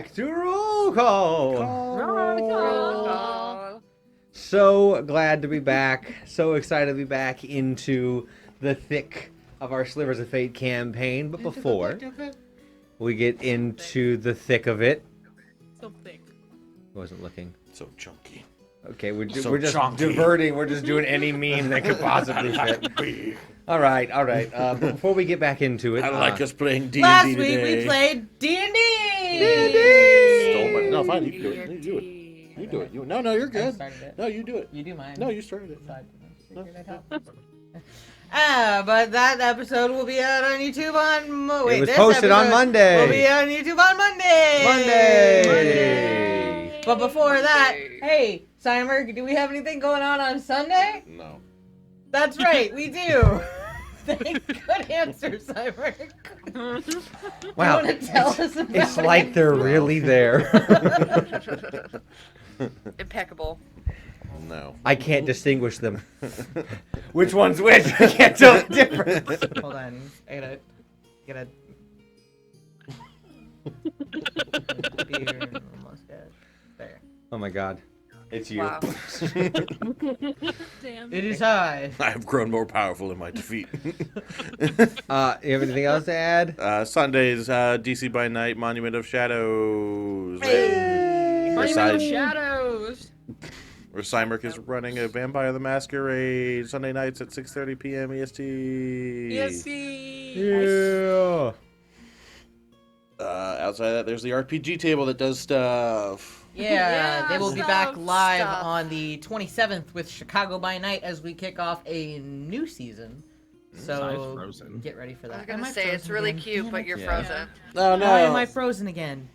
back to Roll Call. Roll call. So glad to be back. So excited to be back into the thick of our Slivers of Fate campaign. But before we get into the thick of it, So thick. wasn't looking. So chunky. Okay, we're just chunky. diverting. We're just doing any meme that could possibly fit. All right. But before we get back into it, I like us playing D&D Last today. week we played D&D. Stole my... No, fine. You do it. You do it. You do it. No, you're I good. started it. No, you do it. You do mine. No, you started it. So I figured it out. But that episode will be out on YouTube on... it was posted on Monday. Will be on YouTube on Monday. Monday. But before that, hey, Simon, do we have anything going on Sunday? No. That's right, we do. Good answer, Simon. Wow. You want to tell us about It's like they're really there. Impeccable. No. I can't distinguish them. Which one's which? I can't tell the difference. Hold on, I gotta. Beer, almost dead. There. Oh my god. It's you. Wow. Damn. It is I. I have grown more powerful in my defeat. You have anything else to add? Sundays, DC by Night, Monument of Shadows. Hey. Where Monument of Cy- Shadows. where Cymerk is running a Vampire the Masquerade. Sunday nights at 6:30 p.m. EST. ESC. Yeah. Outside of that, there's the RPG table that does stuff. Yeah, they will be back stuff. live on the 27th with Chicago by Night as we kick off a new season. So frozen. get ready for that. I was gonna Am I say it's frozen really again? cute, Damn but it. you're Yeah. frozen. Oh no! Why am I frozen again?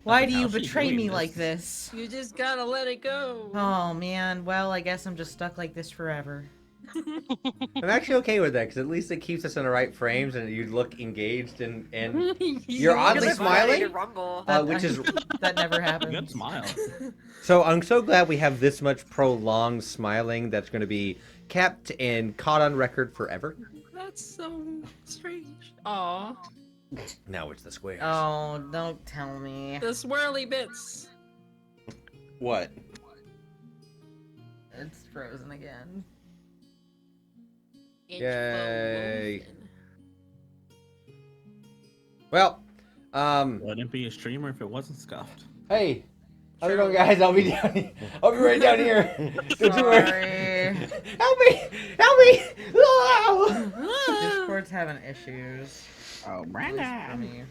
Why do you How's she betray doing me this? like this? You just gotta let it go. Oh man, well I guess I'm just stuck like this forever. I'm actually okay with that because at least it keeps us in the right frames and you look engaged and you're oddly You're smiling? ready to rumble. which is That never Good happens. smile. so I'm so glad we have this much prolonged smiling that's going to be kept and caught on record forever. That's so strange. Aw. Now it's the squares. Oh, don't tell me. The swirly bits. What? It's frozen again. Yay. Interwoven. Well, Wouldn't be a streamer if it wasn't scuffed. hey, how's it going, guys? I'll be down here. I'll be right down here. Don't you worry. Sorry. Help me! Help me! Oh! Discord's having issues. Oh, At least for Brandon. me.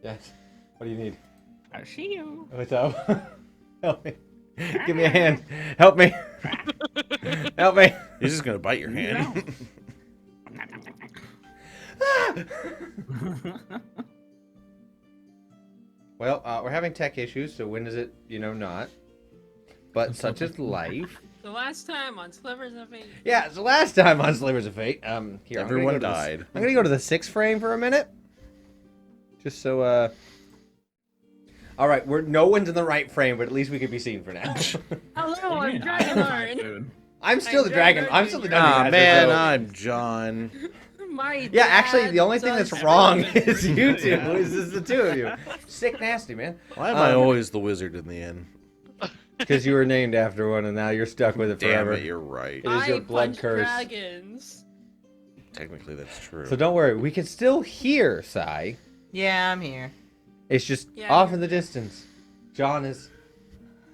Yes. What do you need? I see you. What's up? Help me. Give me a hand. Help me. Help me. He's just gonna bite your hand. Well, we're having tech issues, so when is it, not? But such is life. The last time on Slivers of Fate. Yeah, it's the last time on Slivers of Fate. Here, Everyone I'm gonna died. I'm gonna go to the 6th frame for a minute. Just so, all right, no one's in the right frame, but at least we can be seen for now. Hello, I'm Dragonheart. I'm still the dragon. I'm still the Ah, dungeon man, master, so- I'm John. My Yeah, actually, dad the only thing does that's wrong everything. is you two. Is the two of you. Sick nasty, man. Why am I always the wizard in the end? Because you were named after one, and now you're stuck with it Damn forever. it, you're right. It is your I blood punch curse. dragons. Technically, that's true. So don't worry, we can still hear Sai. Yeah, I'm here. It's just Yeah, off you're- in the distance. John is.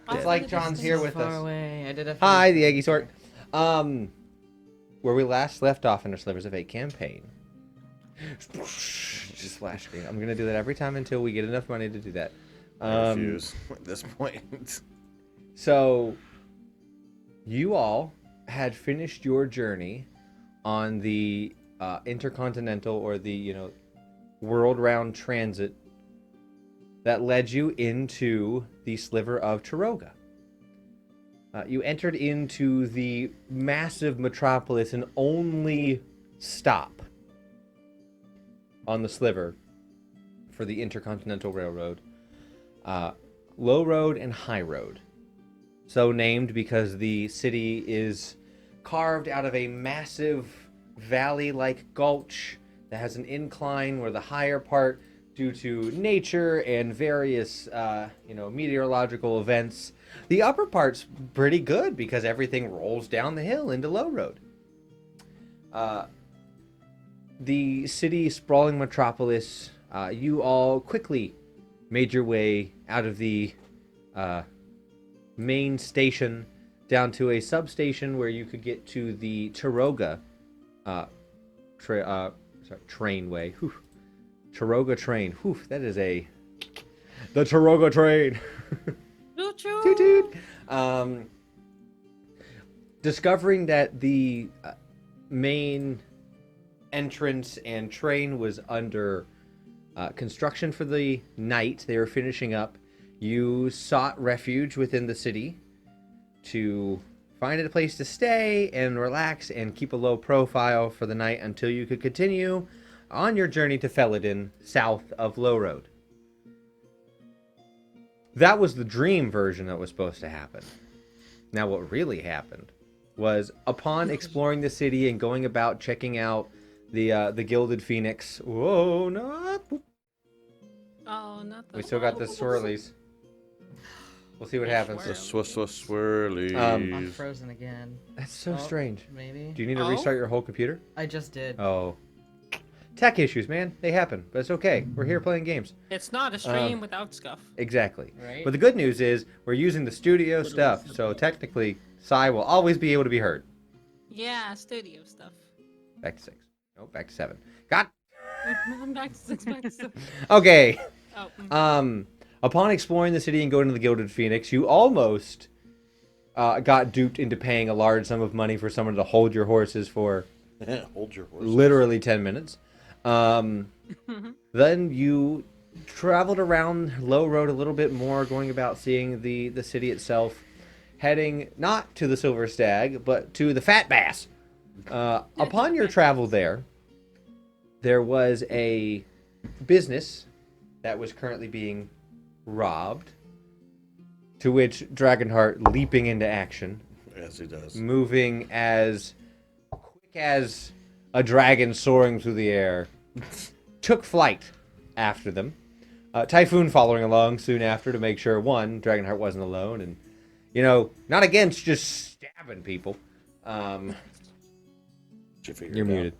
Off It's in like the John's distance. here with Far us. away. I did a Hi, the Eggy sort. Where we last left off in our Slivers of Fate campaign. Just splash screen. I'm gonna do that every time until we get enough money to do that. I refuse at this point. So, you all had finished your journey on the intercontinental or the world-round transit that led you into the Sliver of Tiroga. You entered into the massive metropolis and only stop on the Sliver for the Intercontinental Railroad, Low Road and High Road. So named because the city is carved out of a massive valley-like gulch that has an incline where the higher part due to nature and various, meteorological events, the upper part's pretty good because everything rolls down the hill into Low Road. The city sprawling metropolis, you all quickly made your way out of the main station down to a substation where you could get to the Tiroga trainway. Whew. Tiroga train. Whew, that is the Tiroga train. Choo-choo. Toot toot. Discovering that the main entrance and train was under construction for the night, they were finishing up. You sought refuge within the city to find a place to stay and relax and keep a low profile for the night until you could continue on your journey to Felidin, south of Low Road. That was the dream version that was supposed to happen. Now what really happened was, upon exploring the city and going about checking out the Gilded Phoenix. Whoa, no! Oh, not the. We still got the swirlies. We'll see what happens. The swirlies. I'm frozen again. That's so Oh, strange. Maybe. Do you need to Oh? restart your whole computer? I just did. Oh. Tech issues, man. They happen, but it's okay. We're here playing games. It's not a stream without scuff. Exactly. Right? But the good news is we're using the studio stuff, so technically Skye will always be able to be heard. Yeah, studio stuff. Back to 6. No, back to 7. God. I'm back to 6, back to 7. Okay. Oh. Upon exploring the city and going to the Gilded Phoenix, you almost got duped into paying a large sum of money for someone to hold your horses for Hold your horses. literally 10 minutes. Then you traveled around Low Road a little bit more, going about seeing the city itself, heading not to the Silver Stag, but to the Fat Bass. Upon your travel there was a business that was currently being robbed, to which Dragonheart leaping into action, As he does. moving as quick as a dragon soaring through the air, took flight after them. Typhoon following along soon after to make sure, one, Dragonheart wasn't alone, and, not against just stabbing people. You're muted.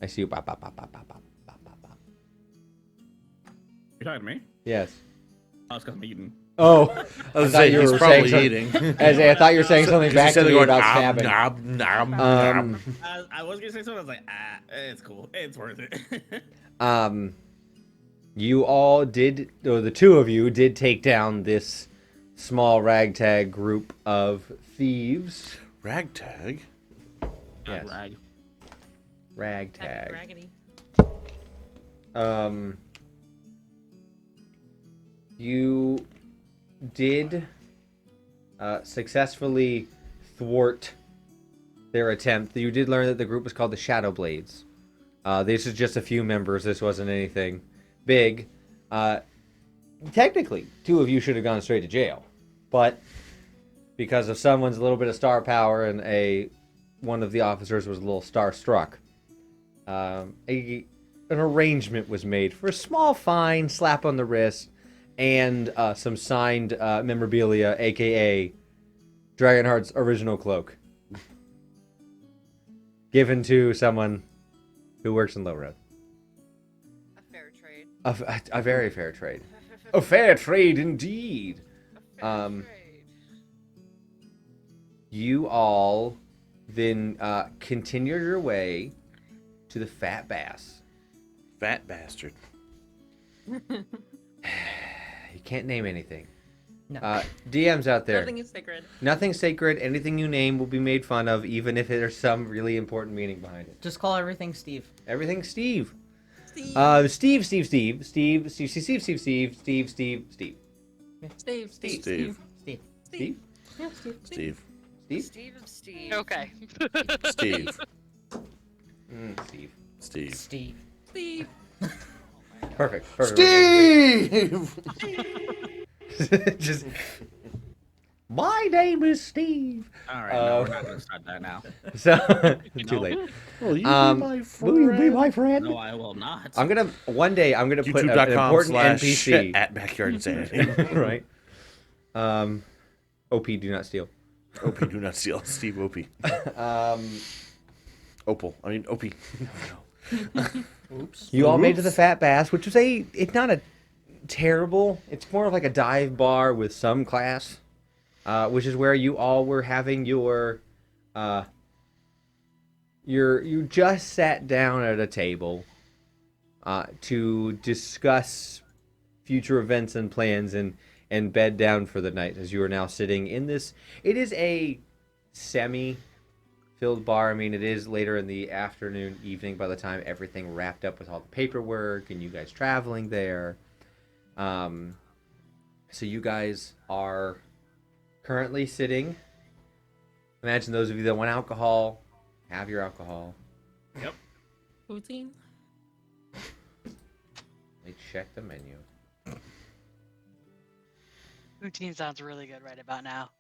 I see you. Bop, bop, bop, bop, bop, bop, bop, bop, bop. You're talking to me? Yes. Oh, it's because I'm eating. Oh, I was thought saying you he's were probably saying eating. I thought you were saying something back to me about "Nom, stabbing. nom, nom, nom." I was gonna say something. I was like, it's cool. It's worth it. You all did, or the two of you did take down this small ragtag group of thieves. Ragtag? Yes. Rag. Ragtag. Raggedy. You did successfully thwart their attempt. You did learn that the group was called the Shadow Blades. This is just a few members. This wasn't anything big. Technically, two of you should have gone straight to jail. But because of someone's a little bit of star power and one of the officers was a little starstruck, an arrangement was made for a small fine, slap on the wrist, and some signed memorabilia, a.k.a. Dragonheart's original cloak. Given to someone who works in Low Road. A fair trade. A very fair trade. A fair trade indeed. A fair trade. You all then continued your way to the Fat Bass. Fat bastard. You can't name anything. No. DMs out there. Nothing is sacred. Nothing's sacred. Anything you name will be made fun of, even if there's some really important meaning behind it. Just call everything Steve. Everything's Steve. Steve. Steve. Steve. Steve. Steve. Yeah, Steve. Steve. Steve. Okay. Steve. Steve. Steve. Steve. Steve. Perfect. Steve! Just My name is Steve. All right, no, we're not gonna start that now. So too No. late. Will you Um, be my Will you be friend? my friend? No, I will not. One day I'm gonna put an important NPC at Backyard Insanity. right. OP, do not steal. OP, do not steal. Steve OP. Opal. I mean, OP. Oops. You all made it to the Fat Bass, which was it's not a terrible, it's more of like a dive bar with some class, which is where you all were having you just sat down at a table to discuss future events and plans and bed down for the night, as you are now sitting in this. It is a semi-filled bar. I mean, it is later in the afternoon, evening by the time everything wrapped up with all the paperwork and you guys traveling there. So you guys are currently sitting. Imagine those of you that want alcohol, have your alcohol. Yep. Poutine. They check the menu. Poutine sounds really good right about now.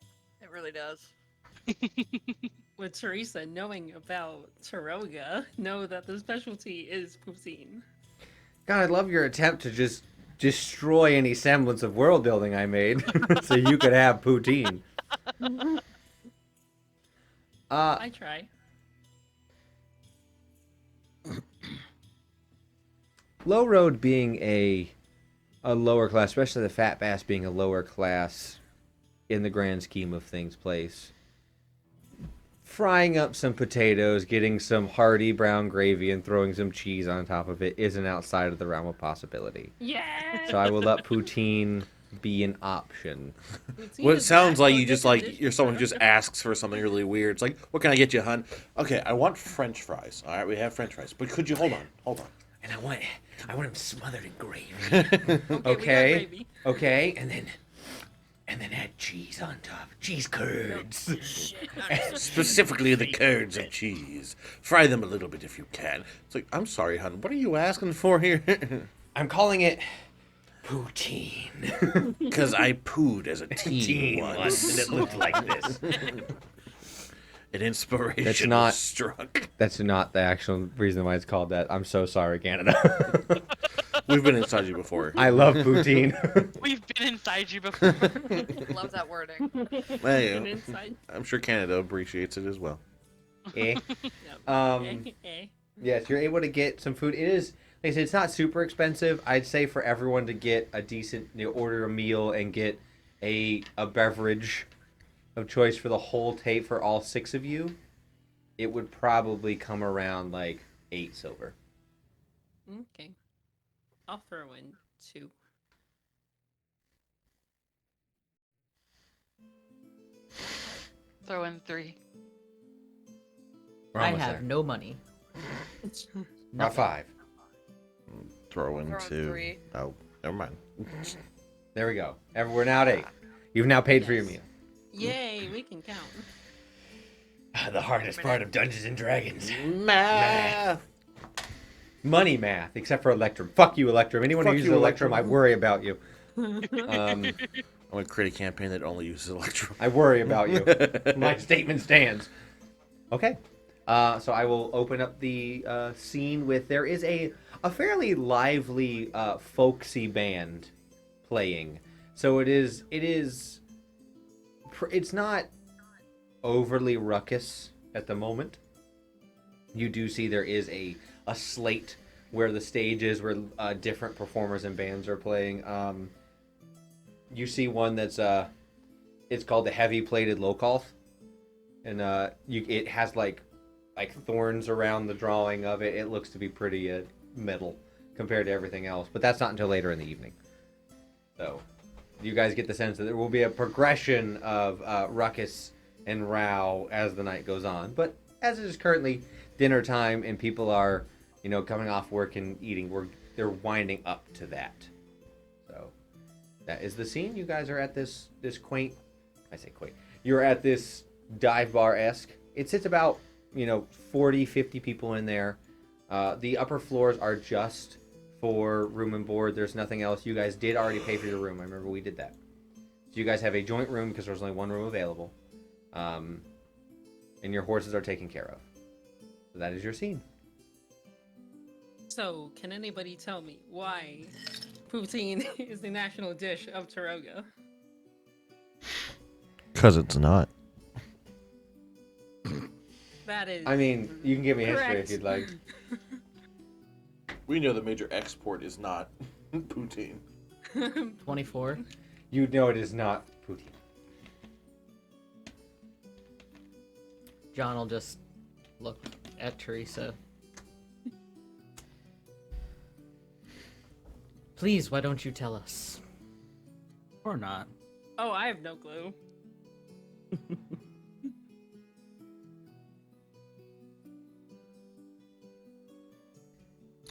It really does. With Teresa knowing about Taroga, know that the specialty is poutine. God, I love your attempt to just destroy any semblance of world building I made so you could have poutine. I try. Low Road being a lower class, especially the Fat Bass being a lower class in the grand scheme of things place. Frying up some potatoes, getting some hearty brown gravy, and throwing some cheese on top of it isn't outside of the realm of possibility. Yeah. So I will let poutine be an option. Well, it sounds like you just you're someone who just asks for something really weird. It's like, what can I get you, hun? Okay, I want French fries. All right, we have French fries, but could you hold on? And I want them smothered in gravy. Okay. Okay, and then add cheese on top. Cheese curds. Specifically the curds of cheese. Fry them a little bit if you can. It's like, I'm sorry, hun. What are you asking for here? I'm calling it poutine. Because I pooed as a teen once, and it looked like this. An inspiration That's not- was struck. That's not the actual reason why it's called that. I'm so sorry, Canada. We've been inside you before. I love poutine. We've been inside you before. Love that wording. Hey, And inside. I'm sure Canada appreciates it as well. Eh. Yep. Yes, you're able to get some food. It is, like I said, it's not super expensive. I'd say for everyone to get a decent, order a meal and get a beverage of choice for the whole tape for all 6 of you, it would probably come around like 8 silver. Okay. I'll throw in 2. Throw in 3. We're I almost have there. no money. About 5. Throw in Throw in 2. 3. Oh, never mind. There we go. We're now at 8. You've now paid for your meal. Yay, we can count. The hardest part of Dungeons and Dragons. Math. Money math, except for Electrum. Fuck you, Electrum. Anyone who Fuck uses you, Electrum, I Electrum. worry about you. I'm going to create a campaign that only uses Electrum. I worry about you. My statement stands. Okay. So I will open up the scene with, there is a fairly lively folksy band playing. So it's not overly ruckus at the moment. You do see there is a slate where the stage is, where different performers and bands are playing. You see one that's it's called the Heavy Plated Lokalth, and it has like thorns around the drawing of it. It looks to be pretty metal compared to everything else, but that's not until later in the evening. So you guys get the sense that there will be a progression of ruckus and row as the night goes on. But as it is currently dinner time and people are, coming off work and eating, they're winding up to that. So that is the scene. You guys are at this quaint, I say quaint, you're at this dive bar-esque. It sits about, 40, 50 people in there. The upper floors are just for room and board. There's nothing else. You guys did already pay for your room. I remember we did that. So you guys have a joint room because there's only one room available. And your horses are taken care of. So that is your scene. So, can anybody tell me why poutine is the national dish of Taroga? Because it's not. That is. I mean, you can give me history correct. if you'd like. We know the major export is not poutine. 24. You know it is not poutine. John will just look at Teresa. Please, why don't you tell us? Or not. Oh, I have no clue.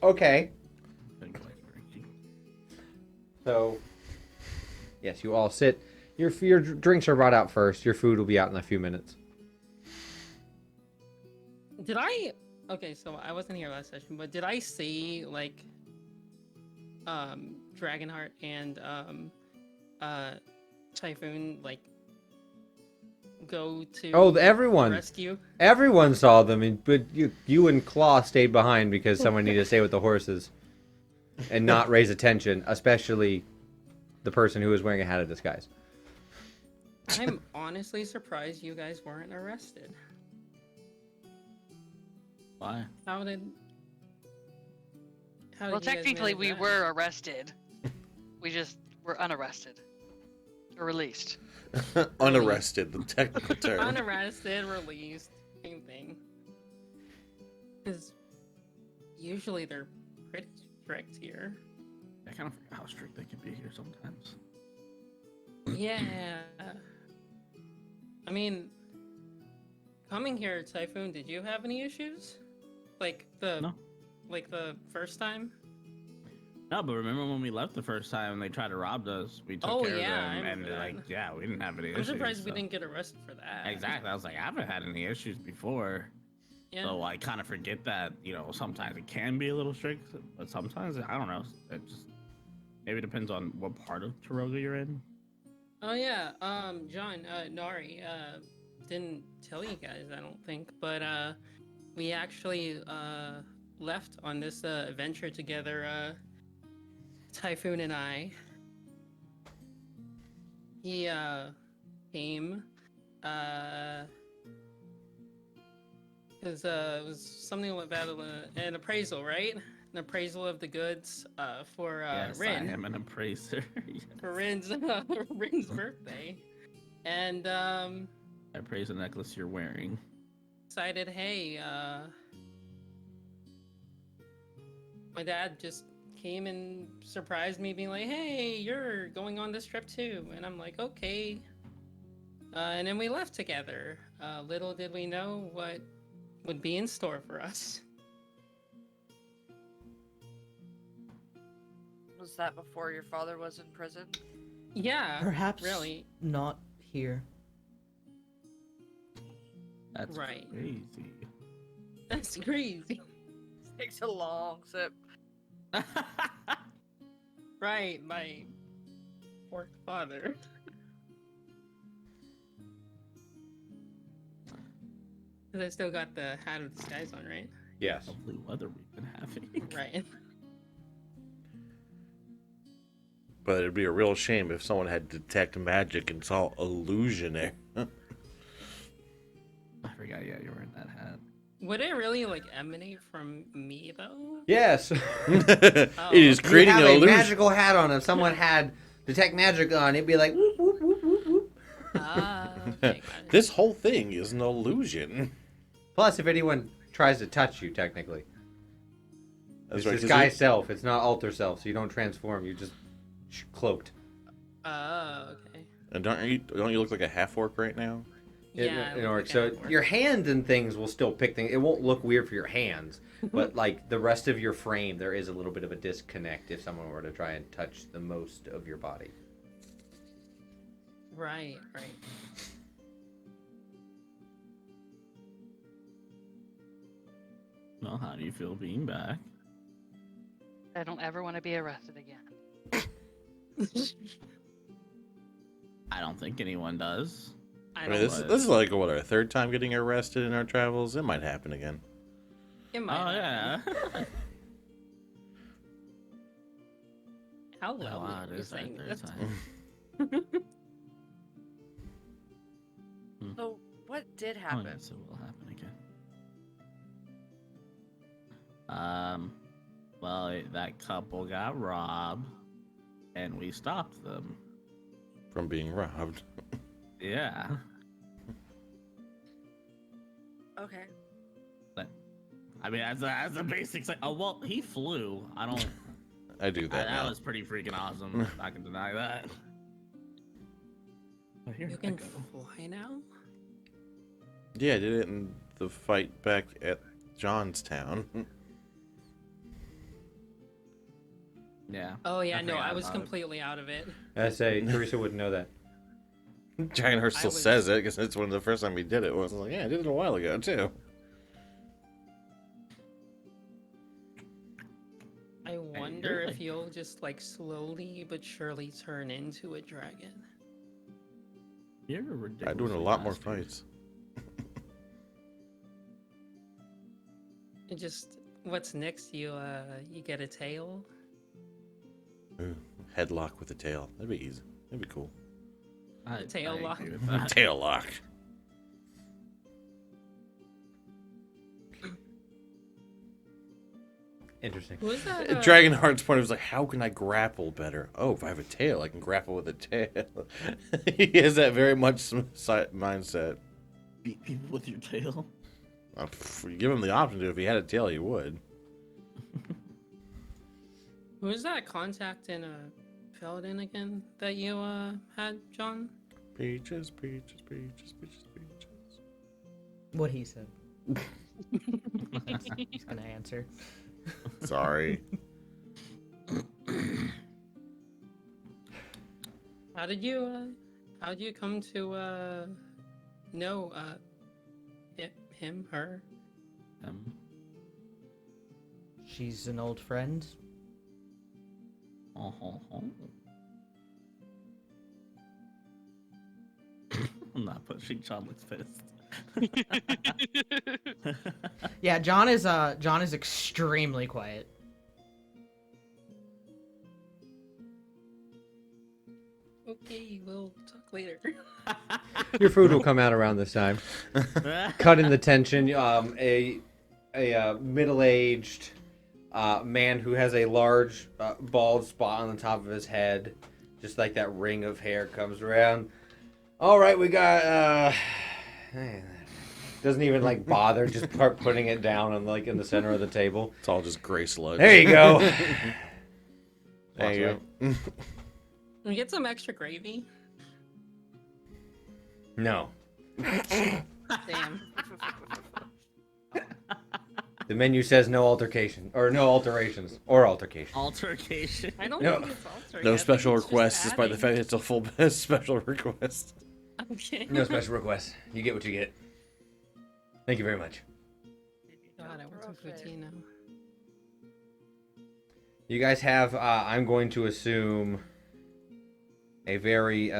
Okay. Been quite drinky. So, yes, you all sit. Your drinks are brought out first. Your food will be out in a few minutes. Did I? Okay, so I wasn't here last session, but did I see like, Dragonheart and Typhoon like go to Everyone rescue? Everyone saw them, but you and Claw stayed behind because someone needed to stay with the horses and not raise attention, especially the person who was wearing a hat of disguise. I'm honestly surprised you guys weren't arrested. Why? How did? How Well, did you guys technically, manage we that? were arrested. We just were unarrested. Or released. Unarrested, the technical term. Unarrested, released, same thing. Because usually they're pretty strict here. I kind of forget how strict they can be here sometimes. Yeah. I mean, coming here, Typhoon, did you have any issues? Like No. the first time? No, but remember when we left the first time and they tried to rob us? We took Oh, care yeah, I of them, and remember that. like, yeah, we didn't have any I'm issues. surprised we so- didn't get arrested for that. Exactly. I was like, I haven't had any issues before. Yeah. So I kind of forget that, sometimes it can be a little strict, but sometimes, I don't know. It just maybe depends on what part of Taroga you're in. Oh yeah, John, Nari, didn't tell you guys, I don't think, but we actually left on this adventure together, Typhoon and I. He came, because it was something about an appraisal, right? An appraisal of the goods for Yes, Rin. I am an appraiser. For Rin's Rin's birthday, and I appraise the necklace you're wearing. decided, hey, my dad just came and surprised me, being like, hey, you're going on this trip too, and I'm like, okay, and then we left together. Little did we know what would be in store for us. Was that before your father was in prison? Yeah, Perhaps really. not here. That's Right. crazy. That's crazy. Takes a long sip. Right, my poor father. Because I still got the hat of disguise on, right? Yes. Lovely weather we've been having. Right. But it'd be a real shame if someone had detect magic and saw illusionary. I forgot, yeah, you were in that hat. Would it really like emanate from me though? Yes. It is You creating have an a illusion. magical hat on. If someone had detect magic on, it'd be like whoop whoop whoop whoop whoop. Ah, okay, got it. This whole thing is an illusion. Plus, if anyone tries to touch you, technically, That's it's right. 'cause disguise you- self. It's not alter self, so you don't transform. You just cloaked. Oh, okay. And don't you look like a half orc right now? Yeah. in I orc. look So like an your hands and things will still pick things. It won't look weird for your hands, but like the rest of your frame, there is a little bit of a disconnect if someone were to try and touch the most of your body. Right, right. Well, how do you feel being back? I don't ever want to be arrested again. I don't think anyone does. I mean, this is like what, our third time getting arrested in our travels. It might happen again. It might Oh happen. yeah. How Oh, loud wow, are it you is that saying third this? time. So what did Oh, happen? yeah, so it will happen again. Well, that couple got robbed, and we stopped them. From being robbed. Yeah. Okay. I mean, as a basic, like, oh well, he flew. I don't. I do that That now. was pretty freaking awesome. I can deny that. But here You I can go. fly now? Yeah, I did it in the fight back at Johnstown. Yeah. Oh yeah, no, forgot I was about it. completely out of it. I say Teresa wouldn't know that. Dragonheart still was- says it because it's one of the first time we did it. Was like, yeah, I did it a while ago too. I wonder if you'll just like slowly but surely turn into a dragon. You're a ridiculous. I'm doing a lot more fights. It just what's next? You get a tail. Ooh, headlock with a tail. That'd be easy. That'd be cool. Tail lock. Agree with that. Tail lock. Interesting. Who is that? Dragonheart's point was like, how can I grapple better? Oh, if I have a tail, I can grapple with a tail. He has that very much mindset. Beat people with your tail. You give him the option to. If he had a tail, he would. Who is that contact in Paladin again that you had, John? Peaches, peaches, peaches, peaches, peaches. What he said. He's gonna answer. Sorry. How did you come to know him, her? She's an old friend. I'm not pushing Chomlick's fist. Yeah, John is extremely quiet. Okay, we'll talk later. Your food will come out around this time. Cutting the tension. A middle-aged man who has a large bald spot on the top of his head, just like that ring of hair comes around. All right, we got. Doesn't even like bother, just putting it down on like in the center of the table. It's all just gray sludge. There you go. Thank you. Can we get some extra gravy? No, Damn. the menu says no altercation or no alterations or altercation. Altercation. I don't No. think it's altered. No I think special it's just requests, despite the adding. fact it's a full special request. Okay. No special requests. You get what you get. Thank you very much. God, I want some poutine now. You guys have, I'm going to assume, a very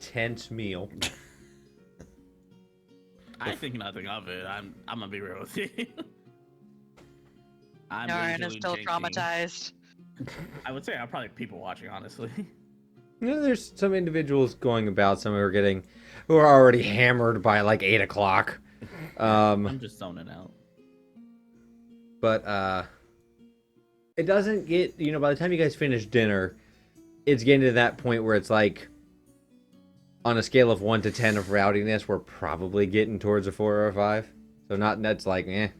tense meal. I think nothing of it. I'm gonna be real with you. I'm Naren is usually still drinking- traumatized. I would say I'm probably people watching, honestly. You know, there's some individuals going about, some who are already hammered by like 8 o'clock. I'm just zoning out. But it doesn't get, by the time you guys finish dinner, it's getting to that point where it's like, on a scale of 1 to 10 of rowdiness, we're probably getting towards a 4 or a 5. So that's like, a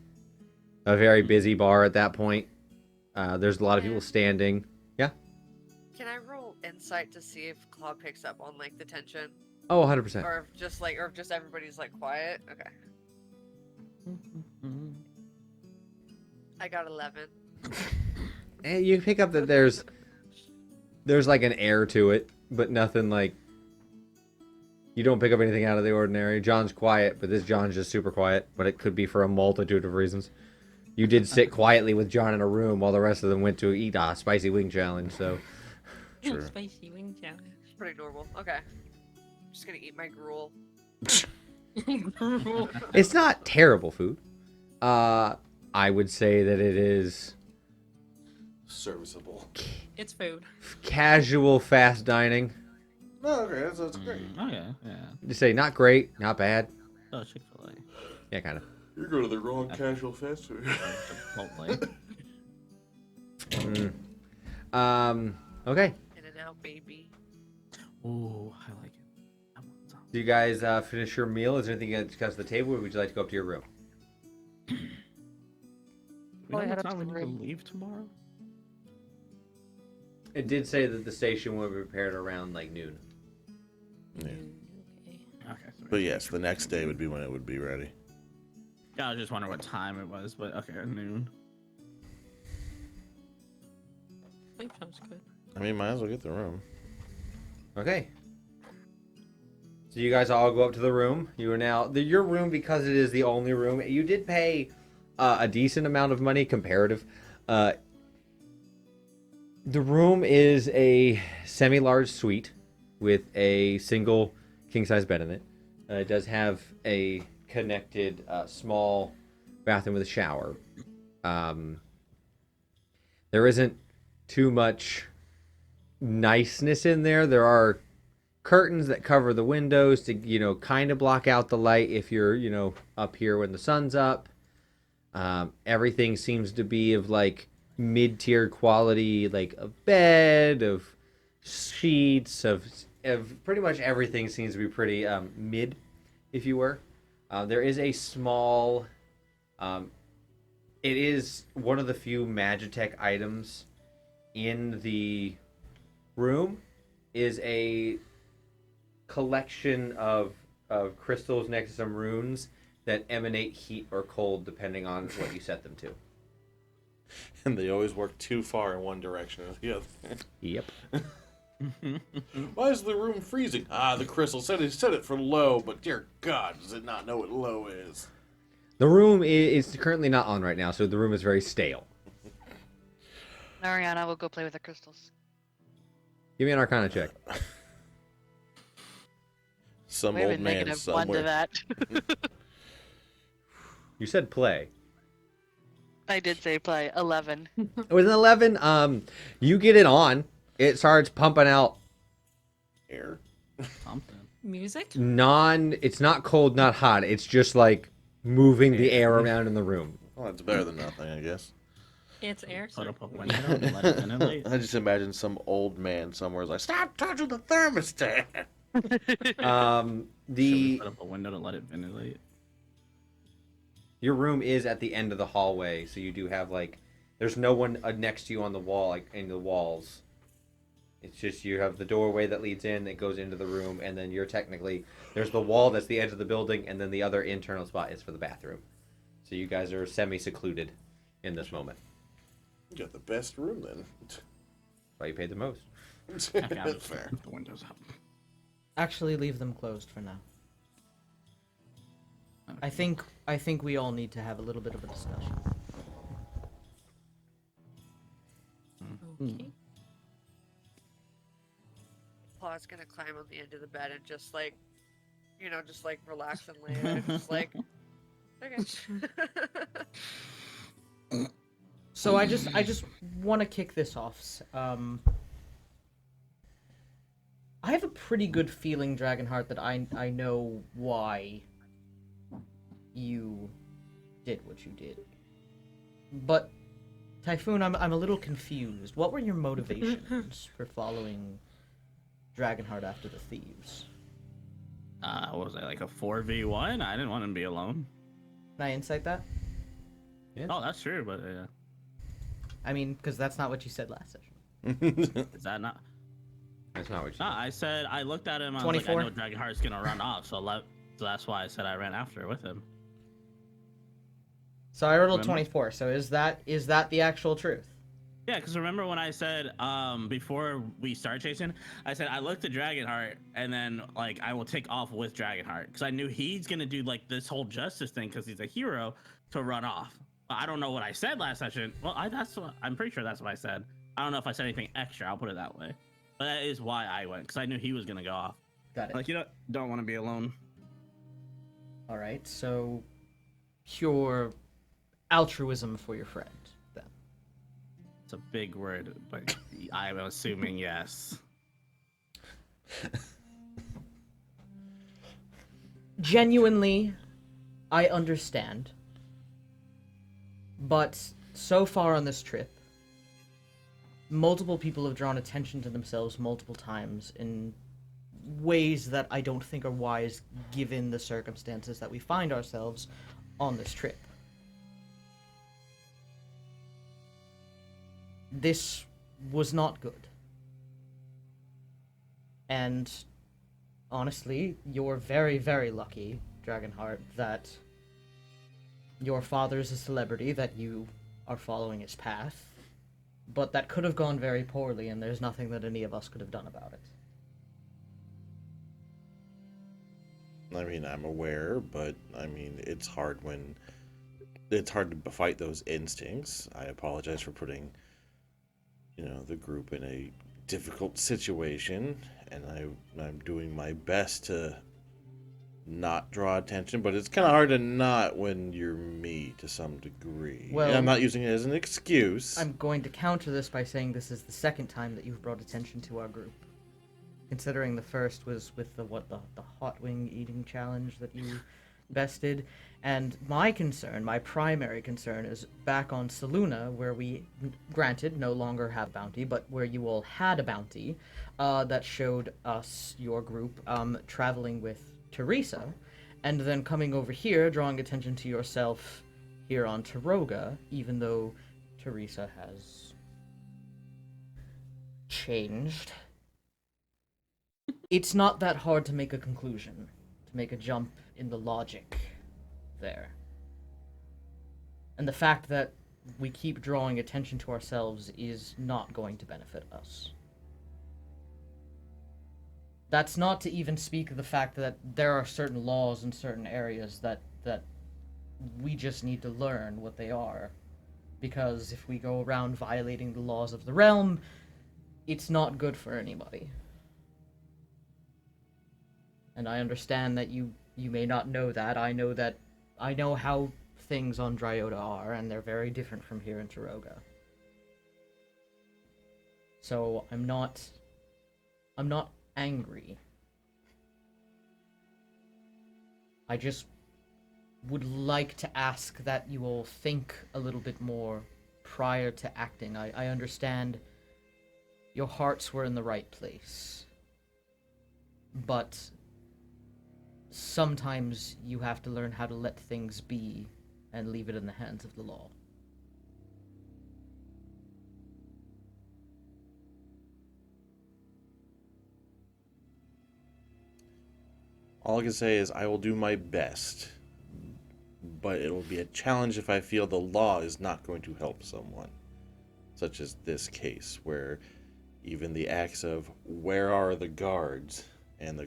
very busy bar at that point. There's a lot of people standing. Yeah. Can I roll insight to see if Claude picks up on like the tension, Oh, 100%. or if just everybody's like quiet? Okay, I got 11. And you pick up that there's like an air to it, but nothing like. You don't pick up anything out of the ordinary. John's quiet, but this John's just super quiet. But it could be for a multitude of reasons. You did sit quietly with John in a room while the rest of them went to eat a spicy wing challenge. So Sure. Spicy wing challenge. pretty normal. Okay. Just gonna eat my gruel. It's not terrible food. I would say that it is Serviceable. It's food. casual fast dining. No, okay, that's great. Okay, yeah. You say not great, not bad. Oh, Chick-fil-A. Yeah, kind of. You're going to the wrong casual fast food. Chipotle. Okay. In and out, baby. Ooh, I like it. I want some. Do you guys finish your meal? Is there anything you guys discuss at the table, or would you like to go up to your room? We know head what up to time we the need to room. leave tomorrow? It did say that the station will be prepared around like noon. Yeah. Okay. Okay. So But yes, the next day would be when it would be ready. yeah, I was just wondering what time it was, but okay, noon. I think sounds good. I mean, might as well get the room. Okay. So you guys all go up to the room. You are now your room, because it is the only room. You did pay a decent amount of money, comparative. The room is a semi-large suite with a single king-size bed in it. It does have a connected small bathroom with a shower. There isn't too much niceness in there. There are curtains that cover the windows to, kind of block out the light if you're, up here when the sun's up. Everything seems to be of like mid-tier quality, like a bed, of sheets, of pretty much everything seems to be pretty mid, if you were. There is a small, it is one of the few Magitech items in the room is a collection of crystals next to some runes that emanate heat or cold depending on what you set them to. And they always work too far in one direction or the other. Yep. Why is the room freezing? The crystal said it set it for low, but dear God, does it not know what low is? The room is currently not on right now, so the room is very stale. Mariana will go play with the crystals. Give me an Arcana check. Some We have a old man negative one to somewhere. that. You said play. I did say play 11. With an 11, you get it on. It starts pumping out Air. Something. Music? it's not cold, not hot. It's just like moving the air around in the room. Well, that's better than nothing, I guess. It's air. Put up a window and let it ventilate. I just imagine some old man somewhere is like, stop touching the thermostat. Should we The put up a window to let it ventilate? Your room is at the end of the hallway, so you do have there's no one next to you on the wall, like in the walls. It's just you have the doorway that leads in, that goes into the room, and then there's the wall that's the edge of the building, and then the other internal spot is for the bathroom. So you guys are semi-secluded in this moment. You got the best room then. Why you paid the most. Okay, I'll just Fair. put the windows up. Actually, leave them closed for now. I think we all need to have a little bit of a discussion. Okay. Paul's gonna climb on the end of the bed and just relax and lay there. Just like, okay. So I just want to kick this off. I have a pretty good feeling, Dragonheart, that I know why you did what you did. But Typhoon, I'm a little confused. What were your motivations for following Dragonheart after the thieves? What was I, like a 4v1? I didn't want him to be alone. Can I insight that? Yeah. Oh, that's true, but I mean, because that's not what you said last session. is that not? That's not what you No, said. I said I looked at him. I was like, I 24? know Dragonheart's gonna run off, so that's why I said I ran after with him. So I rolled a Remember? 24. So is that the actual truth? Yeah, because remember when I said before we start chasing, I said I looked at Dragonheart and then I will take off with Dragonheart because I knew he's gonna do this whole justice thing because he's a hero to run off. But I don't know what I said last session. Well, I'm pretty sure that's what I said. I don't know if I said anything extra. I'll put it that way. But that is why I went, because I knew he was gonna go off. Got it. Like, you know, don't want to be alone. All right, so pure altruism for your friend, then. It's a big word, but I'm assuming yes. Genuinely, I understand. But so far on this trip, multiple people have drawn attention to themselves multiple times in ways that I don't think are wise given the circumstances that we find ourselves on this trip. This was not good. And honestly, you're very, very lucky, Dragonheart, that your father's a celebrity, that you are following his path. But that could have gone very poorly, and there's nothing that any of us could have done about it. I mean, I'm aware, but I mean, it's hard to fight those instincts. I apologize for putting, the group in a difficult situation, and I'm doing my best to not draw attention, but it's kind of hard to not when you're me to some degree. Well, and I'm not using it as an excuse. I'm going to counter this by saying this is the second time that you've brought attention to our group. Considering the first was with the hot wing eating challenge that you bested, and my primary concern is back on Saluna, where we, granted, no longer have bounty, but where you all had a bounty that showed us, your group, traveling with Teresa, and then coming over here, drawing attention to yourself here on Taroga, even though Teresa has changed. It's not that hard to make a conclusion, to make a jump in the logic there. And the fact that we keep drawing attention to ourselves is not going to benefit us. That's not to even speak of the fact that there are certain laws in certain areas that we just need to learn what they are. Because if we go around violating the laws of the realm, it's not good for anybody. And I understand that you may not know that. I know how things on Dryota are, and they're very different from here in Taroga. So I'm not angry. I just would like to ask that you all think a little bit more prior to acting. I understand your hearts were in the right place. But sometimes you have to learn how to let things be and leave it in the hands of the law. All I can say is I will do my best, but it will be a challenge if I feel the law is not going to help someone, such as this case, where even the acts of where are the guards, and the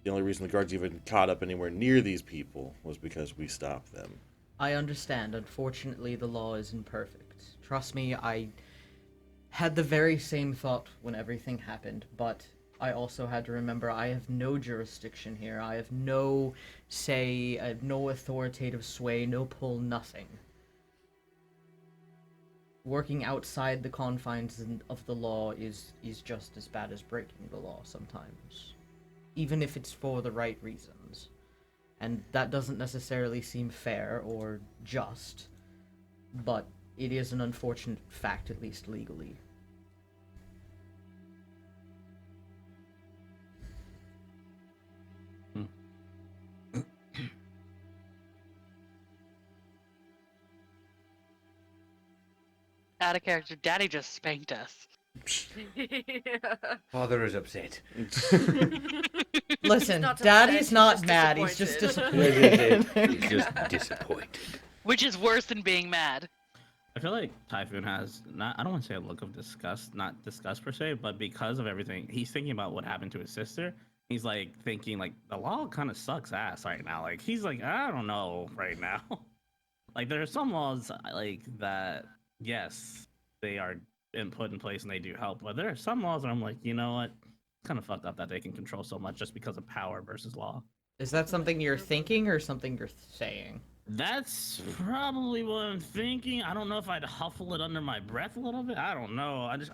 only reason the guards even caught up anywhere near these people was because we stopped them. I understand. Unfortunately, the law is imperfect. Trust me, I had the very same thought when everything happened, but I also had to remember I have no jurisdiction here. I have no say, I have no authoritative sway, no pull, nothing. Working outside the confines of the law is just as bad as breaking the law sometimes. Even if it's for the right reasons. And that doesn't necessarily seem fair or just, but it is an unfortunate fact, at least legally. Out of character, Daddy just spanked us. Father is upset. Listen, not upset, Daddy's he's not just mad, he's just disappointed. disappointed. He's just disappointed. Which is worse than being mad. I feel like Typhoon has I don't want to say a look of disgust, not disgust per se, but because of everything, he's thinking about what happened to his sister. He's like thinking like the law kind of sucks ass right now. Like he's like, I don't know right now. Like there are some laws like that, yes, they are been put in place and they do help. But there are some laws where I'm like, you know what? It's kind of fucked up that they can control so much just because of power versus law. Is that something you're thinking or something you're saying? That's probably what I'm thinking. I don't know if I'd huffle it under my breath a little bit. I don't know. I was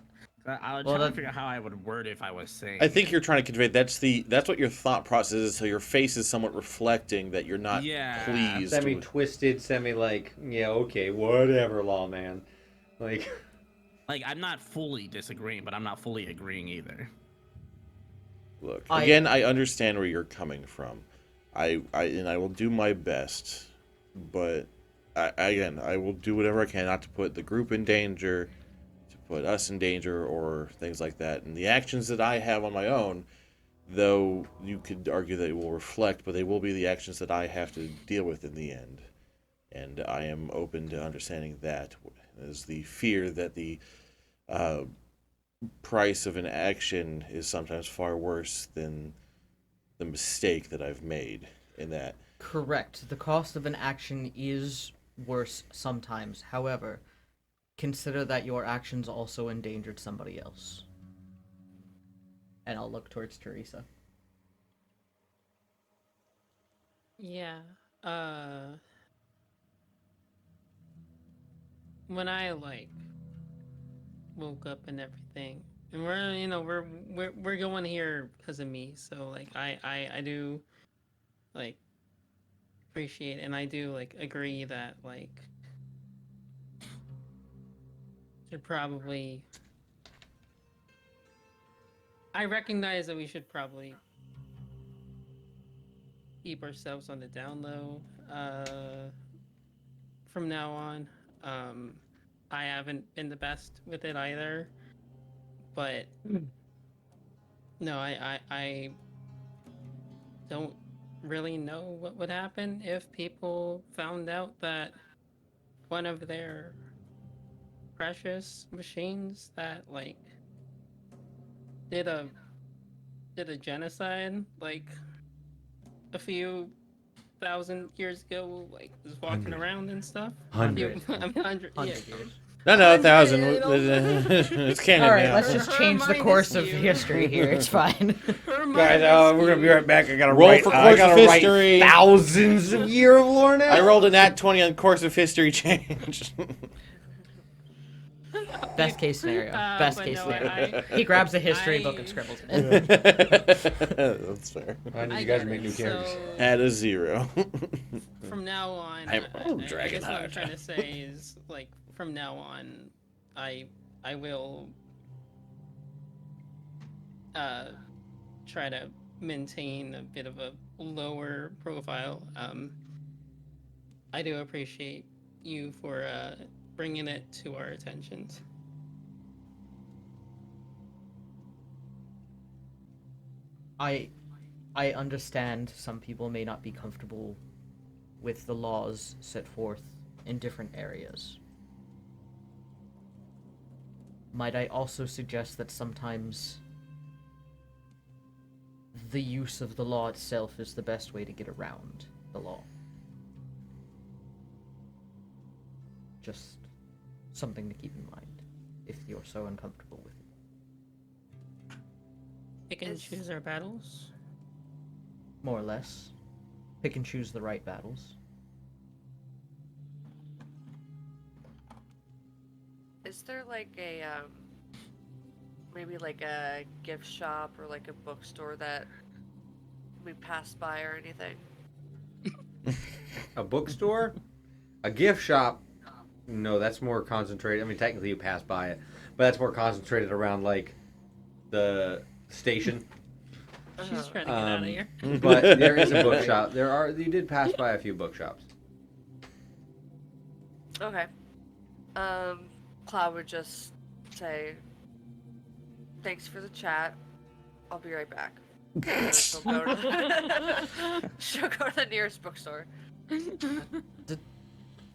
trying to figure out how I would word it if I was saying. I think you're trying to convey that's what your thought process is. So your face is somewhat reflecting that you're not pleased. Semi-twisted, yeah, okay, whatever, lawman. Like I'm not fully disagreeing, but I'm not fully agreeing either. Look, again, I understand where you're coming from. I will do my best, but I will do whatever I can not to put the group in danger, to put us in danger, or things like that. And the actions that I have on my own, though you could argue that it will reflect, but they will be the actions that I have to deal with in the end. And I am open to understanding that as the fear that the price of an action is sometimes far worse than the mistake that I've made in that. Correct. The cost of an action is worse sometimes. However, consider that your actions also endangered somebody else. And I'll look towards Teresa. Yeah. When I woke up and everything, and we're going here because of me. So I do appreciate, and I do agree that should probably. I recognize that we should probably keep ourselves on the down low from now on. I haven't been the best with it either, but no, I don't really know what would happen if people found out that one of their precious machines that did a genocide a few thousand years ago was walking around and stuff. 100. 100 yeah. years. No, 1,000. It's canon All right, now. let's just change the course of History. history here. It's fine. Guys, we're gonna be right back. I gotta Roll write, for I course gotta of write history. thousands of year of lore now. I rolled a nat 20 on course of history change. Best case scenario. Best case no, scenario. He grabs a history book and scribbles in it. That's fair. I need I you guys get to make it. new characters. So, Add a 0. from now on, I'm I guess Dragon what I'm Heart. trying to say is from now on, I will try to maintain a bit of a lower profile. I do appreciate you for bringing it to our attentions. I understand some people may not be comfortable with the laws set forth in different areas. Might I also suggest that sometimes the use of the law itself is the best way to get around the law? Just something to keep in mind if you're so uncomfortable with it. Pick and choose our battles. More or less. Pick and choose the right battles. Is there a maybe a gift shop or a bookstore that we passed by or anything? A bookstore, a gift shop. No, that's more concentrated. I mean, technically you pass by it, but that's more concentrated around the station. She's trying to get out of here. But there is a bookshop. You did pass by a few bookshops. Okay. Cloud would just say, "Thanks for the chat. I'll be right back." And then she'll go to the nearest bookstore.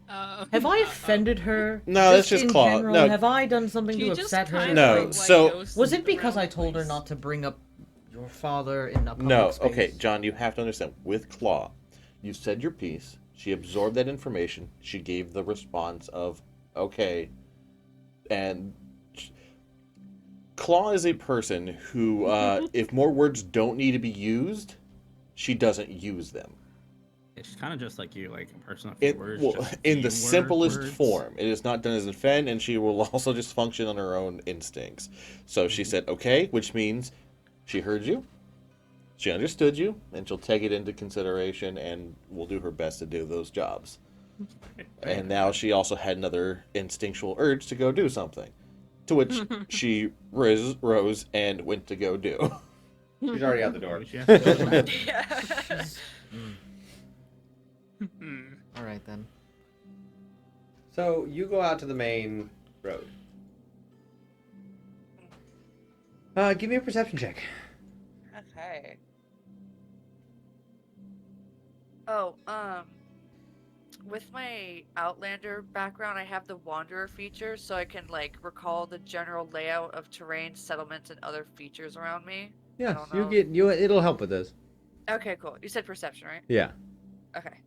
Have I offended her? No, that's just in Claw. general? No. Have I done something She to just upset her? kind No, of, so- goes Was it because around I told her place. not to bring up your father in a public No, space? okay, John, you have to understand. With Claw, you said your piece. She absorbed that information. She gave the response of, okay. And Claw is a person who, if more words don't need to be used, she doesn't use them. It's kind of just like you, like a person of few words. Well, just in the few simplest words. form. It is not done as an offend, and she will also just function on her own instincts. So she said, okay, which means she heard you, she understood you, and she'll take it into consideration and will do her best to do those jobs. And now she also had another instinctual urge to go do something, to which she rose and went to go do. She's already out the door. She has to go to- Yeah. All right then. So you go out to the main road. Give me a perception check. Okay. Oh, with my Outlander background, I have the Wanderer feature, so I can like recall the general layout of terrain, settlements, and other features around me. Yeah, don't you know. get you. It'll help with this. Okay, cool. You said perception, right? Yeah, Okay.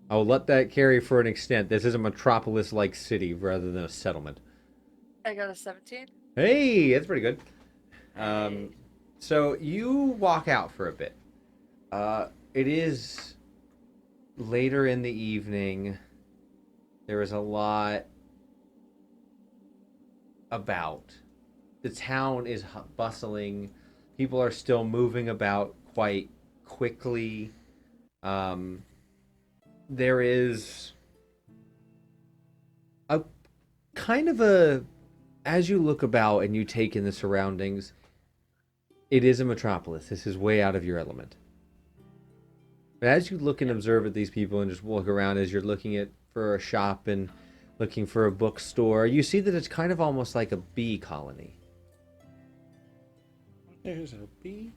I will let that carry for an extent. This is a metropolis-like city rather than a settlement. I got a 17. Hey, that's pretty good. Hey. So you walk out for a bit. It is later in the evening. There is a lot about. The town is bustling. People are still moving about quite quickly. There is a kind of a, as you look about and you take in the surroundings, it is a metropolis. This is way out of your element. But as you look and observe at these people and just walk around, as you're looking at for a shop and looking for a bookstore, you see that it's kind of almost like a bee colony. There's a bee.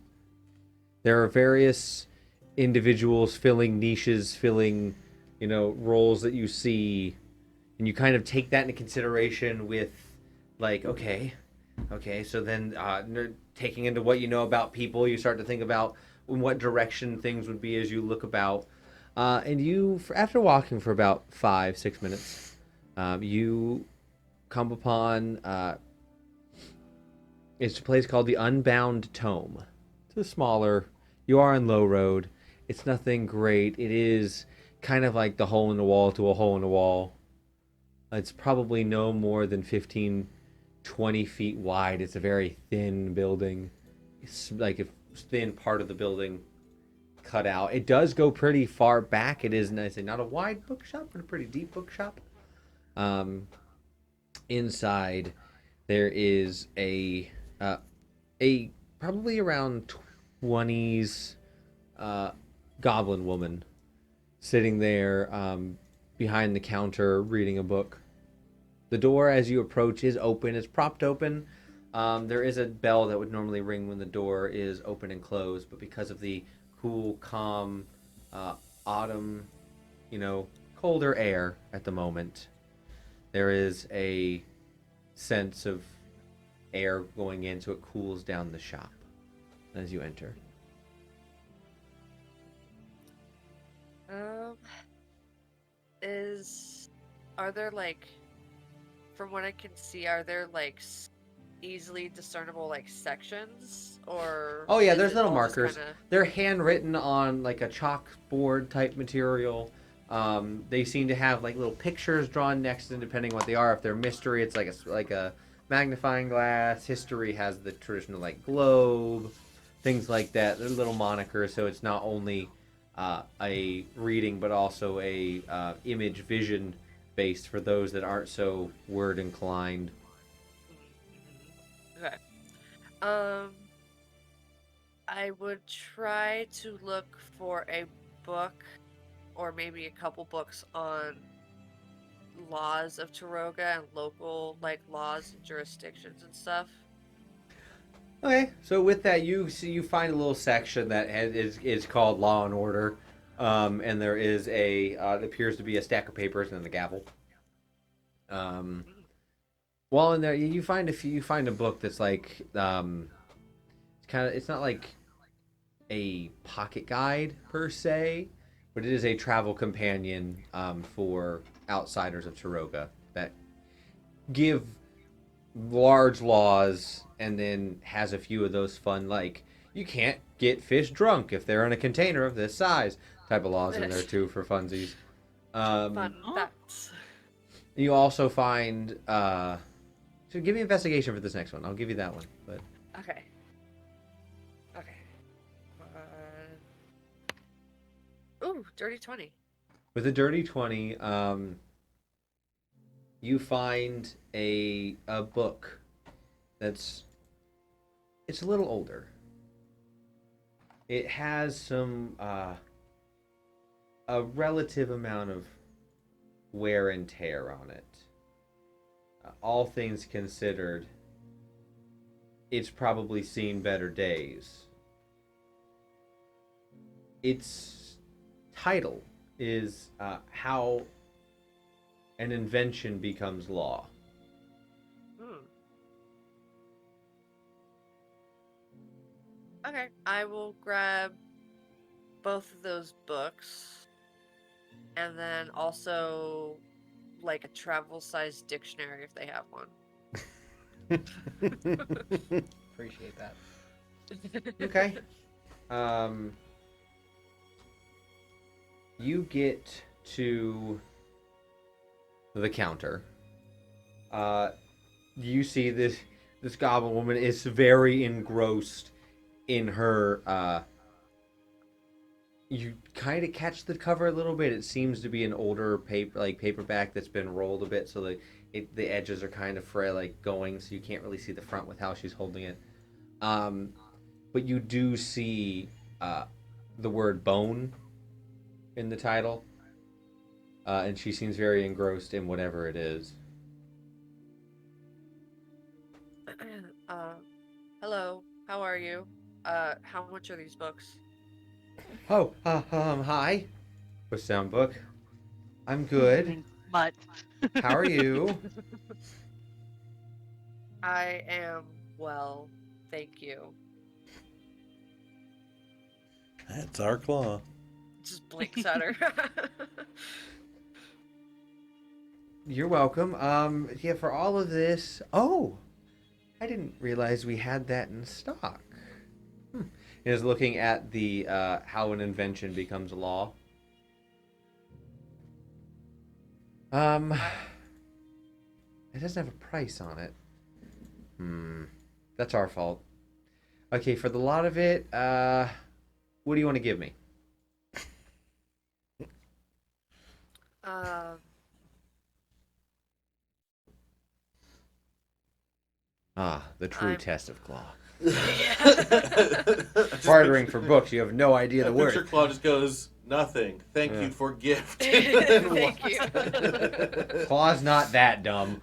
There are various individuals filling niches, filling, roles that you see, and you kind of take that into consideration with, like, okay, so then taking into what you know about people, you start to think about in what direction things would be as you look about. And you, after walking for about 5-6 minutes, you come upon, it's a place called the Unbound Tome. It's a smaller, you are on Low Road. It's nothing great. It is kind of like the hole in the wall to a hole in the wall. It's probably no more than 15, 20 feet wide. It's a very thin building. It's like a thin part of the building cut out. It does go pretty far back. It is, not a wide bookshop, but a pretty deep bookshop. Inside, there is a probably around 20s goblin woman sitting there behind the counter reading a book. The door as you approach is open. It's propped open. There is a bell that would normally ring when the door is open and closed, but because of the cool, calm autumn, colder air at the moment, there is a sense of air going in, so it cools down the shop as you enter. Are there like, from what I can see, are there like easily discernible like sections, or? Oh yeah, is there's it little all just markers. kinda- They're handwritten on like a chalkboard type material. They seem to have like little pictures drawn next to them, depending what they are. If they're mystery, it's like a magnifying glass. History has the traditional like globe, things like that. They're little monikers, so it's not only a reading, but also a image vision based for those that aren't so word inclined. Okay. I would try to look for a book, or maybe a couple books on laws of Taroga and local like laws and jurisdictions and stuff. Okay, so with that, you find a little section that is called Law and Order, and there is it appears to be a stack of papers and a gavel. While in there, you find a book that's like it's not like a pocket guide per se, but it is a travel companion for outsiders of Taroga that give large laws, and then has a few of those fun, like, you can't get fish drunk if they're in a container of this size type of laws in there too for funsies. Fun Oh. facts. You also find so give me investigation for this next one. I'll give you that one. But Okay. Ooh, dirty 20. with a dirty 20, you find a book it's a little older. It has some a relative amount of wear and tear on it. All things considered, it's probably seen better days. Its title is How an Invention Becomes Law. Okay, I will grab both of those books, and then also like a travel-sized dictionary if they have one. Appreciate that. Okay. You get to the counter. You see this goblin woman is very engrossed in her. You kind of catch the cover a little bit. It seems to be an older paperback that's been rolled a bit, so the edges are kind of frail, going, so you can't really see the front with how she's holding it. But you do see the word bone in the title, and she seems very engrossed in whatever it is. Hello, how are you? How much are these books? Oh, hi. What's down, book? I'm good. Mutt. How are you? I am well, thank you. That's our claw. Just blinks at her. You're welcome. Yeah, for all of this. Oh, I didn't realize we had that in stock. Is looking at the How an Invention Becomes a Law. It doesn't have a price on it. That's our fault. Okay, for the lot of it, what do you want to give me? The true test of claw. Bartering for books, you have no idea the Picture word. claw just goes, nothing. Thank Yeah. you for gift. Thank you. Claw's not that dumb.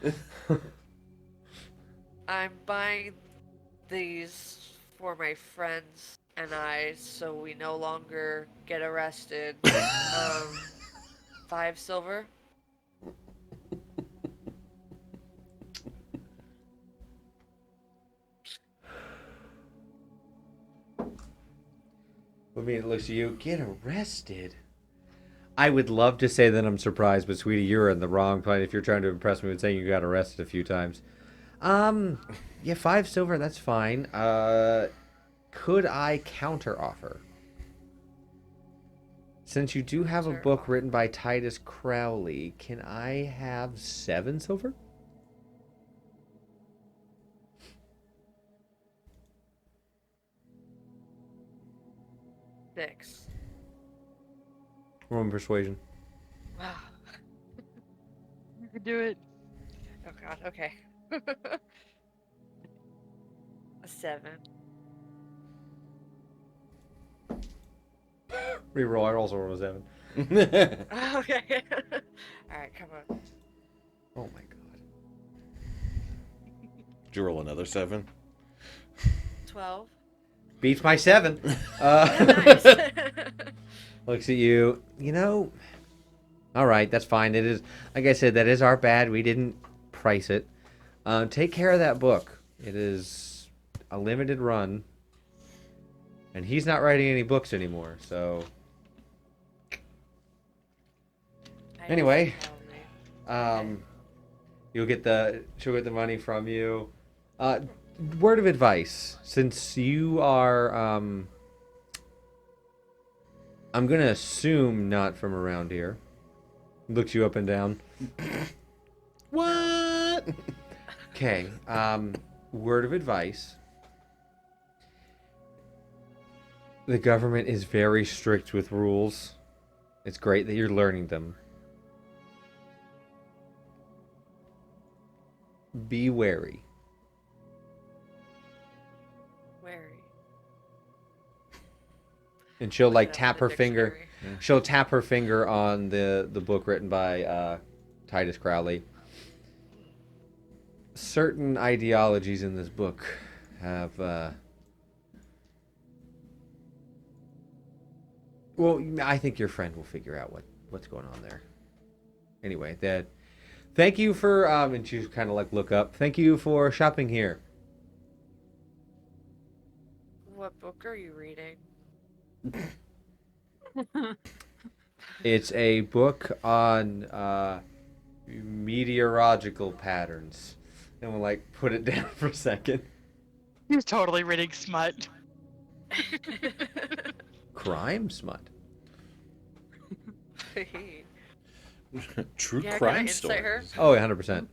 I'm buying these for my friends and I, so we no longer get arrested. 5 silver. I mean, it looks at you. Get arrested. I would love to say that I'm surprised, but sweetie, you're in the wrong place if you're trying to impress me with saying you got arrested a few times. Yeah, 5 silver, that's fine. Could I counter offer? Since you do have a book written by Titus Crowley, can I have 7 silver? Six. Roman persuasion. Wow. You can do it. Oh god, okay. A 7. Reroll, I also rolled a 7. Okay. Alright, come on. Oh my god. Did you roll another 7? 12. Beats my 7. Nice. Looks at you. You know, all right, that's fine. It is, like I said, that is our bad. We didn't price it. Take care of that book. It is a limited run. And he's not writing any books anymore, so... Anyway, She'll get the money from you. Word of advice, since you are I'm gonna assume not from around here. Looks you up and down. What? Okay. Word of advice. The government is very strict with rules. It's great that you're learning them. Be wary. Wary. And she'll like Look it up tap in her the finger. dictionary. She'll tap her finger on the book written by Titus Crowley. Certain ideologies in this book have well, I think your friend will figure out what's going on there. Anyway, thank you for and she kind of like look up. Thank you for shopping here. What book are you reading? It's a book on meteorological patterns. And we'll like put it down for a second. You're totally reading smut. Crime smut. True Yeah, can I crime insight her? stories. Oh, 100%.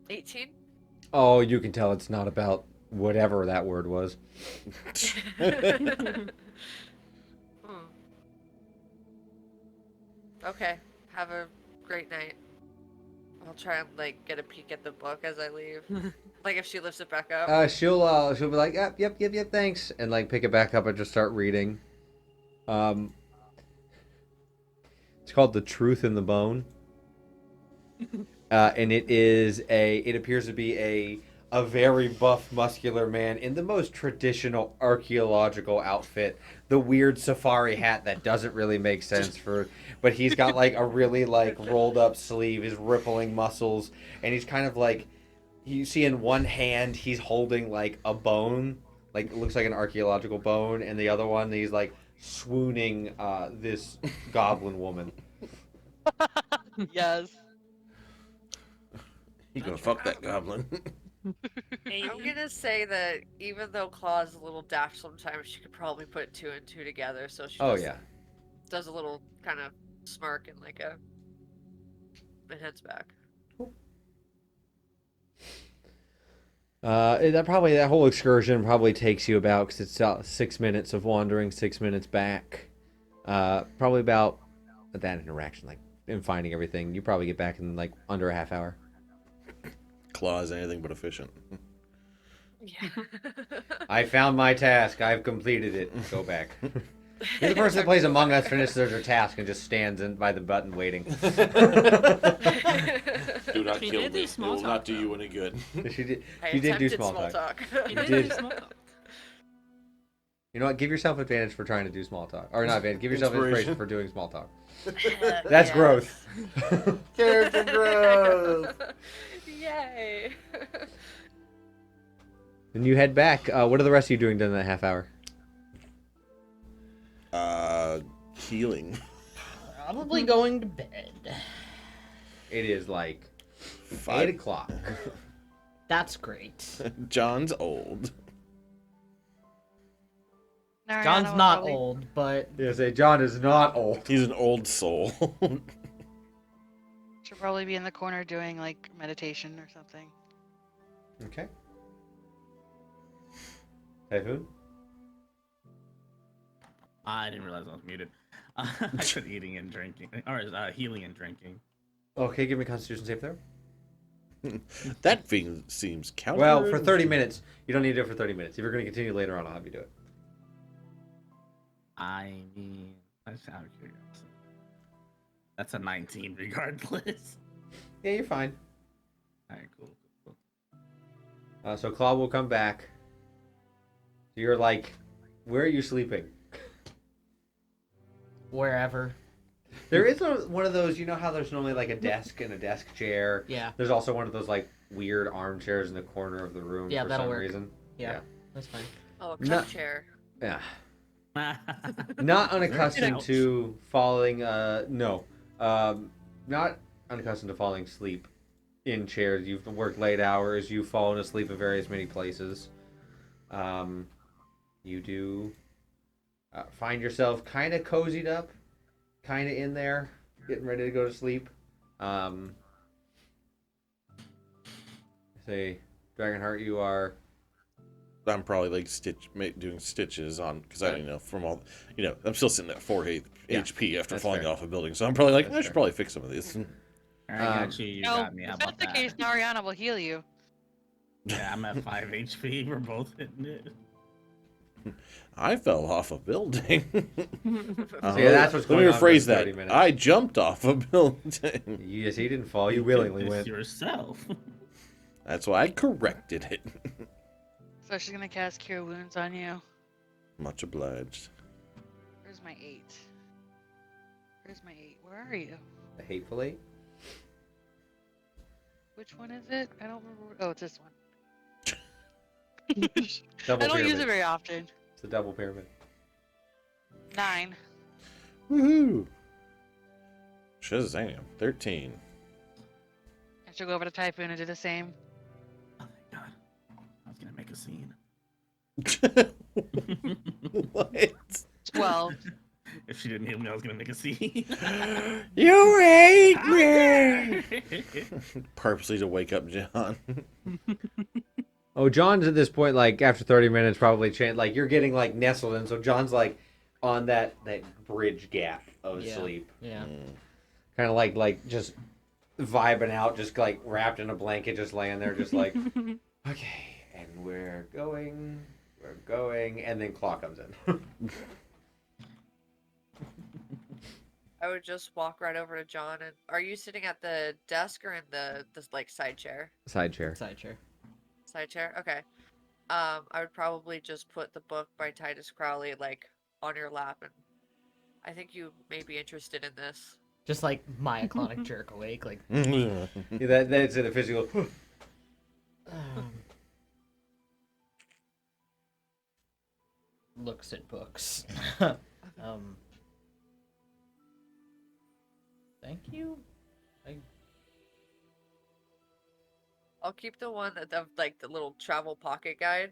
18? Oh, you can tell it's not about whatever that word was. Hmm. Okay. Have a great night. I'll try and like get a peek at the book as I leave. Like if she lifts it back up. She'll be like, yep, thanks, and like pick it back up and just start reading. It's called The Truth in the Bone. And it appears to be a very buff, muscular man in the most traditional archaeological outfit. The weird safari hat that doesn't really make sense but he's got like a really like rolled up sleeve, his rippling muscles, and he's kind of like, you see in one hand he's holding like a bone, like it looks like an archaeological bone, and the other one he's like swooning this goblin woman. Yes. You gonna fuck that goblin? I'm gonna say that even though Claw's a little daft sometimes, she could probably put two and two together. So she Oh just yeah. does a little kind of smirk and like and heads back. That whole excursion probably takes you about, because it's 6 minutes of wandering, 6 minutes back. Probably about that interaction, like in finding everything. You probably get back in like under a half hour. Claw is anything but efficient. Yeah. I found my task. I've completed it. Go back. You're the person that plays Among Us, finishes their task, and just stands by the button waiting. Do not She kill did me. do It small will not talk, do you though. any good. She did. I She did do attempted small talk. You You did did. do small talk. You know what? Give yourself advantage for trying to do small talk, or not advantage. Give yourself inspiration Inspiration. for doing small talk. That's That's growth. Character growth. Yay. Then you head back. What are the rest of you doing during that half hour? Healing. Probably going to bed. It is like 8 5. o'clock. That's great. John's old. Nariana John's will not probably- old, but Yeah, say John is not old. He's an old soul. She'll probably be in the corner doing like meditation or something. Okay. Typhoon? I didn't realize I was muted. I said eating and drinking, or healing and drinking. Okay, give me a Constitution save throw. That thing seems counter. Well, for 30 minutes. You don't need to do it for 30 minutes. If you're going to continue later on, I'll have you do it. I mean, that's out of curiosity. That's a 19 regardless. Yeah, you're fine. Alright, cool. So Claw will come back. So you're like, where are you sleeping? wherever. There is one of those, you know how there's normally like a desk and a desk chair? Yeah, There's also one of those like weird armchairs in the corner of the room Yeah, for that'll some work. reason. yeah, Yeah. that's fine. Oh, a No. cup chair. Yeah. Not unaccustomed Ouch. to falling. No, not unaccustomed to falling asleep in chairs. You've worked late hours. You've fallen asleep in various many places. You do find yourself kind of cozied up, kind of in there, getting ready to go to sleep. Say, Dragonheart, you are. I'm probably like doing stitches on because I don't know from all I'm still sitting at 4 HP after that's falling fair. off a building, so I'm probably like That's I should fair. probably fix some of these. I got you. You No, got me. How if that's about the that? case, Nariana will heal you. Yeah, I'm at 5 HP. We're both hitting it. I fell off a building. So yeah, that's what's going on Let for me rephrase 30 that. minutes. I jumped off a building. Yes, he didn't fall. You did willingly this went. yourself. That's why I corrected it. So she's gonna cast Cure Wounds on you. Much obliged. Where's my 8? Where's my 8? Where are you? The Hateful Eight. Which one is it? I don't remember. Oh, it's this one. Double I don't pyramid. use it very often. It's a double pyramid. 9. Woohoo! Shazam. 13. I should go over to Typhoon and do the same. Oh, thank God. I was going to make a scene. What? 12. If she didn't heal me, I was going to make a scene. You hate me! Purposely to wake up John. Oh, John's at this point, like, after 30 minutes, probably, like, you're getting, like, nestled in, so John's, like, on that bridge gap of Yeah. sleep. Yeah. Kind of, like, just vibing out, just, like, wrapped in a blanket, just laying there, just like, okay, and we're going, and then Claw comes in. I would just walk right over to John. And are you sitting at the desk or in the like side chair? Side chair. Side chair. Side chair. Okay. I would probably just put the book by Titus Crowley like on your lap, and I think you may be interested in this. Just like myoclonic jerk awake, like Yeah, that's in a physical. looks at books. Thank you. I'll keep the one that of like the little travel pocket guide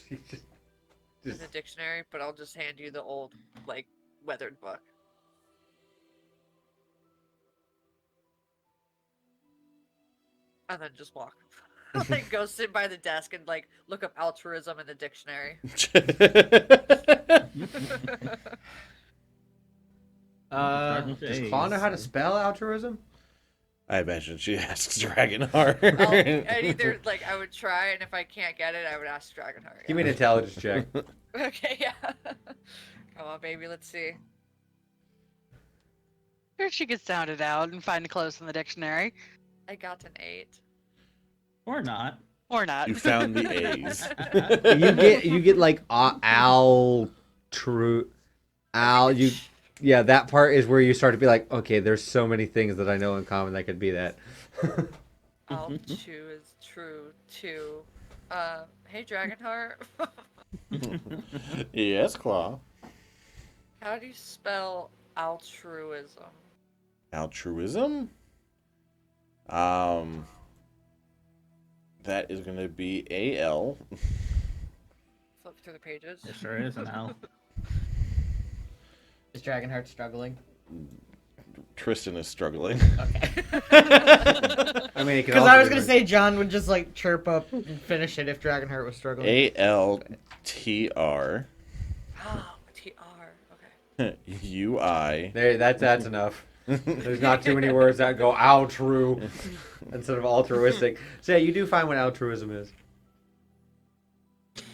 She in the dictionary, but I'll just hand you the old like weathered book. And then just walk. Like go sit by the desk and like look up altruism in the dictionary. Does Claw know how to spell altruism? I imagine she asks Dragonheart. I'd either like I would try, and if I can't get it, I would ask Dragonheart. Give me an intelligence check. Okay, yeah. Come on, baby, let's see. Sure, she could sound it out and find close in the dictionary. I got an 8. Or not. Or not. You found the A's. you get like yeah, that part is where you start to be like, okay, there's so many things that I know in common that could be that. Altru is true too. Hey Dragonheart. Yes, Claw. How do you spell altruism? Altruism? That is going to be AL. Flip through the pages. It sure is an L. Is Dragonheart struggling? Tristin is struggling. Okay. I mean, it can Because also I was be gonna like- say John would just like chirp up and finish it if Dragonheart was struggling. ALTR Oh, TR. Okay. UI. There, that's enough. There's not too many words that go altru instead of altruistic. So yeah, you do find what altruism is.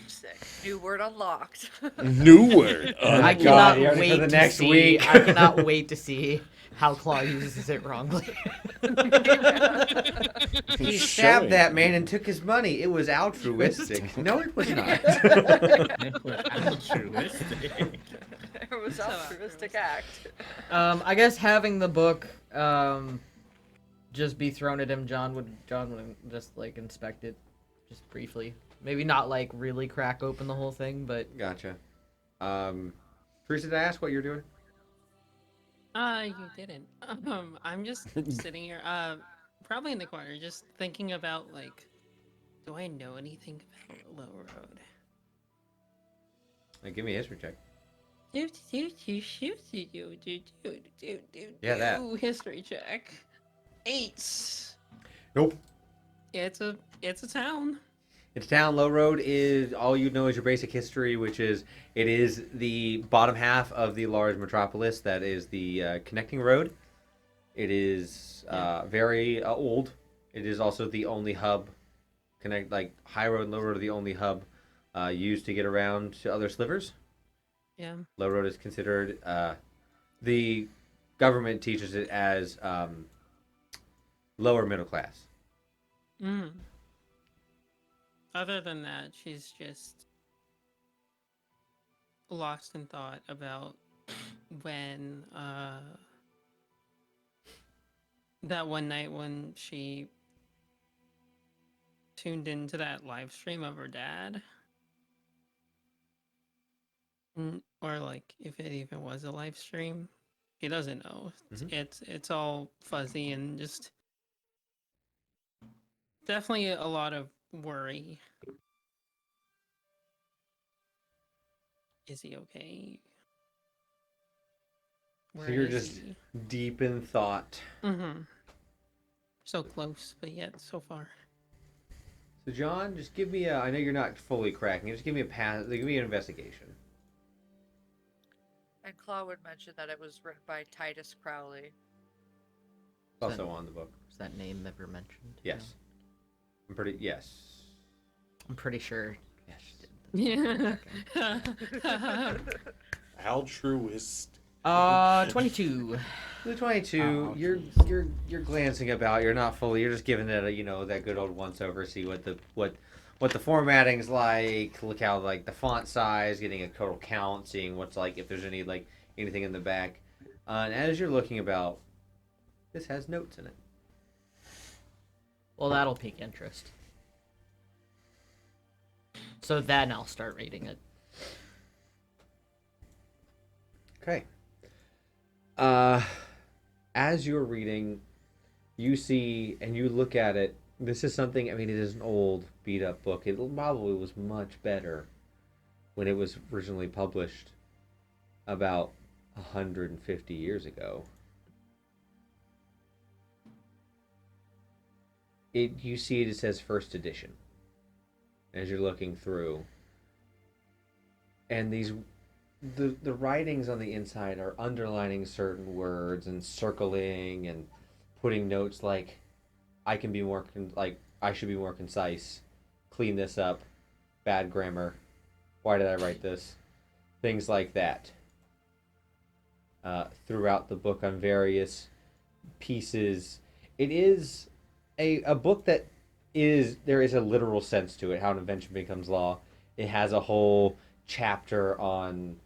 Sick. New word unlocked. New word. I God, cannot you already wait for the to next see. week. I cannot wait to see how Claw uses it wrongly. He Showing. stabbed that man and took his money. It was altruistic. No, it was not. It was altruistic. It was So altruistic act. I guess having the book just be thrown at him, John would just like inspect it just briefly. Maybe not like really crack open the whole thing, but Gotcha. Teresa, did I ask what you're doing? You didn't. I'm just sitting here, probably in the corner, just thinking about, like, do I know anything about Low Road? Give me a history check. Do Yeah, that. history check. 8. Nope. It's a town. It's town. Low Road is all you know is your basic history, which is it is the bottom half of the large metropolis that is the connecting road. It is very old. It is also the only hub. High road and low road are the only hub used to get around to other slivers. Yeah. Low road is considered. The government teaches it as lower middle class. Mm. Other than that, she's just lost in thought about when that one night when she tuned into that live stream of her dad. Or like if it even was a live stream. He doesn't know. It's all fuzzy and just definitely a lot of worry. Is he okay? So you're just deep in thought. Mm-hmm. So close, but yet so far. So John, just give me I know you're not fully cracking. Just give me give me an investigation. And Claw would mention that it was written by Titus Crowley. Also on the book. Was that name ever mentioned? Yes. Yes. I'm pretty sure. Yeah. Altruist. 22. The 22. Oh, you're glancing about. You're not fully. You're just giving it that good old once over. See what the formatting's like. Look how like the font size, getting a total count, seeing what's like if there's anything in the back. And as you're looking about, this has notes in it. Well, that'll pique interest. So then I'll start reading it. Okay. As you're reading, you see and you look at it. This is something. I mean, it is an old, beat-up book. It probably was much better when it was originally published about 150 years ago. You see it says first edition as you're looking through, and the writings on the inside are underlining certain words and circling and putting notes like I should be more concise, clean this up, bad grammar, why did I write this, things like that. Throughout the book on various pieces, it is a book that there is a literal sense to it, how an invention becomes law. It has a whole chapter on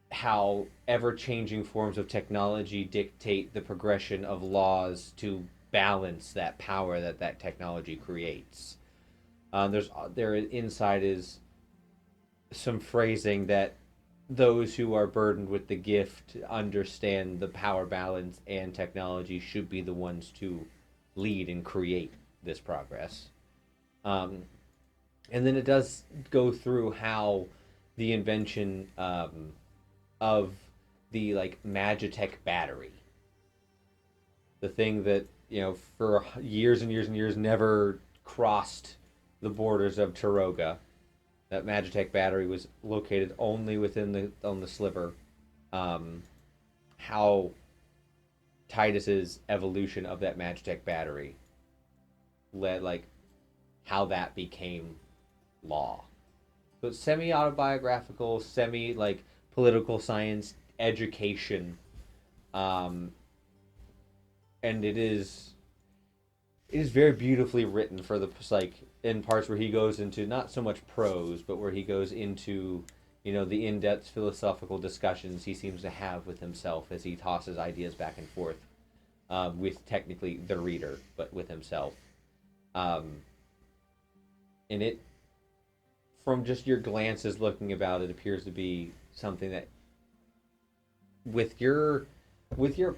how ever-changing forms of technology dictate the progression of laws to balance that power that technology creates. There inside is some phrasing that those who are burdened with the gift understand the power balance and technology should be the ones to lead and create this progress. And then it does go through how the invention of the Magitech battery, the thing that for years and years and years never crossed the borders of Tiroga. That Magitech battery was located only on the sliver. How Titus's evolution of that Magitech battery led, how that became law. So it's semi-autobiographical, political science education, and it is very beautifully written for the in parts where he goes into not so much prose, but where he goes into the in-depth philosophical discussions he seems to have with himself as he tosses ideas back and forth with technically the reader, but with himself. And it from just your glances looking about, it appears to be something that, with your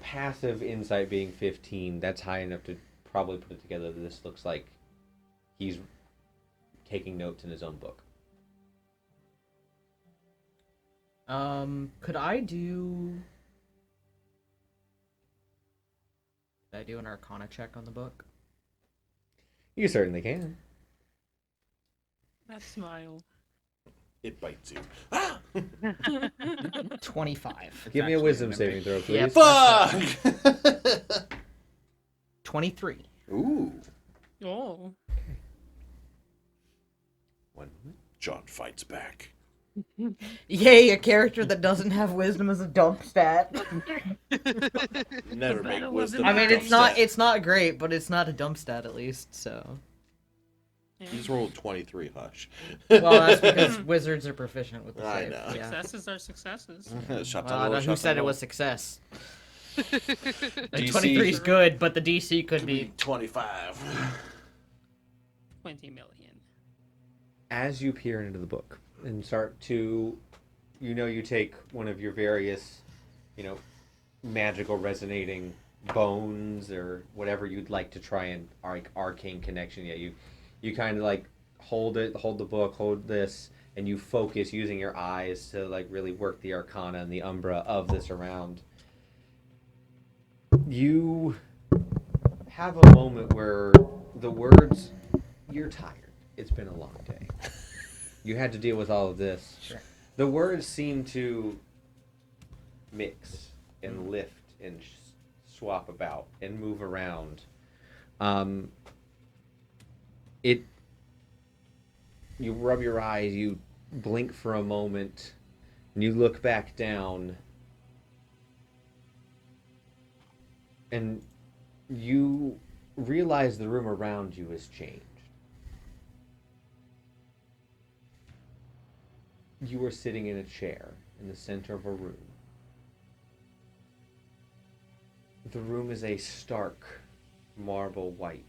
passive insight being 15, that's high enough to probably put it together that this looks like he's taking notes in his own book. Could I do an Arcana check on the book? You certainly can. That smile. It bites you. 25. Give me a actually wisdom an saving throw, please. Yep. Fuck! 23. Ooh. Oh. When John fights back. Yay, a character that doesn't have wisdom as a dump stat. Never make battle wisdom. wasn't I mean, a it's dump stat. it's not great, but it's not a dump stat at least, so. Yeah. He's rolled 23, hush. Well, that's because wizards are proficient with the I save. know. Yeah. Successes are successes. Shut Well, I don't know who said it was success. DC 23 is good, but the DC could be 25. 20 million. As you peer into the book and start to, you take one of your various, magical resonating bones or whatever you'd like to try and arcane connection. Yeah, you kind of like hold the book, hold this, and you focus using your eyes to like really work the arcana and the umbra of this around. You have a moment where the words, you're tired. It's been a long day. You had to deal with all of this. Sure. The words seem to mix and lift and swap about and move around. You rub your eyes, you blink for a moment, and you look back down, and you realize the room around you has changed. You are sitting in a chair in the center of a room. The room is a stark marble white.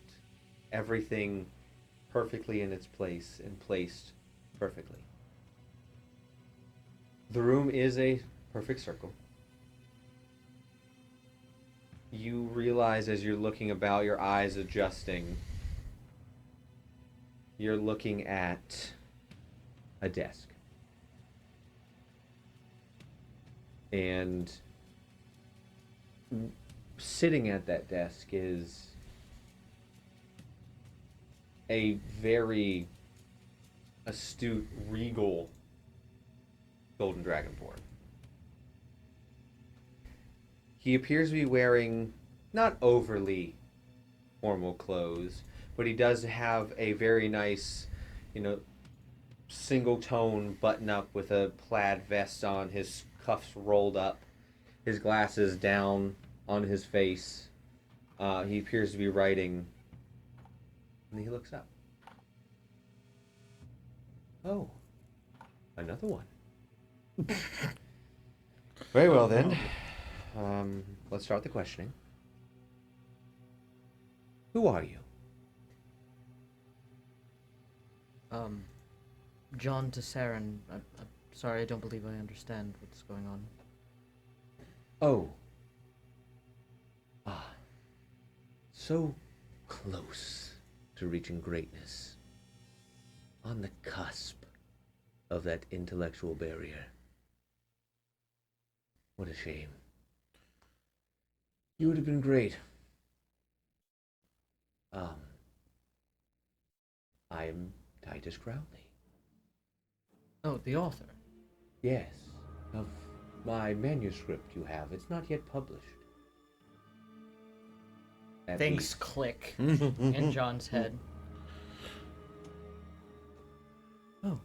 Everything perfectly in its place and placed perfectly. The room is a perfect circle. You realize as you're looking about, your eyes adjusting, you're looking at a desk. And sitting at that desk is a very astute, regal golden dragonborn. He appears to be wearing not overly formal clothes, but he does have a very nice, single tone button up with a plaid vest on, his cuffs rolled up, his glasses down on his face. He appears to be writing, and he looks up. Oh, another one. Very well then. Let's start the questioning. Who are you? John Tesserin. I'm sorry, I don't believe I understand what's going on. Oh. So close to reaching greatness. On the cusp of that intellectual barrier. What a shame. You would have been great. I'm Titus Crowley. Oh, the author. Yes, of my manuscript you have. It's not yet published. At Things least. click in John's head. Oh.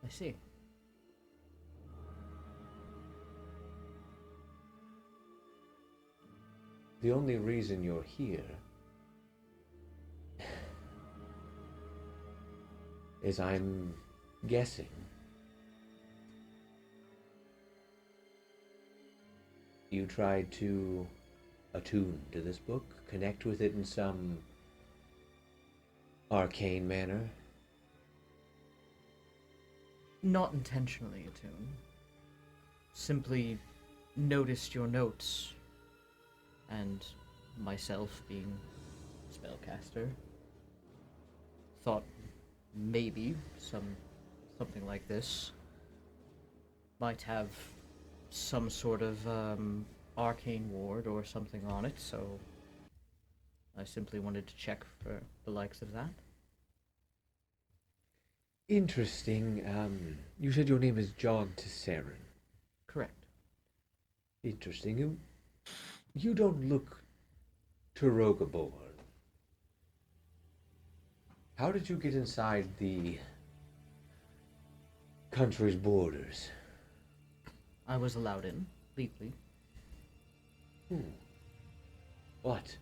I see. The only reason you're here is I'm guessing you tried to attune to this book, connect with it in some arcane manner? Not intentionally attuned. Simply noticed your notes, and myself being spellcaster, thought maybe something like this might have some sort of arcane ward or something on it, so I simply wanted to check for the likes of that. Interesting. You said your name is John Tesserin. Correct. Interesting. You don't look Taroga born. How did you get inside the country's borders? I was allowed in, legally. What?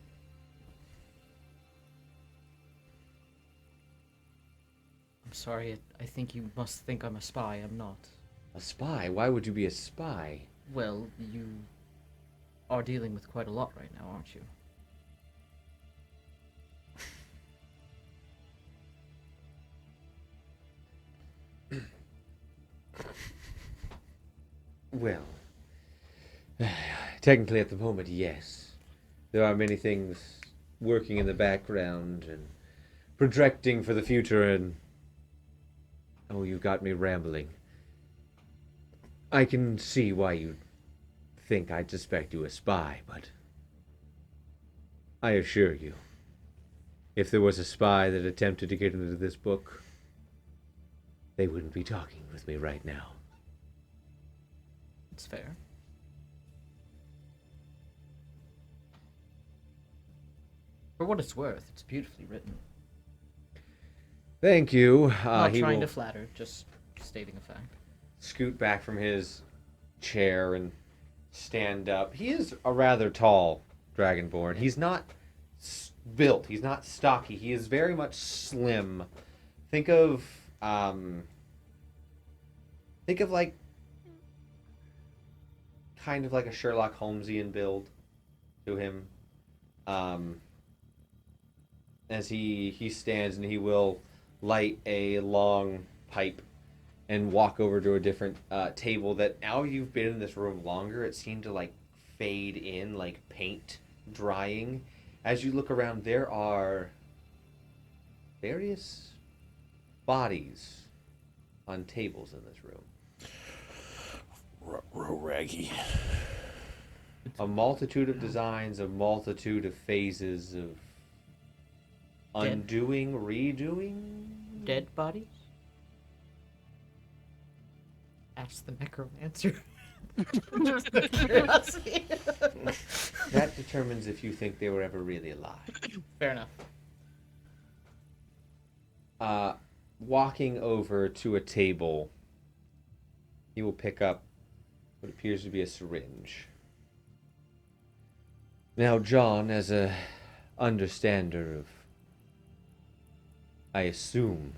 I'm sorry, I think you must think I'm a spy. I'm not. A spy? Why would you be a spy? Well, you are dealing with quite a lot right now, aren't you? Well, technically at the moment, yes. There are many things working in the background and projecting for the future and... Oh, you got me rambling. I can see why you think I'd suspect you a spy, but... I assure you, if there was a spy that attempted to get into this book, they wouldn't be talking with me right now. It's fair. For what it's worth, it's beautifully written. Thank you. Not He trying will to flatter, just stating a fact. scoot back from his chair and stand up. He is a rather tall dragonborn. He's not built. He's not stocky. He is very much slim. Think of like kind of like a Sherlock Holmesian build to him. As he stands, and he will light a long pipe and walk over to a different table that now you've been in this room longer, it seemed to like fade in like paint drying. As you look around, there are various bodies on tables in this room. Raggy. A multitude of designs, a multitude of phases of Dead. undoing, redoing. Dead bodies? Ask the necromancer. Just the curiosity. That determines if you think they were ever really alive. Fair enough. Walking over to a table, he will pick up what appears to be a syringe. Now, John, as a understander of, I assume,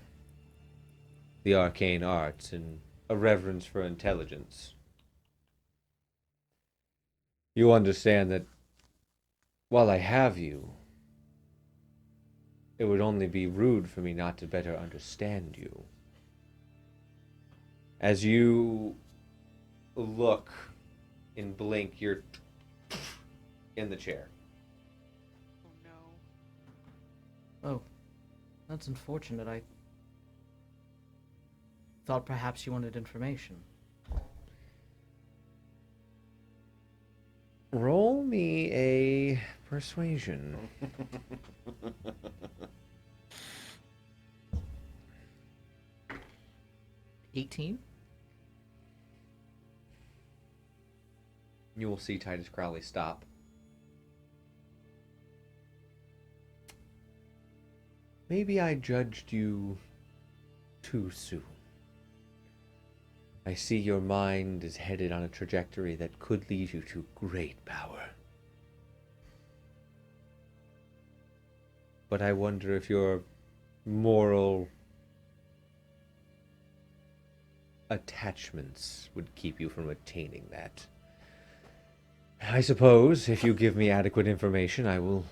the arcane arts and a reverence for intelligence, you understand that while I have you, it would only be rude for me not to better understand you. As you look and blink, you're in the chair. Oh no. Oh, that's unfortunate. I thought perhaps you wanted information. Roll me a persuasion. 18? You will see Titus Crowley stop. Maybe I judged you too soon. I see your mind is headed on a trajectory that could lead you to great power. But I wonder if your moral attachments would keep you from attaining that. I suppose if you give me adequate information, I will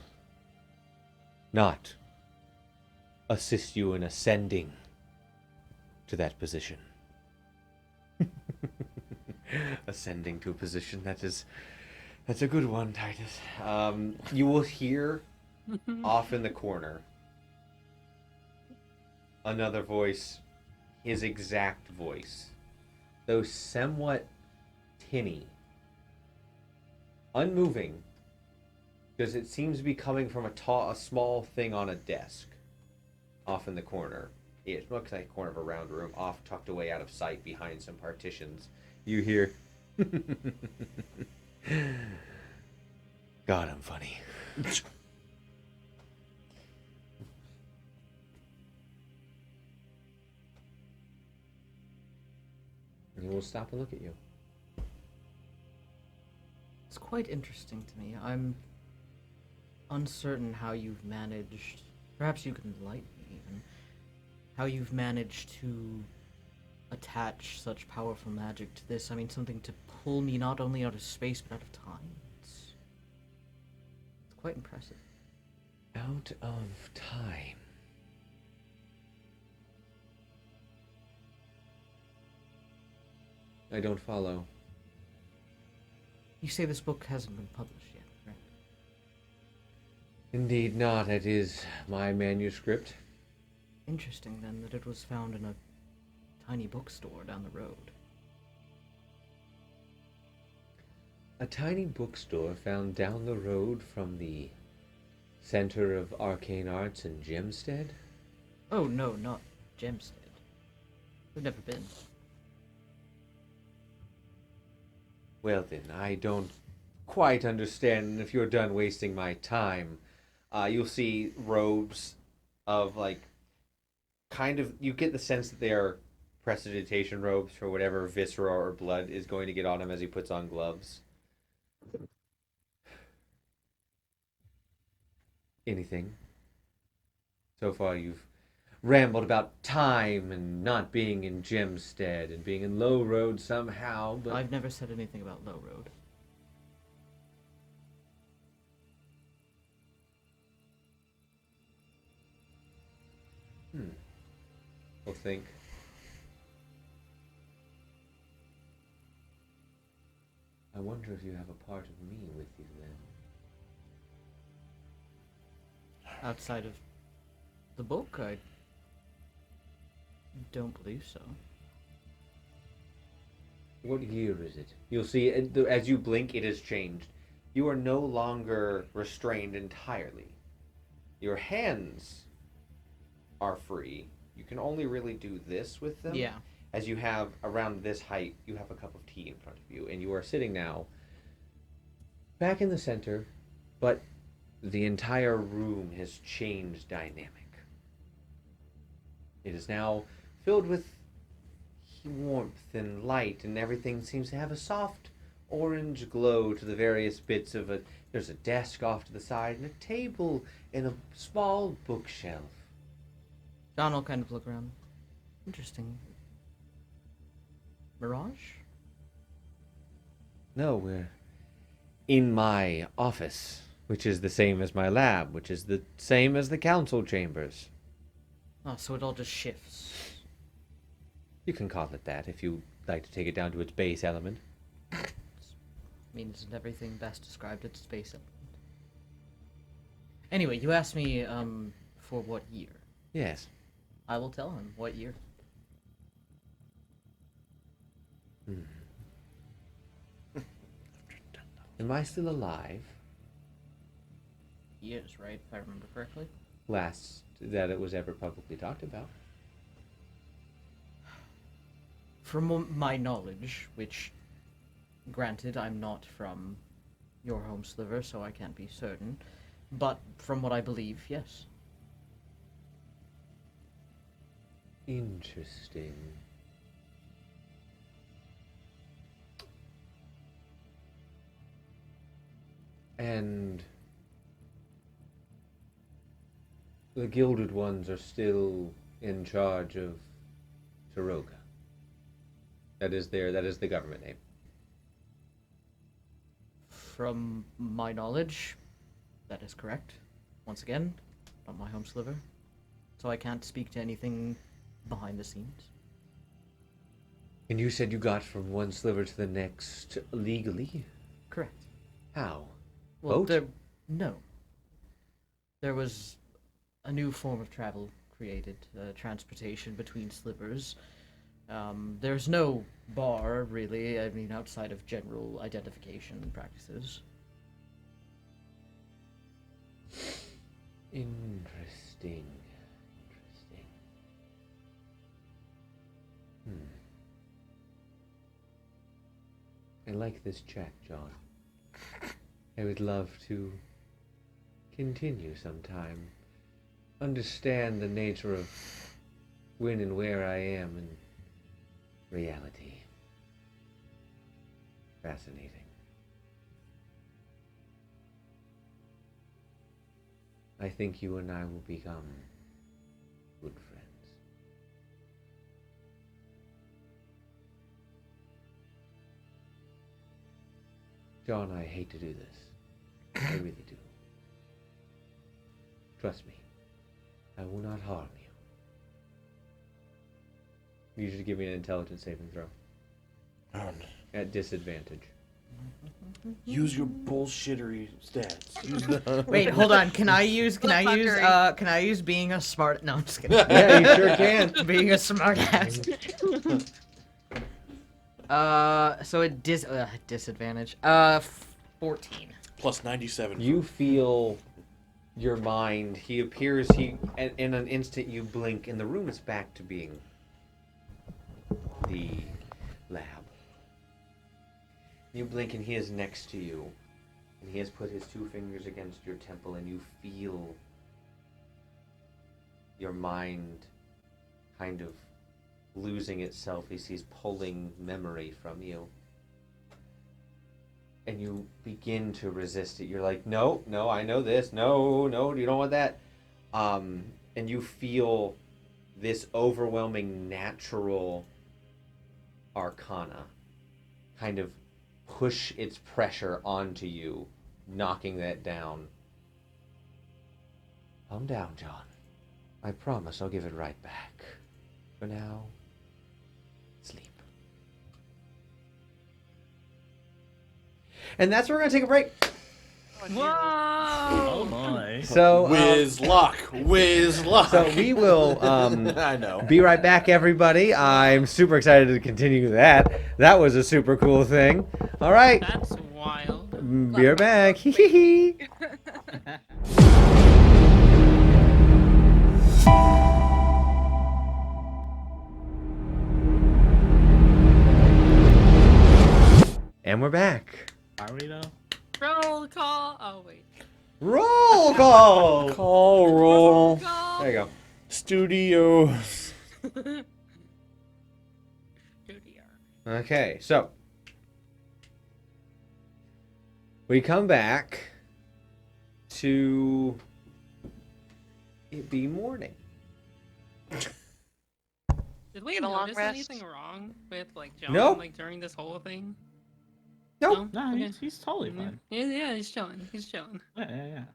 not assist you in ascending to that position. Ascending to a position, that's a good one, Titus. You will hear off in the corner another voice, his exact voice, though somewhat tinny, unmoving, because it seems to be coming from a small thing on a desk off in the corner. It looks like a corner of a round room, off tucked away out of sight behind some partitions. You hear, God, I'm funny. And he will stop and look at you. It's quite interesting to me. I'm uncertain how you've managed, perhaps you can enlighten me even, how you've managed to attach such powerful magic to this. I mean, something to pull me not only out of space, but out of time. It's quite impressive. Out of time. I don't follow. You say this book hasn't been published yet, right? Indeed not. It is my manuscript. Interesting, then, that it was found in a tiny bookstore down the road. A tiny bookstore found down the road from the Center of Arcane Arts in Gemstead? Oh, no, not Gemstead. We've never been. Well then, I don't quite understand, and if you're done wasting my time, you'll see robes of, like, kind of, you get the sense that they are prestidigitation robes for whatever viscera or blood is going to get on him as he puts on gloves. Anything? So far you've rambled about time and not being in Gemstead and being in Low Road somehow, but... I've never said anything about Low Road. We'll think. I wonder if you have a part of me with you then. Outside of the book, I don't believe so. What year is it? You'll see, as you blink, it has changed. You are no longer restrained entirely. Your hands are free. You can only really do this with them. Yeah. As you have, around this height, you have a cup of tea in front of you, and you are sitting now back in the center, but the entire room has changed dynamic. It is now filled with warmth and light, and everything seems to have a soft orange glow to the various bits of it. There's a desk off to the side, and a table, and a small bookshelf. John will kind of look around. Interesting. Mirage? No, we're in my office, which is the same as my lab, which is the same as the council chambers. Oh, so it all just shifts. You can call it that if you'd like to take it down to its base element. Means everything best described its space element. Anyway, you asked me, for what year? Yes. I will tell him what year. Am I still alive? He is, right? If I remember correctly. Last that it was ever publicly talked about. From my knowledge, which, granted, I'm not from your home sliver, so I can't be certain, but from what I believe, yes. Interesting. And the Gilded Ones are still in charge of Taroga. That is the government name. From my knowledge, that is correct. Once again, not my home sliver. so I can't speak to anything behind the scenes. And you said you got from one sliver to the next legally? Correct. How? Well, Boat? no. There was a new form of travel created, transportation between slivers. There's no bar, really, I mean, outside of general identification practices. Interesting. I like this chat, John. I would love to continue sometime. Understand the nature of when and where I am in reality. Fascinating. I think you and I will become good friends. John, I hate to do this. I really do. Trust me. I will not harm you. You should give me an intelligence saving throw. At disadvantage. Use your bullshittery stats. Use the... Wait, hold on. Can I use being a smart? No, I'm just kidding. Yeah, you sure can. Being a smart ass. So a disadvantage. 14. Plus 97. You feel your mind. He appears. In an instant, you blink, and the room is back to being the lab. You blink, and he is next to you, and he has put his 2 fingers against your temple, and you feel your mind kind of losing itself as he's pulling memory from you. And you begin to resist it. You're like, no, I know this. No, you don't want that. And you feel this overwhelming natural arcana kind of push its pressure onto you, knocking that down. Calm down, John. I promise I'll give it right back. For now, sleep. And that's where we're going to take a break. Oh boy. So, Whiz lock. so we will I know. be right back, everybody. I'm super excited to continue that. That was a super cool thing. All right. That's wild. Be right back. Hee hee hee. And we're back. Are we though? Roll call. Oh wait. Roll call. Call roll. Call. There you go. Studios. Studio. Okay, so we come back to it be morning. Did we Get a long notice rest? anything wrong with like John Nope. like during this whole thing? Nope. No, Okay. he's totally fine. Yeah, he's chilling. He's chilling. Yeah.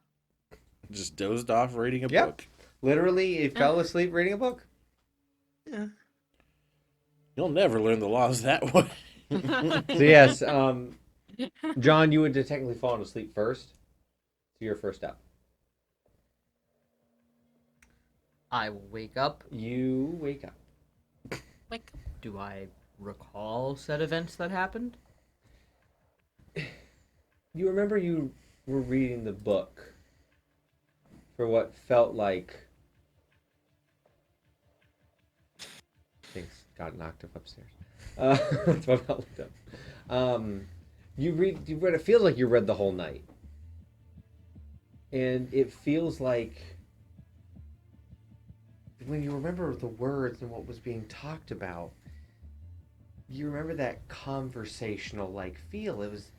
Just dozed off reading a Yep. book. Literally, he fell asleep reading a book. Yeah. You'll never learn the laws that way. So yes, John, you would have technically fallen asleep first. So you're first up. I will wake up. You wake up. Like, Do I recall said events that happened? You remember you were reading the book for what felt like things got knocked up upstairs. That's what I looked up. You read. It feels like you read the whole night, and it feels like when you remember the words and what was being talked about, you remember that conversational like feel. It was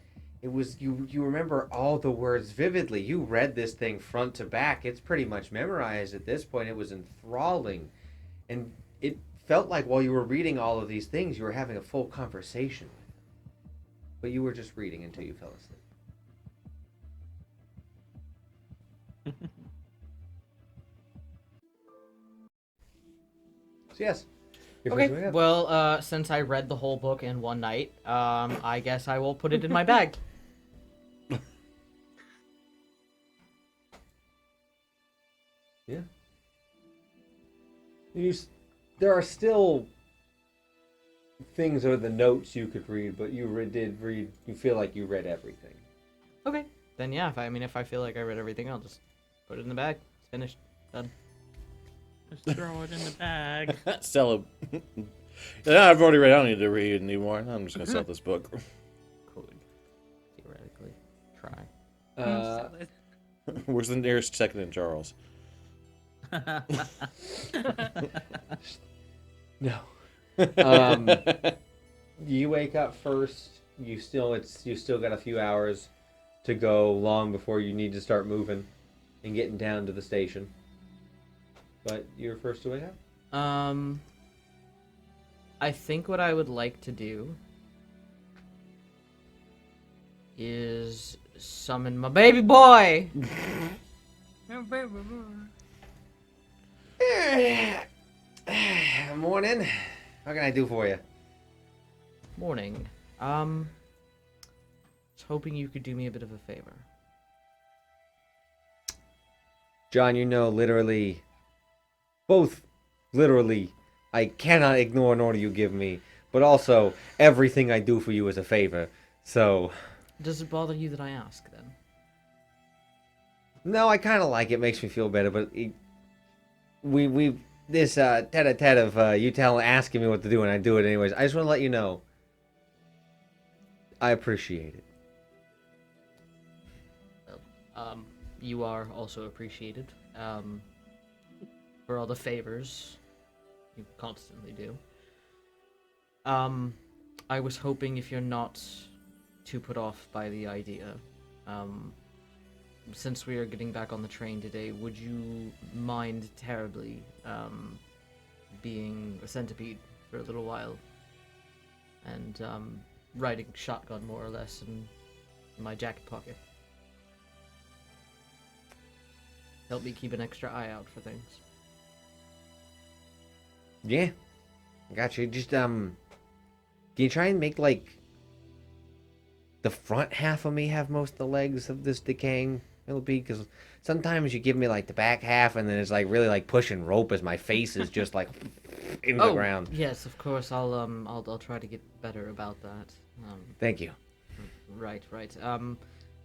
you remember all the words vividly. You read this thing front to back. It's pretty much memorized at this point. It was enthralling. And it felt like while you were reading all of these things, you were having a full conversation with them. But you were just reading until you fell asleep. So yes. Your first way Okay. up. Well, since I read the whole book in one night, I guess I will put it in my bag. Yeah. There are still things or the notes you could read, but you did read. You feel like you read everything. Okay. Then yeah, if I feel like I read everything, I'll just put it in the bag. It's finished. Done. Just throw it in the bag. Sell it. Yeah, I've already read. I don't need to read anymore. I'm just gonna sell this book. Could theoretically try. Where's the nearest second in Charles? No. You wake up first. You still got a few hours to go long before you need to start moving and getting down to the station. But you're first to wake up. I think what I would like to do is summon my baby boy. Morning. How can I do for you? Morning. Was hoping you could do me a bit of a favor. John, literally, I cannot ignore an order you give me, but also everything I do for you is a favor. So, Does it bother you that I ask then? no, I kind of like it. Makes me feel better. But this tete-a-tete of you asking me what to do, and I do it anyways. I just want to let you know, I appreciate it. You are also appreciated. For all the favors you constantly do. I was hoping, if you're not too put off by the idea, since we are getting back on the train today, would you mind terribly being a centipede for a little while and riding shotgun more or less in my jacket pocket? Help me keep an extra eye out for things. Yeah, got you. Just can you try and make like the front half of me have most of the legs of this decaying millipede? Because sometimes you give me like the back half, and then it's like really like pushing rope as my face is just like in the ground. Yes, of course. I'll try to get better about that. Thank you. Right.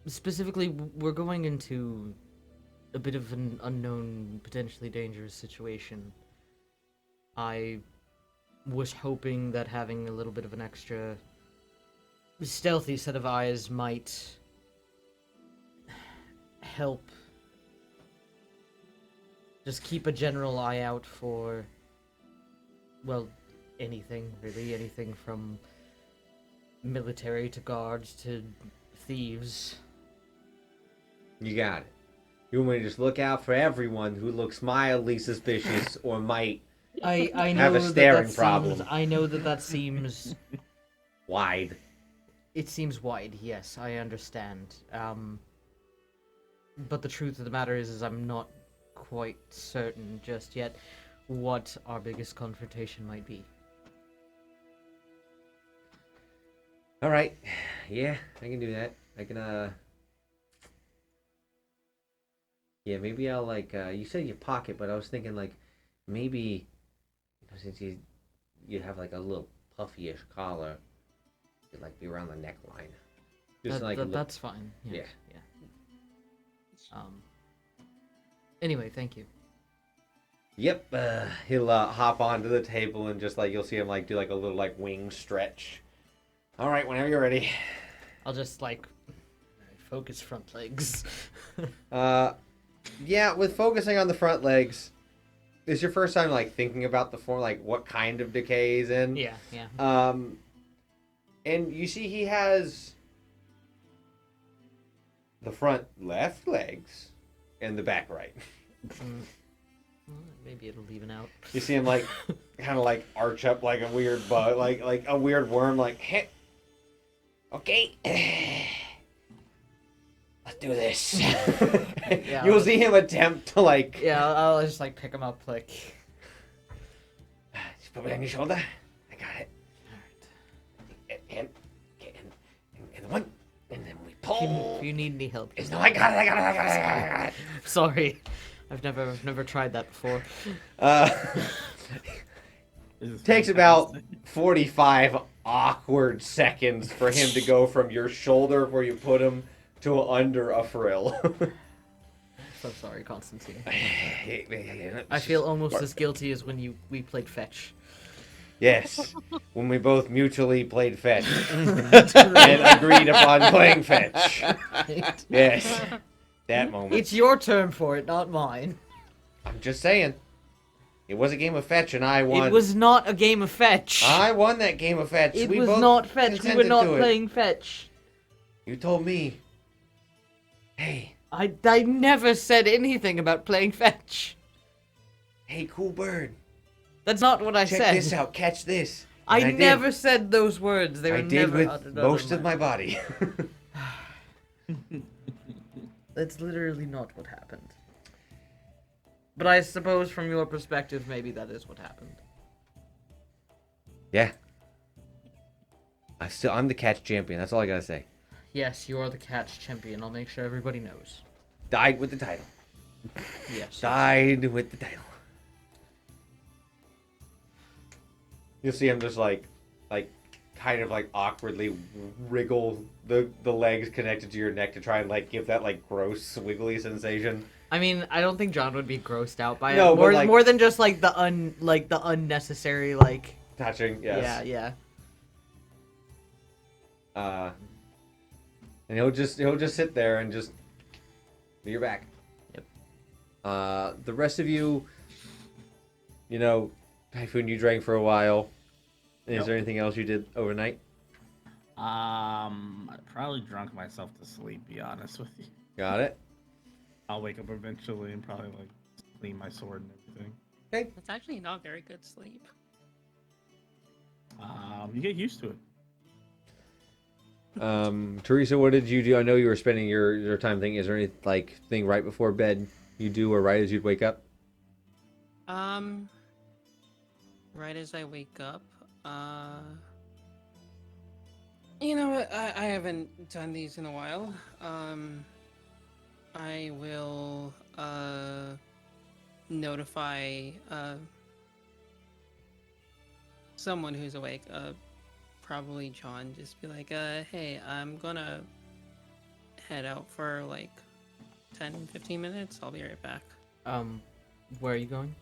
Specifically, we're going into a bit of an unknown, potentially dangerous situation. I was hoping that having a little bit of an extra stealthy set of eyes might help just keep a general eye out for, well, anything, really. Anything from military to guards to thieves. You got it. You want me to just look out for everyone who looks mildly suspicious or might I know have a staring that problem. I know that seems Wide. It seems wide, yes, I understand. But the truth of the matter is I'm not quite certain just yet what our biggest confrontation might be. All right. Yeah, I can do that. I can yeah, maybe I'll like you said your pocket, but I was thinking like maybe since you have like a little puffy-ish collar, it'd like be around the neckline. Just That's fine. Yeah. Anyway, thank you. Yep. He'll hop onto the table and just like you'll see him like do like a little like wing stretch. All right, whenever you're ready. I'll just like focus front legs. Yeah, with focusing on the front legs, it's your first time like thinking about the form, like what kind of decay he's in. Yeah. And you see he has the front left legs and the back right. Well, maybe it'll even out. You see him like kind of like arch up like a weird bug, like a weird worm, like heh. Okay. Let's do this. Yeah, You'll see him attempt to like. Yeah, I'll just like pick him up, like. Just put me on your shoulder. I got it. And one, and then we pull. If you need any help, just No, I got it. sorry. I've never tried that before. Takes about 45 awkward seconds for him to go from your shoulder where you put him to under a frill. So sorry, Constantine. I feel almost as guilty as when we played fetch. Yes, when we both mutually played fetch and agreed upon playing fetch. Yes, that moment. It's your turn for it, not mine. I'm just saying. It was a game of fetch and I won. It was not a game of fetch. I won that game of fetch. It we was both not fetch. We were consented not to it. playing fetch. You told me. Hey, I never said anything about playing fetch. hey, cool bird. That's not what I Check said. this out. Catch this. I And never said those words. They were I did never with uttered out most of my my body. That's literally not what happened. But I suppose from your perspective, maybe that is what happened. Yeah. I'm the catch champion. That's all I gotta say. Yes, you are the catch champion. I'll make sure everybody knows. Died with the title. Yes. Died with the title. You'll see him just kind of awkwardly wriggle the legs connected to your neck to try and give that gross wiggly sensation. I mean, I don't think John would be grossed out by No, it. but, More than just the unnecessary Touching, yes. Yeah. And he'll just sit there and just you're back. Yep. The rest of you, Typhoon, you drank for a while. Is there anything else you did overnight? I probably drunk myself to sleep. Be honest with you. Got it. I'll wake up eventually and probably clean my sword and everything. Okay. It's actually not very good sleep. You get used to it. Teresa, what did you do? I know you were spending your time thinking. Is there any thing right before bed you do, or right as you'd wake up? Right as I wake up, you know what? I haven't done these in a while. I will notify someone who's awake, probably John, just be like, hey, I'm gonna head out for 10-15 minutes. I'll be right back. Where are you going?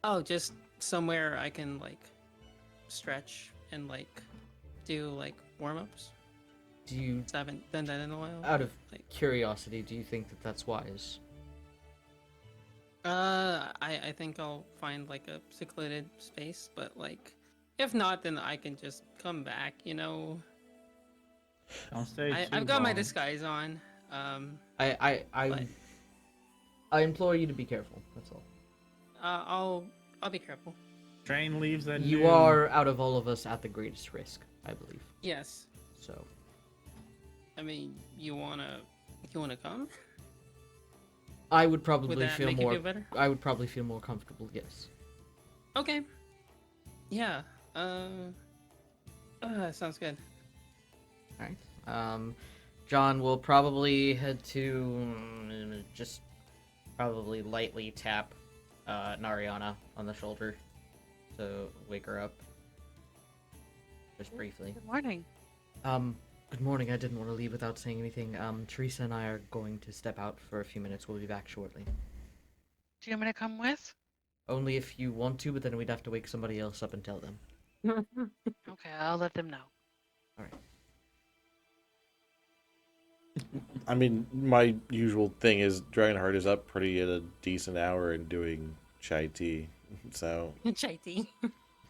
Oh, just somewhere I can stretch and do warm-ups. Do you, I haven't done that in a while. out of curiosity, do you think that that's wise? I think I'll find a secluded space, but if not, then I can just come back, Don't stay too I've got my long. disguise on. I implore you to be careful. That's all. I'll be careful. Train leaves at You noon. are, out of all of us, at the greatest risk, I believe. Yes. So, I mean, you wanna come? I would Would probably that feel make you more. feel better? I would probably feel more comfortable. Yes. Okay. Yeah. Sounds good. All right. John will probably head to just probably lightly tap Nariana on the shoulder to wake her up. Just briefly. Good morning. Good morning. I didn't want to leave without saying anything. Teresa and I are going to step out for a few minutes. We'll be back shortly. Do you want me to come with? Only if you want to, but then we'd have to wake somebody else up and tell them. Okay, I'll let them know. All right. I mean, my usual thing is Dragonheart is up pretty at a decent hour and doing chai tea. So Chai tea.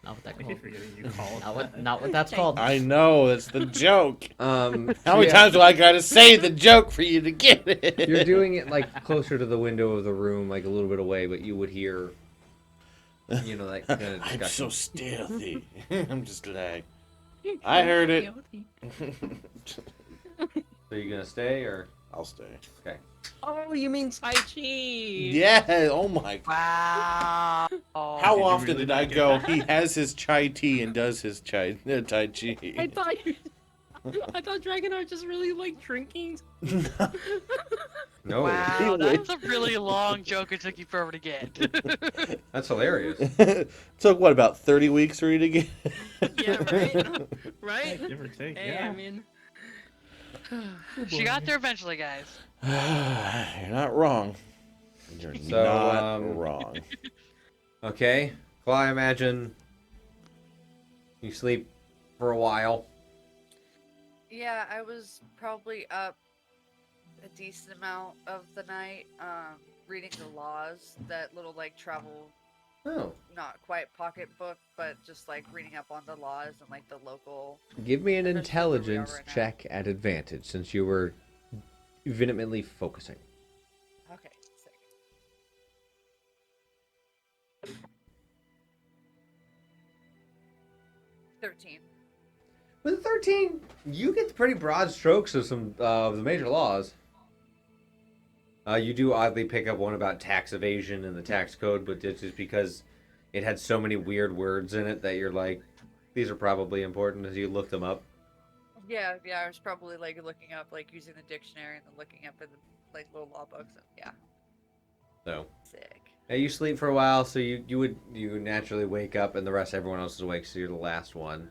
Not what that I keep called. forgetting you call Not what that's called. I know that's the joke. How many yeah, times do I gotta say the joke for you to get it? You're doing it closer to the window of the room, a little bit away, but you would hear, that kind of discussion. I'm so stealthy. I'm just I heard it. So you gonna stay or? I'll stay. Okay. Oh, you mean Tai Chi? Yeah. Oh my. Wow. How Did you often really did not I get go? that? He has his chai tea and does his tai I chi. thought you. I thought Dragonheart just really like drinking. No, Wow, That's a really long joke. It took you forever to get. that's hilarious. Took what, about 30 weeks for you to get? Yeah, right. Right. Give or take, Hey, yeah. I mean. She got there eventually, guys. You're not wrong. You're So, not wrong. Okay, well, I imagine you sleep for a while. Yeah, I was probably up a decent amount of the night, reading the laws, that little like travel, Oh, not quite pocketbook, but just like reading up on the laws and like the local. give me an Especially where we are intelligence right now. check at advantage since you were vehemently focusing. Okay, sick. $13. With a 13, you get the pretty broad strokes of some of the major laws. You do oddly pick up one about tax evasion and the tax code, but it's just because it had so many weird words in it that you're like, these are probably important as you look them up. Yeah, I was probably like looking up, like using the dictionary and then looking up in the like little law books. And, yeah, So, sick. yeah, you sleep for a while, so you naturally wake up, and the rest everyone else is awake, so you're the last one.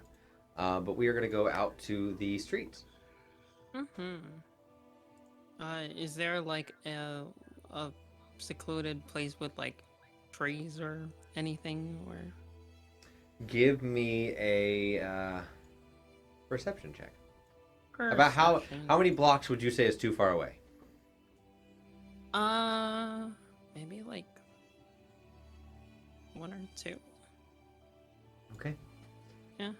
But we are gonna go out to the streets. Is there like a secluded place with like trees or anything, or? Give me a perception check. About how many blocks would you say is too far away? Maybe like 1 or 2. Okay. Yeah.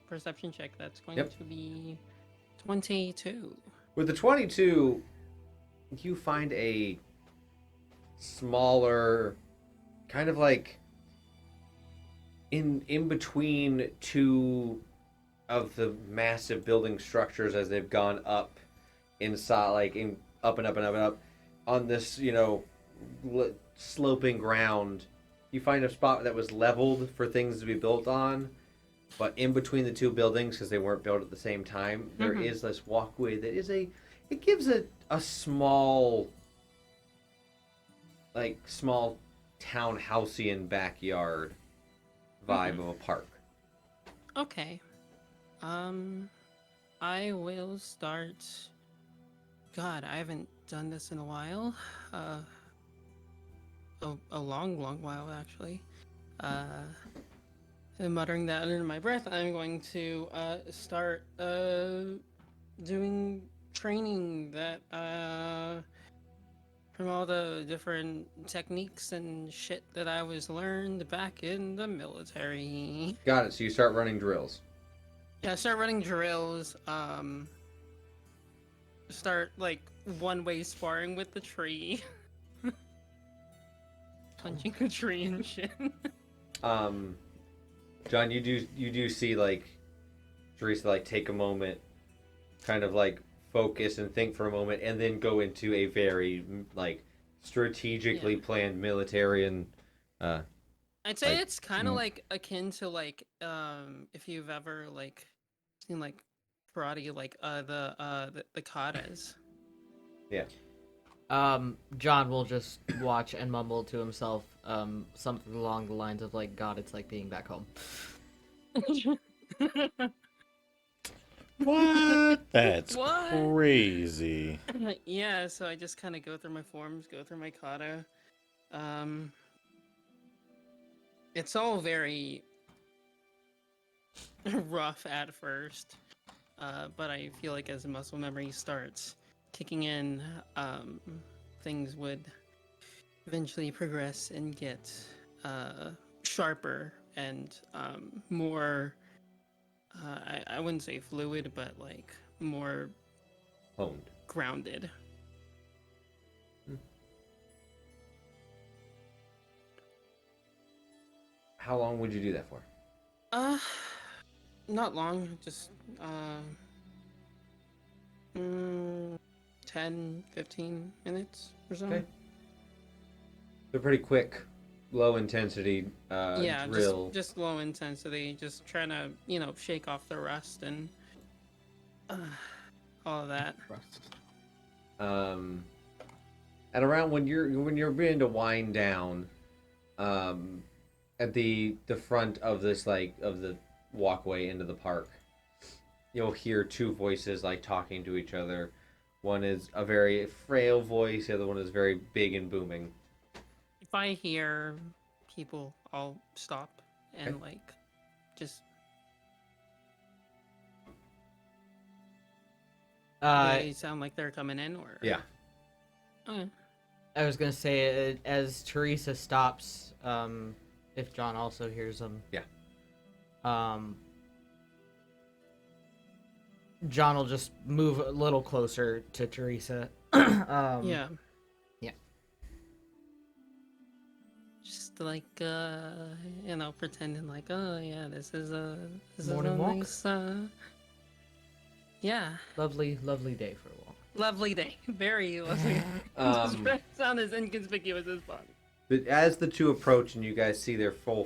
Perception check. That's going Yep. to be 22. With the 22, you find a smaller, kind of like in between two of the massive building structures as they've gone up inside, like up and up and up and up on this, sloping ground. You find a spot that was leveled for things to be built on, but in between the two buildings, because they weren't built at the same time, there is this walkway that is it gives a small, like small townhouseian backyard vibe of a park. Okay. I will start. God, I haven't done this in a while. A long, long while actually. And muttering that under my breath, I'm going to start doing training that from all the different techniques and shit that I was learned back in the military. Got it. So you start running drills. Yeah, start running drills. Start like one-way sparring with the tree. Punching a tree and shit. John, you do see like Teresa like take a moment, kind of like focus and think for a moment, and then go into a very like strategically planned military and. I'd say like, it's kind of like akin to like if you've ever like seen like karate, like the katas. Yeah. John will just watch and mumble to himself something along the lines of like, God, it's like being back home. What? That's What? crazy. Yeah, so I just kind of go through my forms, go through my kata. It's all very rough at first, but I feel like as muscle memory starts kicking in, things would eventually progress and get sharper and more, I wouldn't say fluid, but like more Honed. grounded. How long would you do that for? Not long, just 10, 15 minutes or so. Okay. They're pretty quick low intensity Yeah, drill. just low intensity, just trying to shake off the rust and all of that. At around when you're beginning to wind down, at the front of this of the walkway into the park, you'll hear two voices like talking to each other. One is a very frail voice, the other one is very big and booming. If I hear people, I'll stop and Okay. just. They sound like they're coming in, or Yeah. Okay. I was gonna say as Teresa stops, if John also hears them. Yeah. John will just move a little closer to Teresa. Yeah. Yeah. Just pretending like, oh yeah, this is a Morning walk? nice, yeah, Lovely, lovely day for a walk. lovely day, very lovely. Just trying to sound as inconspicuous as possible. But as the two approach and you guys see their full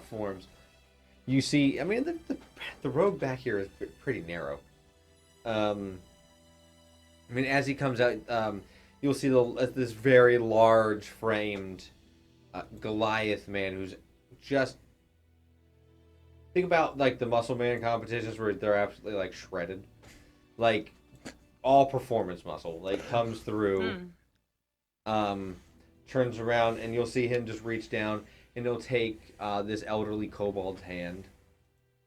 forms, you see. I mean, the road back here is pretty narrow. I mean, as he comes out, you'll see this very large framed Goliath man who's just. Think about like the Muscle Man competitions where they're absolutely like shredded, like all performance muscle. Like comes through, turns around, and you'll see him just reach down and he'll take this elderly kobold's hand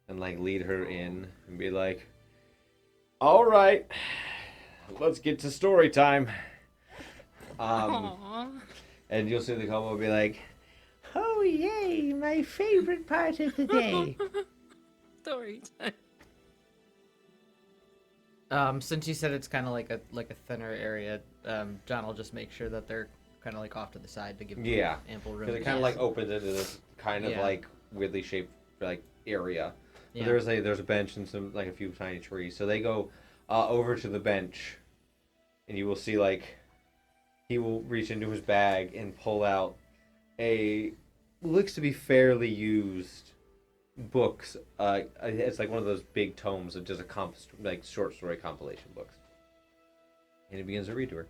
and like lead her in and be like, "All right, let's get to story time." Aww. And you'll see the kobold be like, "Oh yay, my favorite part of the day." Story time. Since you said it's kind of like a thinner area, John will just make sure that they're kind of like off to the side to give them Yeah, ample room. because it kind of like opens into this kind of like weirdly shaped like area. Yeah. There's a bench and some like a few tiny trees. So they go over to the bench, and you will see like he will reach into his bag and pull out a looks to be fairly used books. It's like one of those big tomes of just like short story compilation books. And he begins to read to her.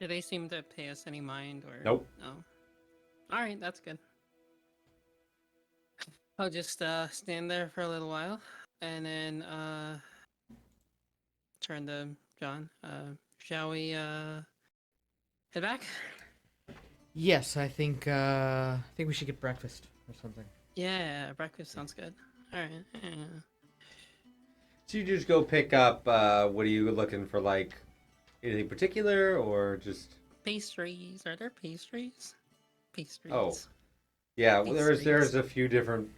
Do they seem to pay us any mind, or Nope. No. All right, that's good. I'll just stand there for a little while, and then turn to John. Shall we head back? Yes, I think we should get breakfast or something. Yeah, breakfast sounds good. All right. Yeah. So you just go pick up. What are you looking for? Like anything particular, or just? Pastries. Are there pastries? Pastries. Oh. Yeah, well, there's Pastries. a few different,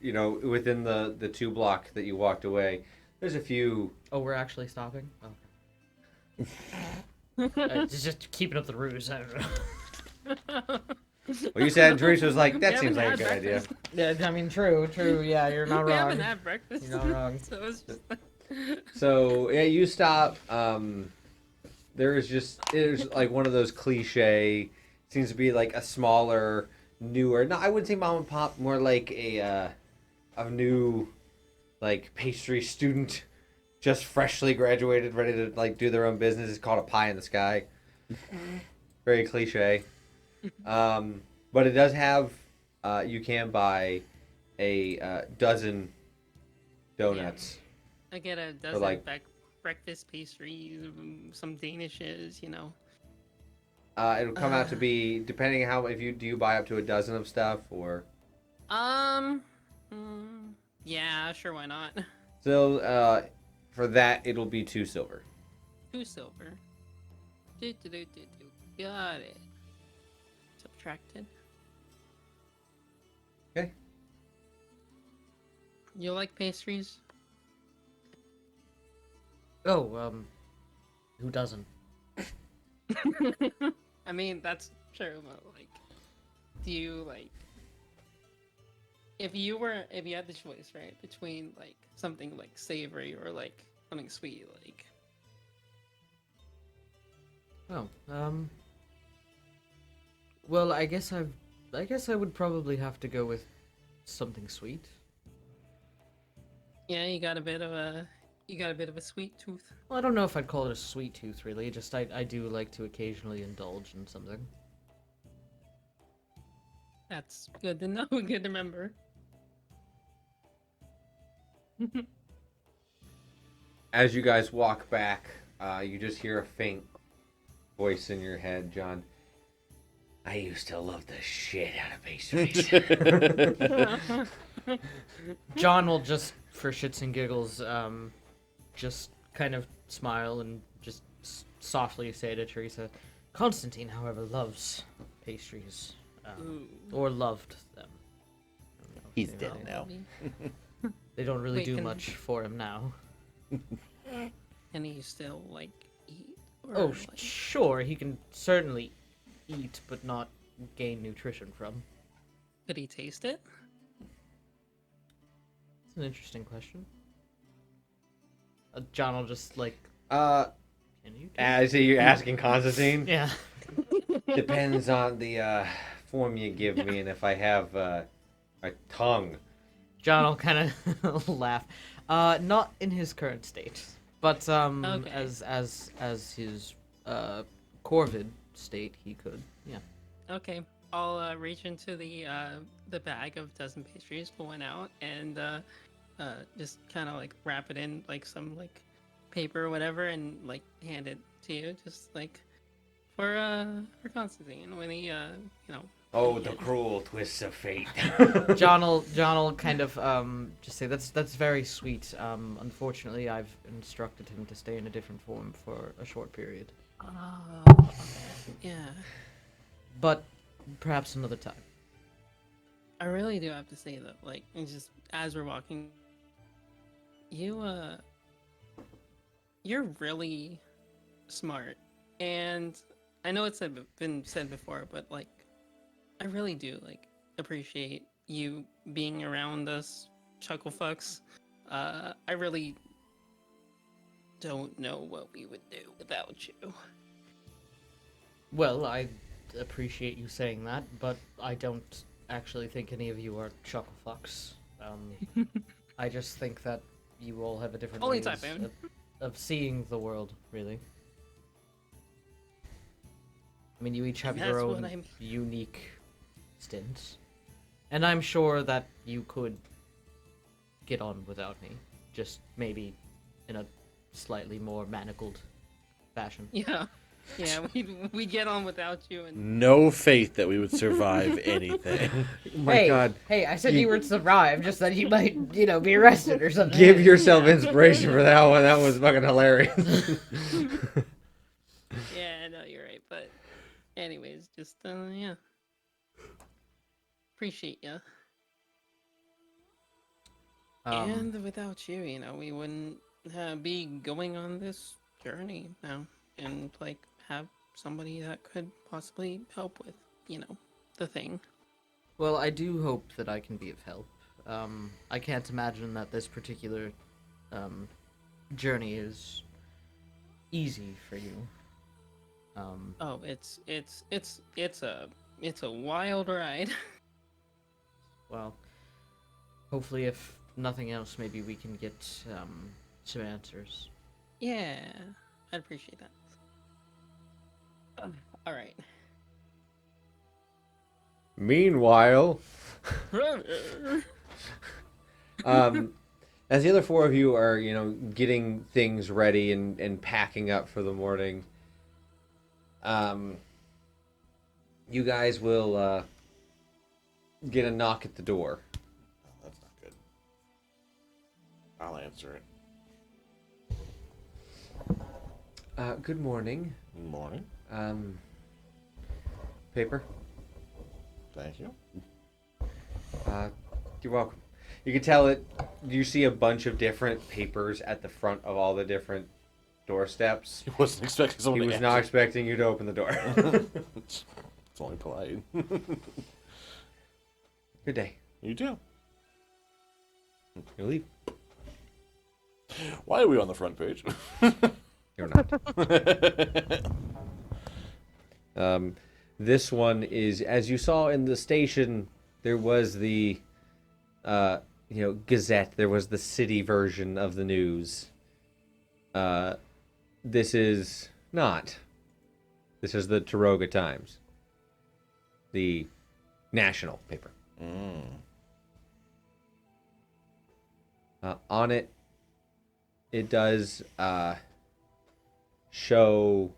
within the 2 block that you walked away. There's a few. Oh, we're actually stopping. Okay. Just keeping up the ruse. I don't know. Well, you said Teresa was like, that We seems like a haven't good had idea. breakfast. Yeah, I mean, true. Yeah, you're not We wrong. haven't had breakfast. You're not wrong. So it's just So yeah, you stop. There's like one of those cliche. Seems to be like a smaller, newer. No, I wouldn't say mom and pop. More like a new, like pastry student, just freshly graduated, ready to like do their own business. It's called a pie in the sky. Very cliche. But it does have. You can buy a dozen donuts. I get a dozen like- breakfast pastries, some danishes, It'll come out to be depending on how if you do you buy up to a dozen of stuff or. Yeah, sure, why not? So for that it'll be 2 silver. 2 silver. Got it. Subtracted. Okay. You like pastries? Oh, who doesn't? I mean, that's true, but do you if you had the choice, right, between something savory or something sweet, Oh, well, I guess I've I guess I would probably have to go with something sweet. Yeah, you got a bit of a sweet tooth. Well, I don't know if I'd call it a sweet tooth, really. Just I do like to occasionally indulge in something. That's good to know. Good to remember. As you guys walk back, you just hear a faint voice in your head, John. I used to love the shit out of pastries. John will just, for shits and giggles, just kind of smile and just softly say to Teresa, Constantine, however, loves pastries. Or loved them. I don't know if He's they dead really- now. They don't really Wait, do can- much for him now. Can he still like eat? Or, Oh, like... sure, he can certainly eat, but not gain nutrition from. Could he taste it? It's an interesting question. John will just like, Can you? as you're asking Constantine, Yeah. depends on the form you give me and if I have a tongue. John will kind of laugh. Not in his current state, but Okay. as his corvid state, he could. Yeah. Okay, I'll reach into the bag of dozen pastries, pull one out, and just kind of like wrap it in like some like paper or whatever, and like hand it to you, just like for Constantine when he Oh, the cruel twists of fate. John will kind of just say that's very sweet. Unfortunately, I've instructed him to stay in a different form for a short period, Oh, yeah. but perhaps another time. I really do have to say that, like, it's just as we're walking, you're really smart, and I know it's been said before, but like, I really do like appreciate you being around us, chuckle fucks. I really don't know what we would do without you. Well, I appreciate you saying that, but I don't actually think any of you are chuckle fucks. I just think that you all have a different Only ways typhoon. of seeing the world, really. I mean, you each have And your that's own what I'm- unique stints, and I'm sure that you could get on without me, just maybe in a slightly more manacled fashion. Yeah, yeah, we get on without you, and No faith that we would survive anything. Oh my God. Hey, I said You- you would survive, just that you might, be arrested or something. Give yourself inspiration for that one. That was fucking hilarious. yeah, no, you're right. But anyways, just yeah, appreciate you. And without you, we wouldn't be going on this journey now, and like have somebody that could possibly help with, the thing. Well, I do hope that I can be of help. I can't imagine that this particular journey is easy for you. Oh, it's a wild ride. Well, hopefully, if nothing else, maybe we can get some answers. Yeah, I'd appreciate that. All right. Meanwhile, as the other four of you are, getting things ready and packing up for the morning, you guys will get a knock at the door. Oh, that's not good. I'll answer it. Good morning. Morning. Paper. Thank you. You're welcome. You can tell it. You see a bunch of different papers at the front of all the different doorsteps. He wasn't expecting someone He to was not answer. expecting you to open the door. It's only polite. Good day. You do. You leave. Why are we on the front page? You're not. This one is, as you saw in the station, there was the, Gazette. There was the city version of the news. This is not. This is the Taroga Times, the national paper. On it, it does show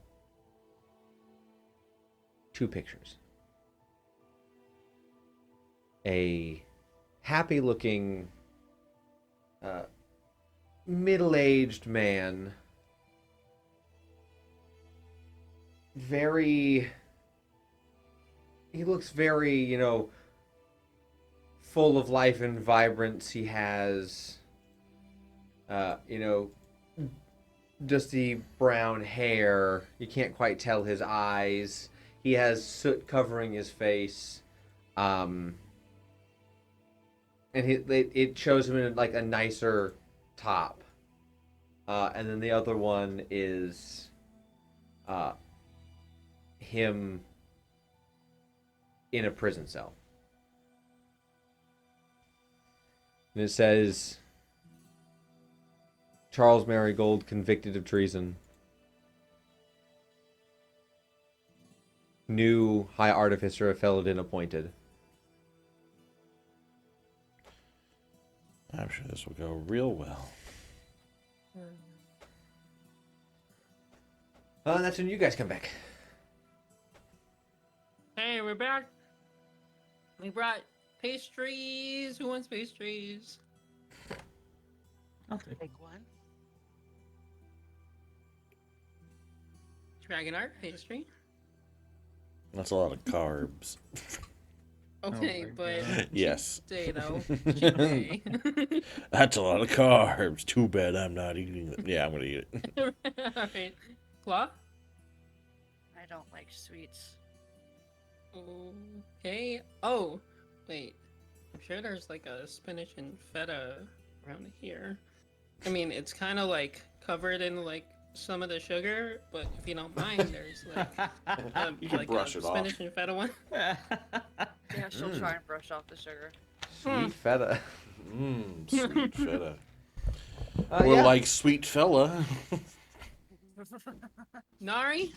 two pictures. A happy-looking, middle-aged man. He looks very, full of life and vibrance. He has, dusty brown hair. You can't quite tell his eyes. He has soot covering his face. And it shows him in like a nicer top. And then the other one is him in a prison cell. And it says, Charles Marigold convicted of treason. New High Artificer of Felodin appointed. I'm sure this will go real well. That's when you guys come back. Hey, we're back. We brought pastries. Who wants pastries? I'll take Take one. Dragon art pastry. That's a lot of carbs. Okay, my but God. Yes. potato. Cheat day. That's a lot of carbs. Too bad I'm not eating them. Yeah, I'm gonna eat it. Alright. Claw? I don't like sweets. Okay. Oh, wait. I'm sure there's like a spinach and feta around here. I mean, it's kind of like covered in like some of the sugar, but if you don't mind, there's like You can like brush a it off. spinach and feta one. Yeah, she'll try and brush off the sugar. Sweet feta. Sweet feta. Yeah. Or like sweet fella. Nari?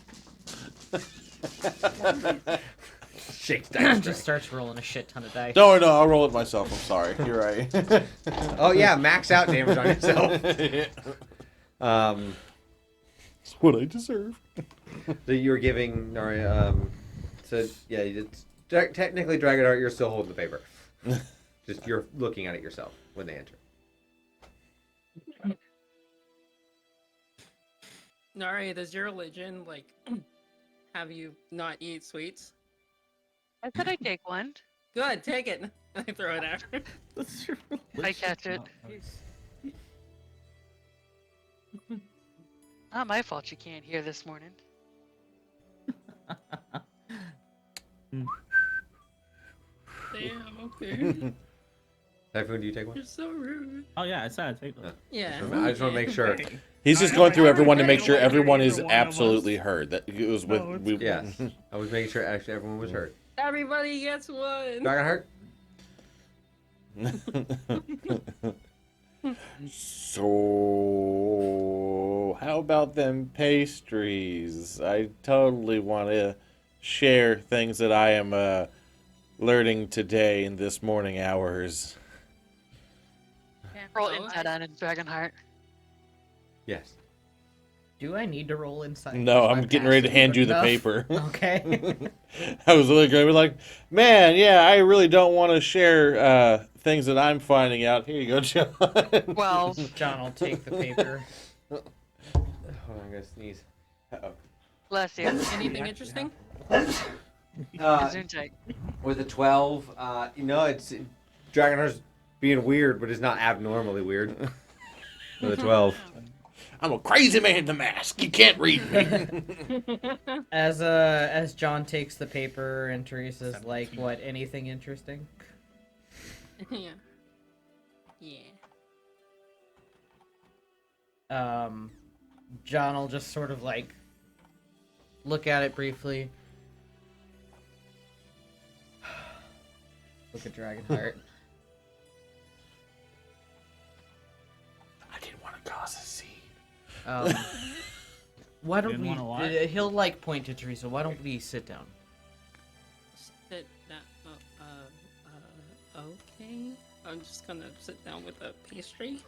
Shakes dice. Just starts rolling a shit ton of dice. No, I'll roll it myself. I'm sorry. You're right. Oh yeah, max out damage on yourself. It's what I deserve. So you're giving Nari. So yeah, it's technically Dragon Art. You're still holding the paper. Just you're looking at it yourself when they enter. Nari, does your religion like have you not eat sweets? I said I'd take one. Good, take it. I throw it at her. That's your I catch it. Not my fault you can't hear this morning. Damn, okay. Typhoon, do you take one? You're so rude. Oh yeah, I said I'd take one. Yeah. I just want to make sure. He's just going through everyone to make sure everyone is absolutely heard. That it was with. No, it's we, Yes, I was making sure actually everyone was heard. Everybody gets one. Dragon Heart. So, how about them pastries? I totally want to share things that I am learning today in this morning hours. Roll Oh, inside on a dragon heart. Yes. Do I need to roll inside? No, Is I'm my getting ready to passive hand you the enough? paper. Okay. I was literally going to be like, man, yeah, I really don't want to share things that I'm finding out. Here you go, John. 12. John will take the paper. Hold on, I'm gonna sneeze. Uh-oh. Bless you. Anything interesting? Gesundheit. With a 12, it's Dragon Heart's being weird, but it's not abnormally weird. With a 12. I'm a crazy man in the mask. You can't read me. As John takes the paper and Teresa's like, what? Anything interesting? Yeah. Yeah. John will just sort of like look at it briefly. Look at Dragonheart. I didn't want to cause a scene. Why don't Didn't we? wanna what? He'll like point to Teresa. Why don't we sit down? Sit down. Okay. I'm just gonna sit down with a pastry.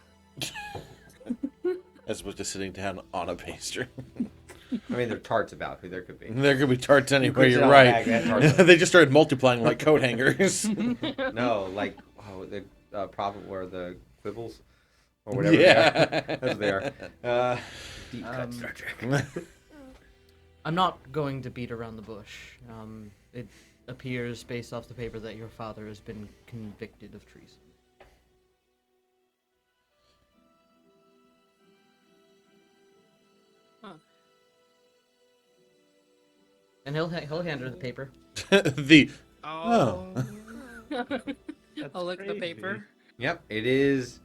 As opposed to sitting down on a pastry. I mean, there are tarts about. There could be. There could be tarts anywhere, could you're sell a right. bag that tarts. They just started multiplying like coat hangers. No, like the problem or the quibbles or whatever. Yeah. They are. That's what they are. Deep cut Star Trek. I'm not going to beat around the bush. It appears, based off the paper, that your father has been convicted of treason. Huh. And he'll hand her the paper. The Oh. That's I'll look at the crazy. paper. Yep, it is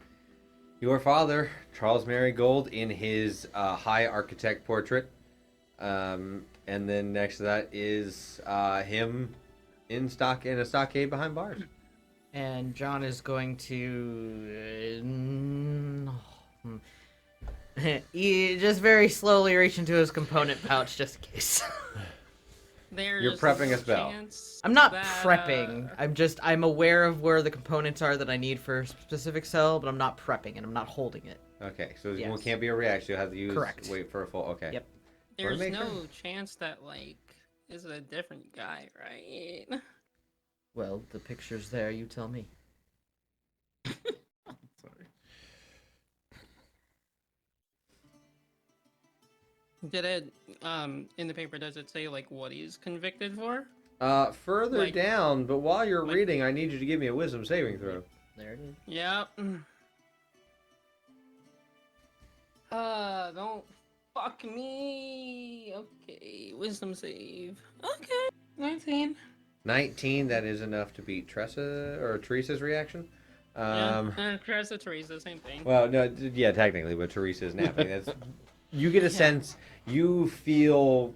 your father, Charles Marigold, in his high architect portrait. And then next to that is him in a stockade behind bars. And John is going to he just very slowly reach into his component pouch just in case. There's You're prepping a spell. chance I'm not that, prepping. I'm aware of where the components are that I need for a specific cell, but I'm not prepping and I'm not holding it. Okay, so Yes. it can't be a reaction. You'll have to use Correct. wait for a full. Okay. Yep. There's make no sure. chance that like is a different guy, right? Well, the picture's there, you tell me. Sorry. Did it in the paper does it say like what he's convicted for? Further Like- down, but while you're like- reading, I need you to give me a wisdom saving throw. There it is. Yep. Don't fuck me. Okay, wisdom save. Okay, 19. 19. That is enough to beat Teresa's reaction. Teresa, same thing. Well, no, yeah, technically, but Teresa is napping. That's you get a sense. You feel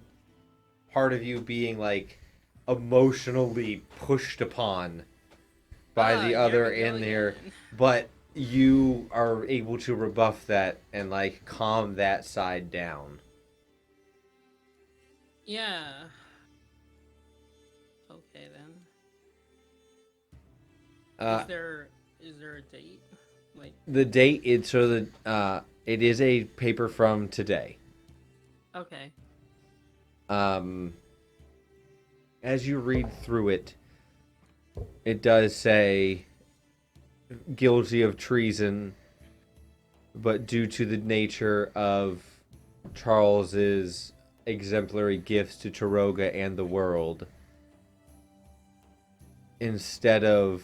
part of you being like emotionally pushed upon by the other in there, but you are able to rebuff that and like calm that side down. Yeah. Okay then. Is there a date? Like The date is it is a paper from today. okay. As you read through it, it does say guilty of treason, but due to the nature of Charles's exemplary gifts to Tiroga and the world, instead of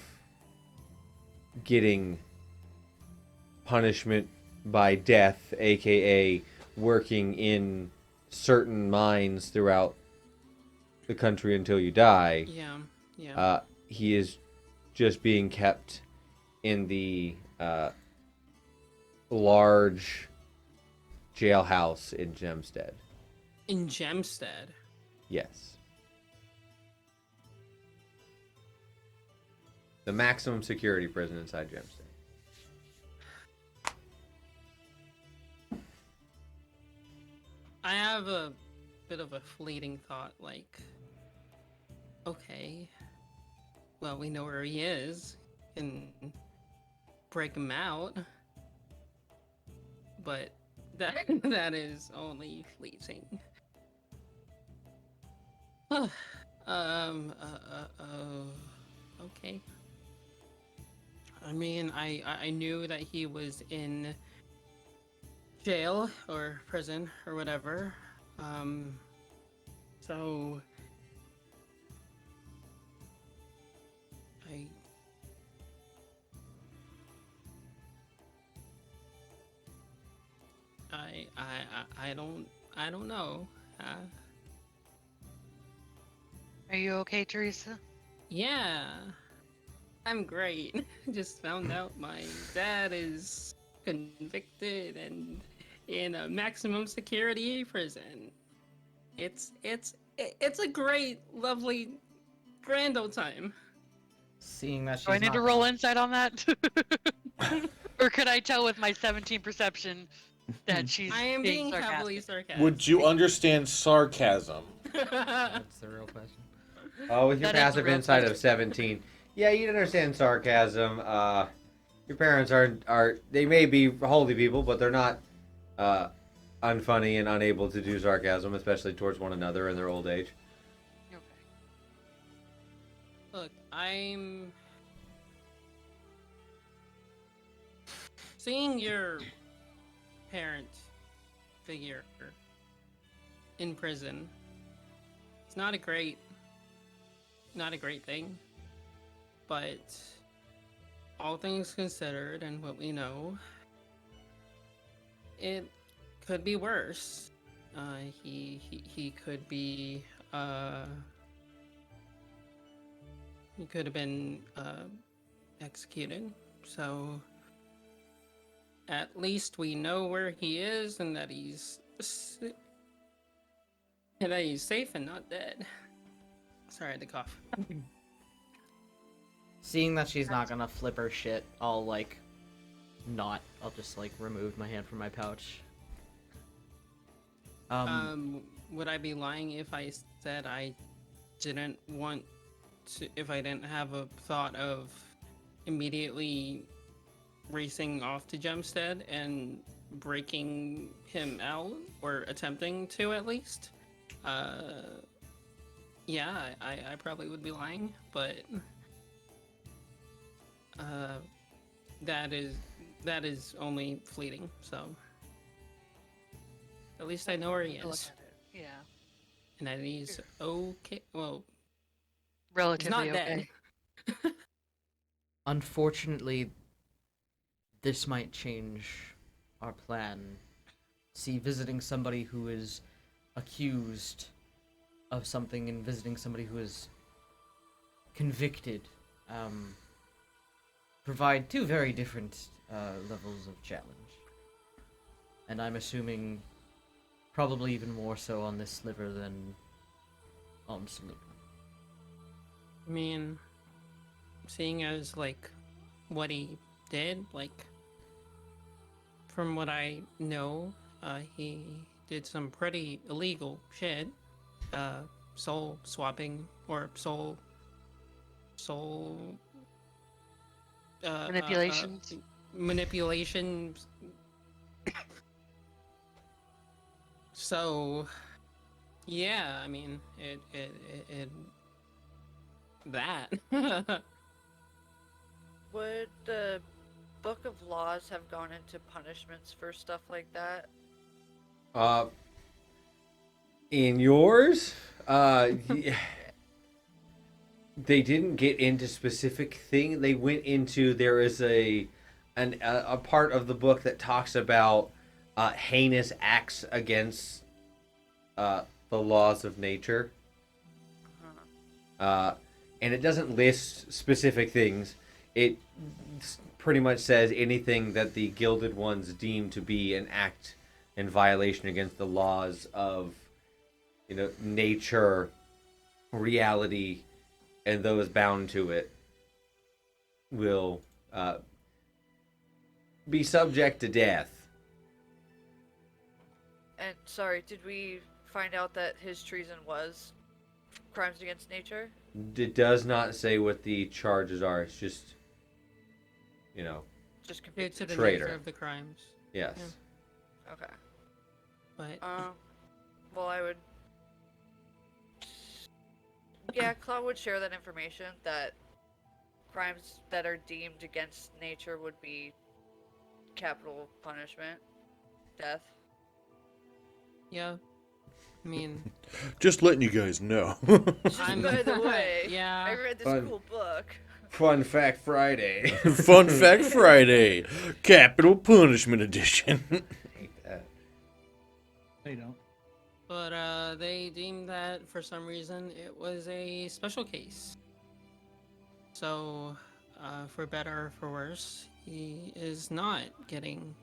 getting punishment by death, aka working in certain mines throughout the country until you die, Yeah. he is just being kept in the large jailhouse in Gemstead. In Gemstead. Yes. The maximum security prison inside Gemstead. I have a bit of a fleeting thought, like, okay, well, we know where he is, and break him out, but that is only fleeting. Okay. I mean, I knew that he was in jail or prison or whatever. So I don't know. Are you okay, Teresa? Yeah, I'm great. Just found out my dad is convicted and in a maximum security prison. It's a great, lovely, grand old time. Seeing that she's Do I need not to roll insight on that? Or could I tell with my 17 perception that she's I am being heavily sarcastic? sarcastic. Would you understand sarcasm? That's the real question. Oh, with your That is the passive real insight of question. 17. Yeah, you'd understand sarcasm. Your parents are they may be holy people, but they're not unfunny and unable to do sarcasm, especially towards one another in their old age. Okay. Look, I'm seeing your parent figure in prison. It's not a great thing, but all things considered and what we know, it could be worse. He could be he could have been executed. So at least we know where he is and that he's safe and not dead. Sorry, I had to cough. Seeing that she's not gonna flip her shit, I'll just remove my hand from my pouch. Would I be lying if I said I didn't want to, if I didn't have a thought of immediately racing off to Gemstead and breaking him out, or attempting to at least? Yeah, I probably would be lying, but that is only fleeting, so at least I know where he Look is. at it. Yeah. And that he's okay. Well, he's Relatively not okay. dead. Unfortunately, this might change our plan. See, visiting somebody who is accused of something and visiting somebody who is convicted provide two very different levels of challenge. And I'm assuming probably even more so on this sliver than on Salute. I mean, seeing as what he did, from what I know, he did some pretty illegal shit. Soul swapping or soul Manipulations. Manipulations. So, yeah, I mean, it that. Would the Book of Laws have gone into punishments for stuff like that? In yours, they didn't get into specific thing. They went into, there is a part of the book that talks about heinous acts against the laws of nature. And it doesn't list specific things. It pretty much says anything that the Gilded Ones deem to be an act in violation against the laws of, nature, reality, and those bound to it will be subject to death. And sorry, did we find out that his treason was crimes against nature? It does not say what the charges are. It's just, Just Due convicted. to the Traitor. nature of the crimes. yes. Yeah. Okay. But Well, I would. Yeah, Claude would share that information, that crimes that are deemed against nature would be capital punishment, death. yeah, I mean, Just letting you guys know. Just by the way, yeah. I read this Fun. cool book. Fun fact Friday. Fun Fact Friday, Capital Punishment Edition. Hate that. They don't. But they deemed that for some reason it was a special case. So, for better or for worse, he is not getting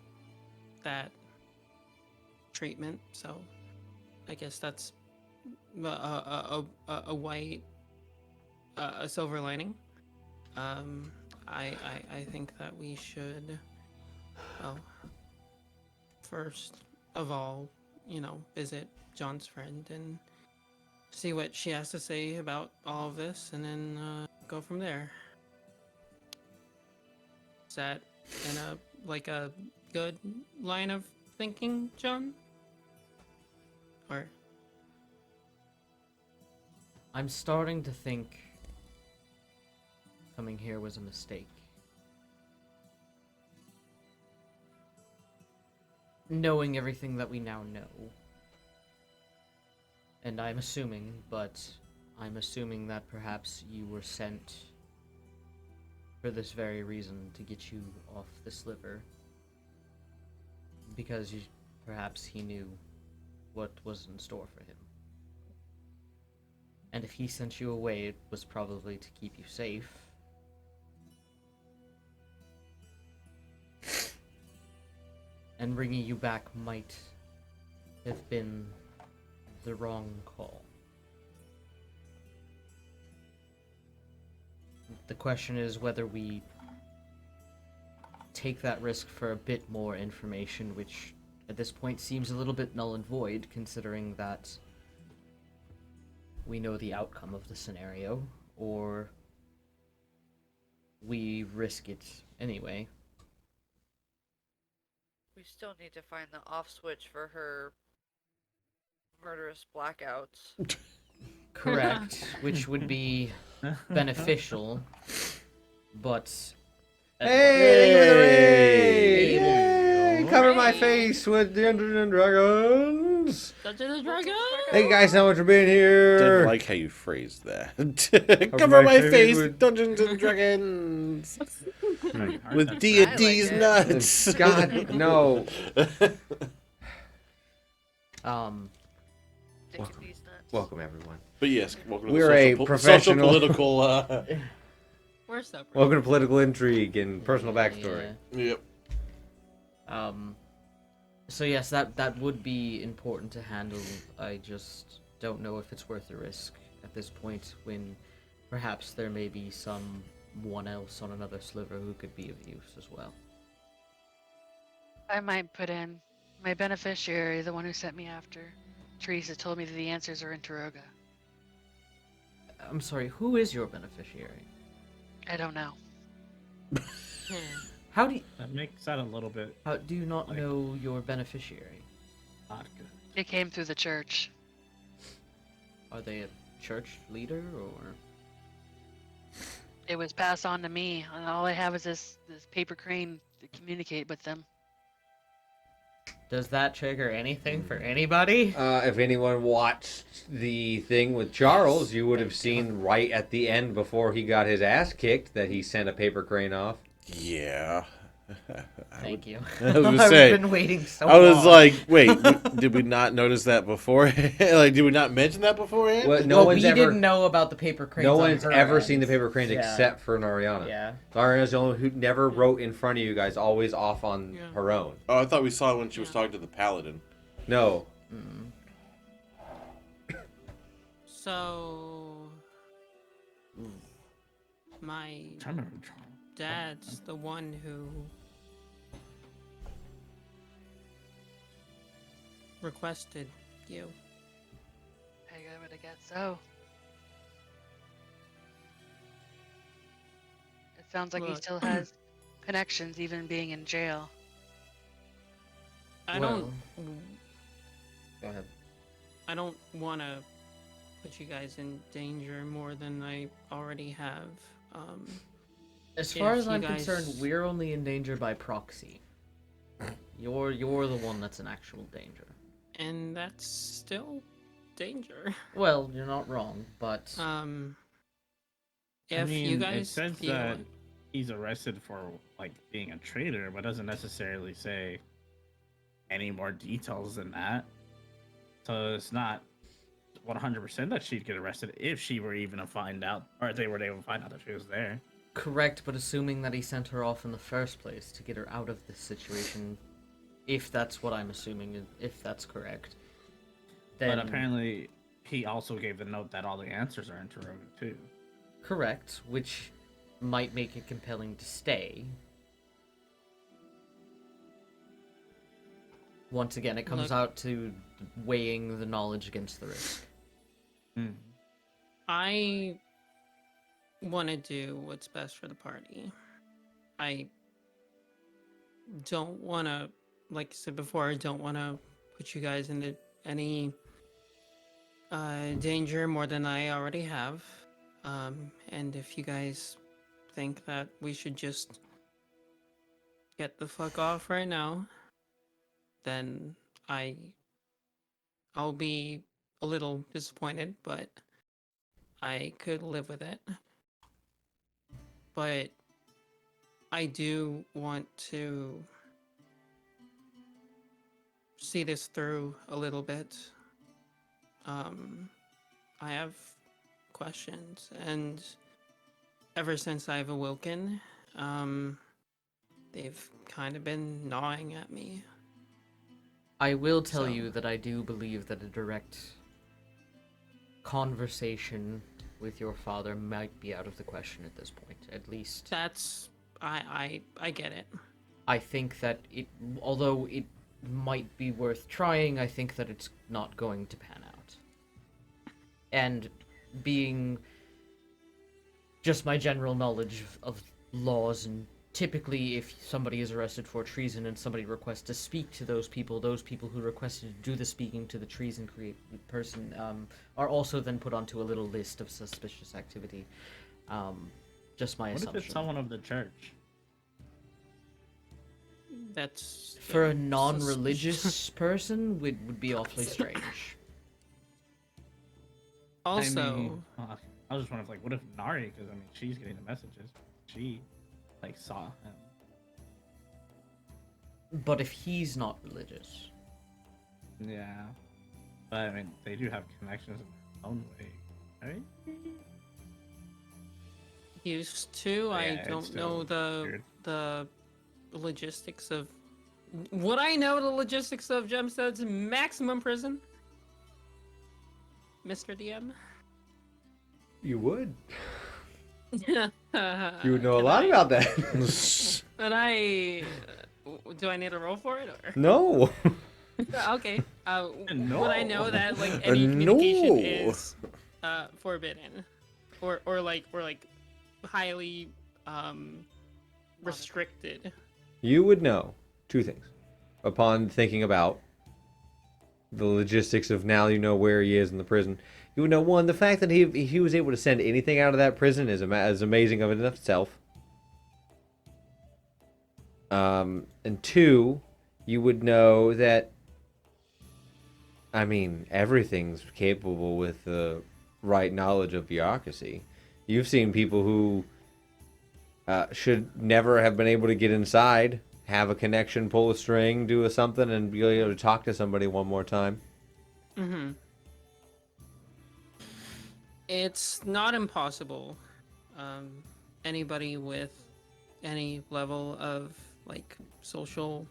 that treatment. So, I guess that's a silver lining. I think that we should, well, first of all, visit John's friend and see what she has to say about all of this, and then go from there. Is that in a good line of thinking, John? Or I'm starting to think coming here was a mistake. Knowing everything that we now know. And I'm assuming that perhaps you were sent for this very reason, to get you off the sliver. Because perhaps he knew what was in store for him. And if he sent you away, it was probably to keep you safe. And bringing you back might have been the wrong call. The question is whether we take that risk for a bit more information, which at this point seems a little bit null and void, considering that we know the outcome of the scenario, or we risk it anyway. We still need to find the off switch for her murderous blackouts. Correct, which would be beneficial, but... Hey! Hey! Yay! Cover my face with Dungeons and Dragons! Dungeons and Dragons! Thank you guys so much for being here! Didn't like how you phrased that. Cover my face with Dungeons and Dragons! With D&D's like nuts! God, no. Sticking these nuts. Welcome, everyone. But yes, welcome to We're the a social, professional- political. We're so Welcome to political intrigue and personal backstory. Yep. So yes, that would be important to handle. I just don't know if it's worth the risk at this point, when perhaps there may be someone else on another sliver who could be of use as well. I might put in my beneficiary, the one who sent me after. Teresa told me that the answers are in Taroga. I'm sorry, who is your beneficiary? I don't know. How do you, That makes that a little bit how do you not Like- know your beneficiary? not good. It came through the church. Are they a church leader or? It was passed on to me, and all I have is this paper crane to communicate with them. Does that trigger anything for anybody? If anyone watched the thing with Charles, you would have seen right at the end, before he got his ass kicked, that he sent a paper crane off. Yeah. Thank you. I was gonna say, I've been waiting so I was long. like, wait, did we not notice that before? Like, did we not mention that beforehand? Well, no, one's we ever, didn't know about the paper cranes. no on one's her ever end. seen the paper cranes Yeah. except for Nariana. Yeah. Nariana's the only who never wrote in front of you guys, always off on Yeah. her own. Oh, I thought we saw it when she was talking to the paladin. No. Mm. So, my I remember Charles. dad's the one who requested you. I would have guessed so. It sounds like he Look. still has connections, even being in jail. I Well- Go ahead. don't want to put you guys in danger more than I already have. As far If as you I'm guys- concerned, we're only in danger by proxy. You're the one that's in actual danger. And that's still danger. Well, you're not wrong, but If I mean, you guys it says feel that he's arrested for like being a traitor, but doesn't necessarily say any more details than that. So it's not 100% that she'd get arrested if she were even to find out, or if they were able to find out that she was there. correct. But assuming that he sent her off in the first place to get her out of this situation, if that's what I'm assuming, if that's correct, then But apparently, he also gave the note that all the answers are in Taroga too. correct, which might make it compelling to stay. Once again, it comes Look. out to weighing the knowledge against the risk. I want to do what's best for the party. I don't want to, like I said before, I don't want to put you guys into any danger more than I already have. And if you guys think that we should just get the fuck off right now, then I'll be a little disappointed, but I could live with it. But I do want to see this through a little bit. I have questions, and ever since I've awoken, they've kind of been gnawing at me. I will tell So- you that I do believe that a direct conversation with your father might be out of the question at this point. At least, That's I get it. I think that although it might be worth trying, I think that it's not going to pan out. And being just my general knowledge of laws, and typically if somebody is arrested for treason and somebody requests to speak to those people who requested to do the speaking to the treason person are also then put onto a little list of suspicious activity. Just my What assumption. if it's someone of the church? That's For a very non-religious person, would be awfully strange. Also, I mean, I was just wondering, like, what if Nari? Because I mean, she's getting the messages. She, like, saw him. But if he's not religious, Yeah, but I mean, they do have connections in their own way, right? used to. Yeah, I it's don't still know weird. the logistics of. Would I know the logistics of Gemstone's maximum prison, Mr. DM? You would. You You would know a lot about that. And I. Do I need a roll for it? Or? No. Okay. No. Would I know that like any communication is forbidden, or like highly restricted? You would know two things upon thinking about the logistics of now you know where he is in the prison. You would know, one, the fact that he was able to send anything out of that prison is amazing of it in itself. And two, you would know that, I mean, everything's capable with the right knowledge of bureaucracy. You've seen people who should never have been able to get inside, have a connection, pull a string, do something, and be able to talk to somebody one more time. Mm-hmm. It's not impossible. Anybody with any level of like social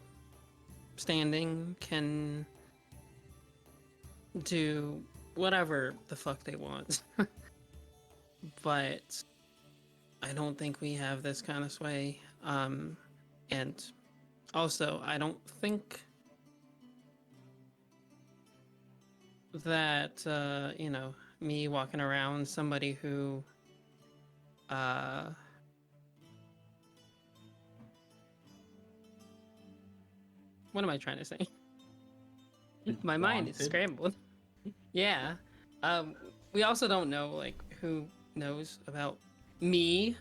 standing can do whatever the fuck they want. But I don't think we have this kind of sway. And also, I don't think that, me walking around somebody who, what am I trying to say? My mind is Wanted? scrambled. Yeah. We also don't know, like, who knows about me.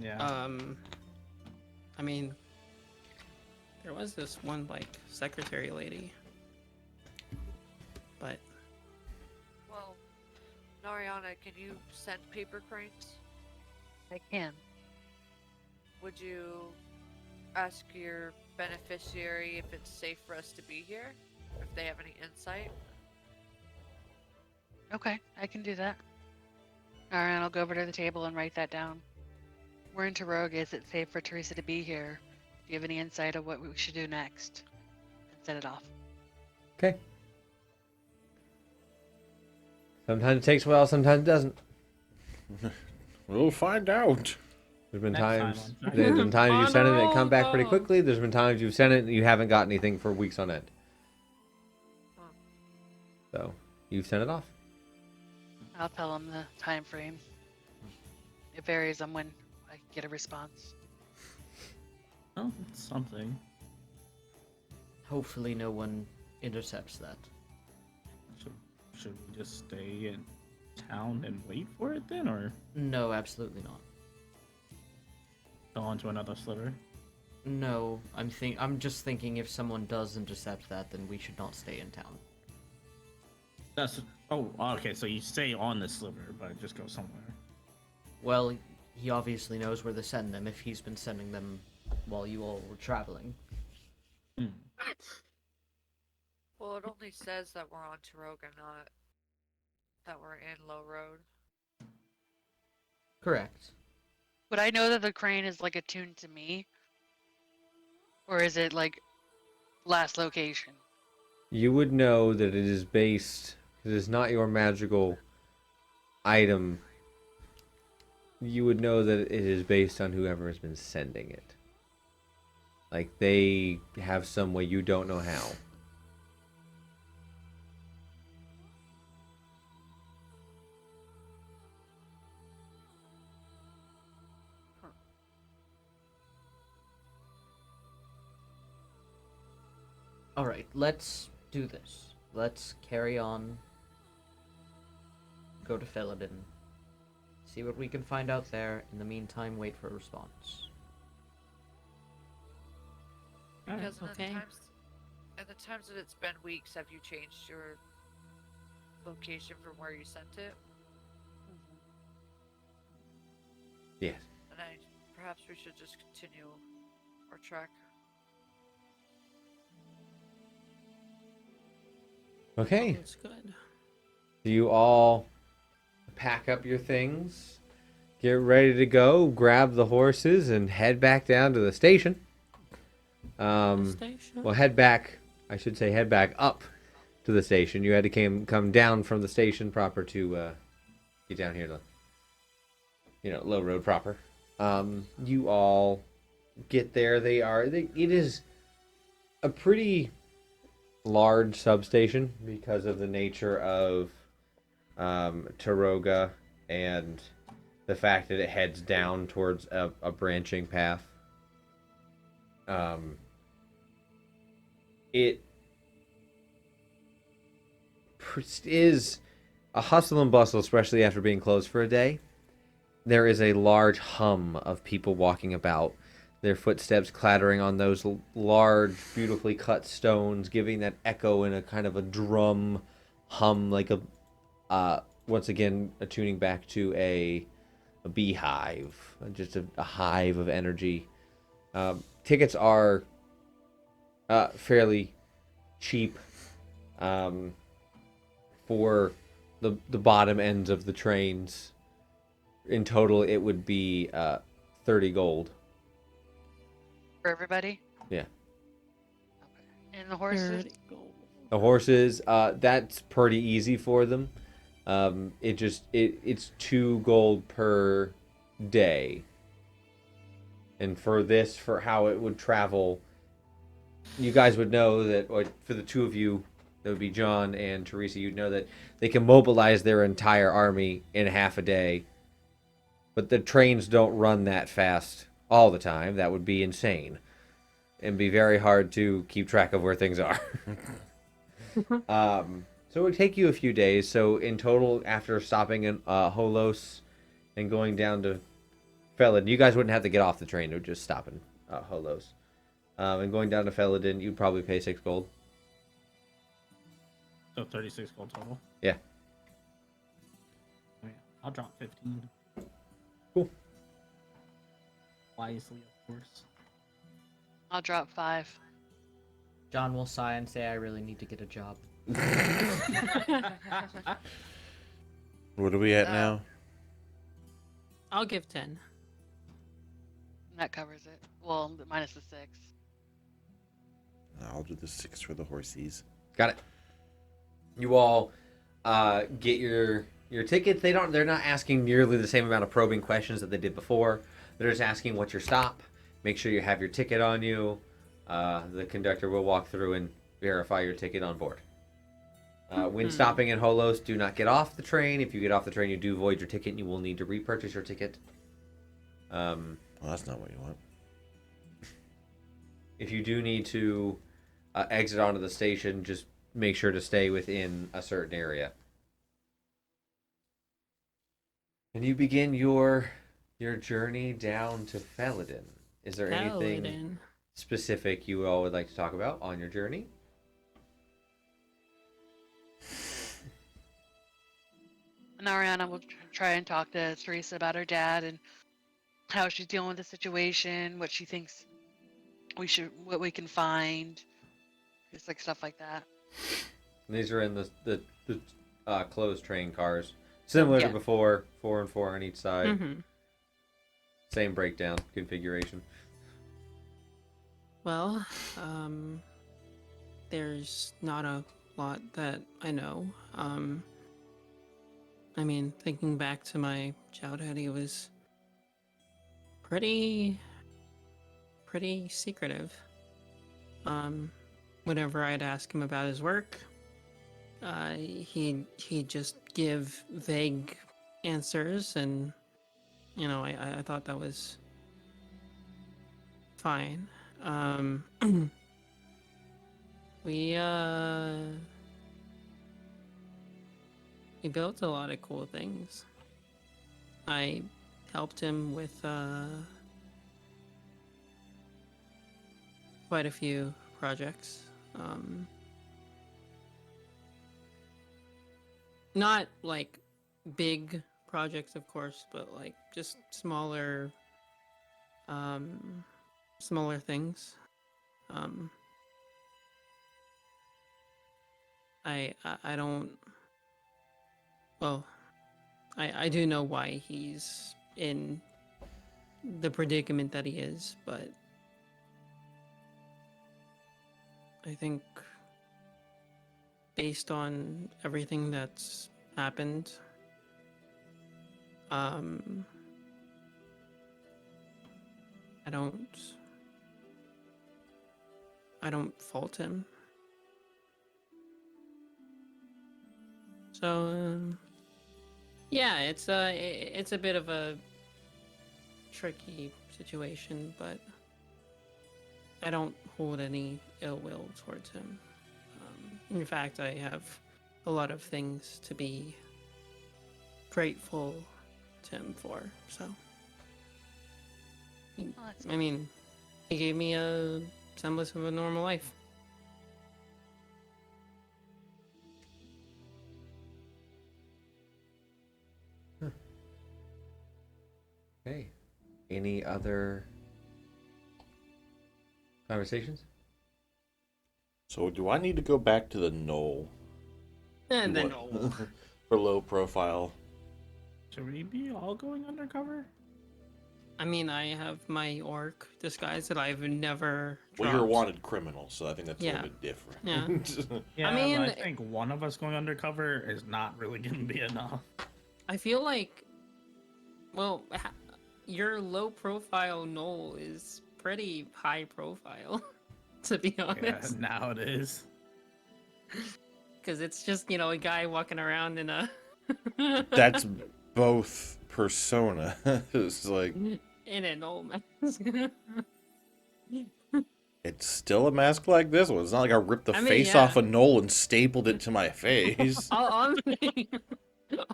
Yeah. I mean, there was this one, like, secretary lady. But, Well, Nariana, can you send paper cranes? I can. Would you ask your beneficiary if it's safe for us to be here? If they have any insight? Okay, I can do that. Alright, I'll go over to the table and write that down. We're in Taroga. Is it safe for Teresa to be here? Do you have any insight of what we should do next? And set it off. Okay. Sometimes it takes a while, sometimes it doesn't. We'll find out. There's been Next time times. on Dragon There's been times you've sent it and it come back pretty Honor all quickly. There's been times you've sent it and you haven't got anything for weeks on end. So you've sent it off. I'll tell him the time frame. It varies on when I get a response. Oh, it's something. Hopefully no one intercepts that. Should we just stay in town and wait for it then, or No, absolutely not. go on to another sliver? No, I'm just thinking if someone does intercept that, then we should not stay in town. That's okay. So you stay on the sliver, but just go somewhere. Well, he obviously knows where to send them if he's been sending them while you all were traveling. Hmm. Well, it only says that we're on Taroga, not that we're in Low Road. Correct. Would I know that the crane is like attuned to me? Or is it like last location? You would know that it is based. It is not your magical item. You would know that it is based on whoever has been sending it. Like they have some way you don't know how. Alright, let's do this. Let's carry on. Go to Felidin. See what we can find out there. In the meantime, wait for a response. Alright, Because okay. at the times that it's been weeks, have you changed your location from where you sent it? Yes. And perhaps we should just continue our trek. Okay. That's good. Do you all pack up your things, get ready to go, grab the horses, and head back down to the station? Station. Well, head back. I should say head back up to the station. You had to come down from the station proper to get down here to, Low Road proper. You all get there. It is a pretty large substation because of the nature of Taroga and the fact that it heads down towards a branching path. It is a hustle and bustle, especially after being closed for a day. There is a large hum of people walking about, their footsteps clattering on those large, beautifully cut stones, giving that echo in a kind of a drum hum, like once again, attuning back to a beehive, just a hive of energy. Tickets are fairly cheap for the bottom ends of the trains. In total, it would be 30 gold. For everybody? Yeah. Okay. And the horses? The horses, that's pretty easy for them. It's 2 gold per day. And for how it would travel, you guys would know that, or for the two of you, that would be John and Teresa, you'd know that they can mobilize their entire army in half a day. But the trains don't run that fast all the time. That would be insane. And be very hard to keep track of where things are. So it would take you a few days. So in total, after stopping in Holos and going down to Felidin, you guys wouldn't have to get off the train. It would just stop in Holos. And going down to Felidin, you'd probably pay 6 gold. So 36 gold total. Yeah. Oh, yeah. I'll drop 15. Cool. Wisely, of course. I'll drop 5. John will sigh and say, I really need to get a job. What are we at now? I'll give 10. And that covers it. Well, minus the 6. I'll do the 6 for the horsies. Got it. You all get your your tickets. They're not asking nearly the same amount of probing questions that they did before. They're just asking what's your stop. Make sure you have your ticket on you. The conductor will walk through and verify your ticket on board. When stopping in Holos, do not get off the train. If you get off the train, you do void your ticket and you will need to repurchase your ticket. Well, that's not what you want. If you do need to exit onto the station, just make sure to stay within a certain area. And you begin your journey down to Felidin. Is there anything Paladin. specific you all would like to talk about on your journey? And Ariana will try and talk to Teresa about her dad and how she's dealing with the situation, what she thinks what we can find, just like stuff like that. These are in the closed train cars, similar to Yeah. before, 4 and 4 on each side. Mm-hmm. Same breakdown configuration. Well, there's not a lot that I know. I mean, thinking back to my childhood, he was pretty secretive. Whenever I'd ask him about his work, he'd just give vague answers, and I thought that was fine. We built a lot of cool things. I helped him with quite a few projects. Not like big projects, of course, but like just smaller things. I don't. Well, I do know why he's in the predicament that he is, but I think based on everything that's happened, I don't fault him. So, yeah, it's a bit of a tricky situation, but I don't hold any ill will towards him. In fact, I have a lot of things to be grateful to him for. So, I mean, he gave me a semblance of a normal life. Okay. Any other conversations? So do I need to go back to the knoll And then, What? for low profile? Should we be all going undercover? I mean, I have my orc disguise that I've never. Well, you're a dropped. wanted criminal, so I think that's a Yeah. little bit different. Yeah. Yeah, mean- but I think one of us going undercover is not really going to be enough. I feel like, well, your low profile Knoll is pretty high profile, to be Yeah, honest. now it is. Because it's just, a guy walking around in a. That's both persona. It's like in an old mask. it's still a mask like this one. It's not like I ripped the I mean, face yeah. off of Noel and stapled it to my face. all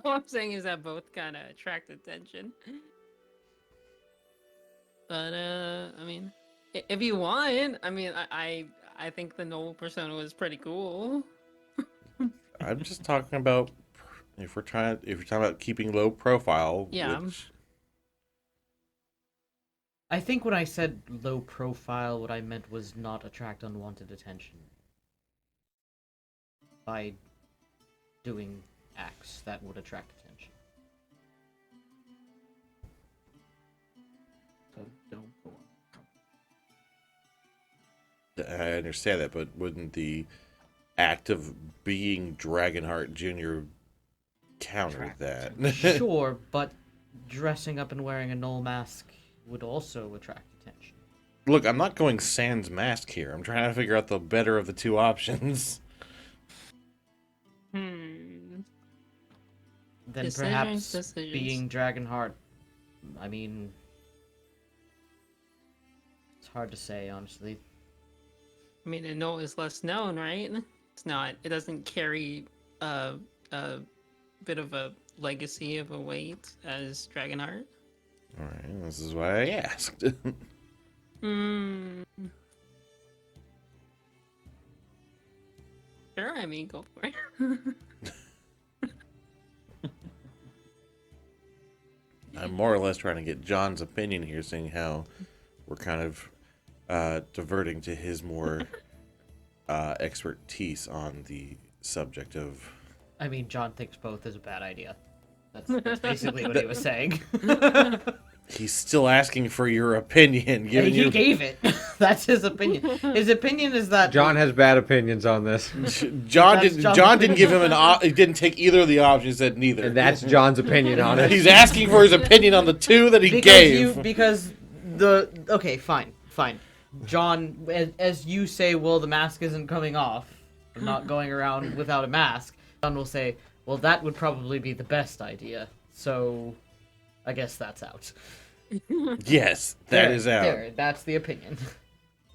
I'm saying is that both kind of attract attention. But I mean, if you want, I mean, I think the Knoll persona was pretty cool. I'm just talking about if you're talking about keeping low profile. Yeah. Which, I think when I said low profile, what I meant was not attract unwanted attention by doing acts that would attract attention. So don't go on. I understand that, but wouldn't the act of being Dragonheart Jr. counter that. Sure, but dressing up and wearing a null mask would also attract attention. Look, I'm not going sans mask here. I'm trying to figure out the better of the two options. Hmm. Then Decisions, perhaps decisions. being Dragonheart, I mean, it's hard to say, honestly. I mean, a no is less known, right? It's not. It doesn't carry a bit of a legacy of a weight as Dragonheart. All right, this is why I asked. Hmm. Sure, I mean, go for it. I'm more or less trying to get John's opinion here, seeing how we're kind of diverting to his more expertise on the subject of. I mean, John thinks both is a bad idea. That's basically what he was saying. He's still asking for your opinion. Giving He you... gave it. That's his opinion. His opinion is that John has bad opinions on this, John That's didn't. John's John didn't give opinion. him an. He didn't take either of the options. He said neither. and that's John's opinion on it. He's asking for his opinion on the two that he because gave. Okay, fine. John, as you say, well, the mask isn't coming off. I'm not going around without a mask. John will say, well, that would probably be the best idea. So, I guess that's out. Yes, that is out. There, that's the opinion.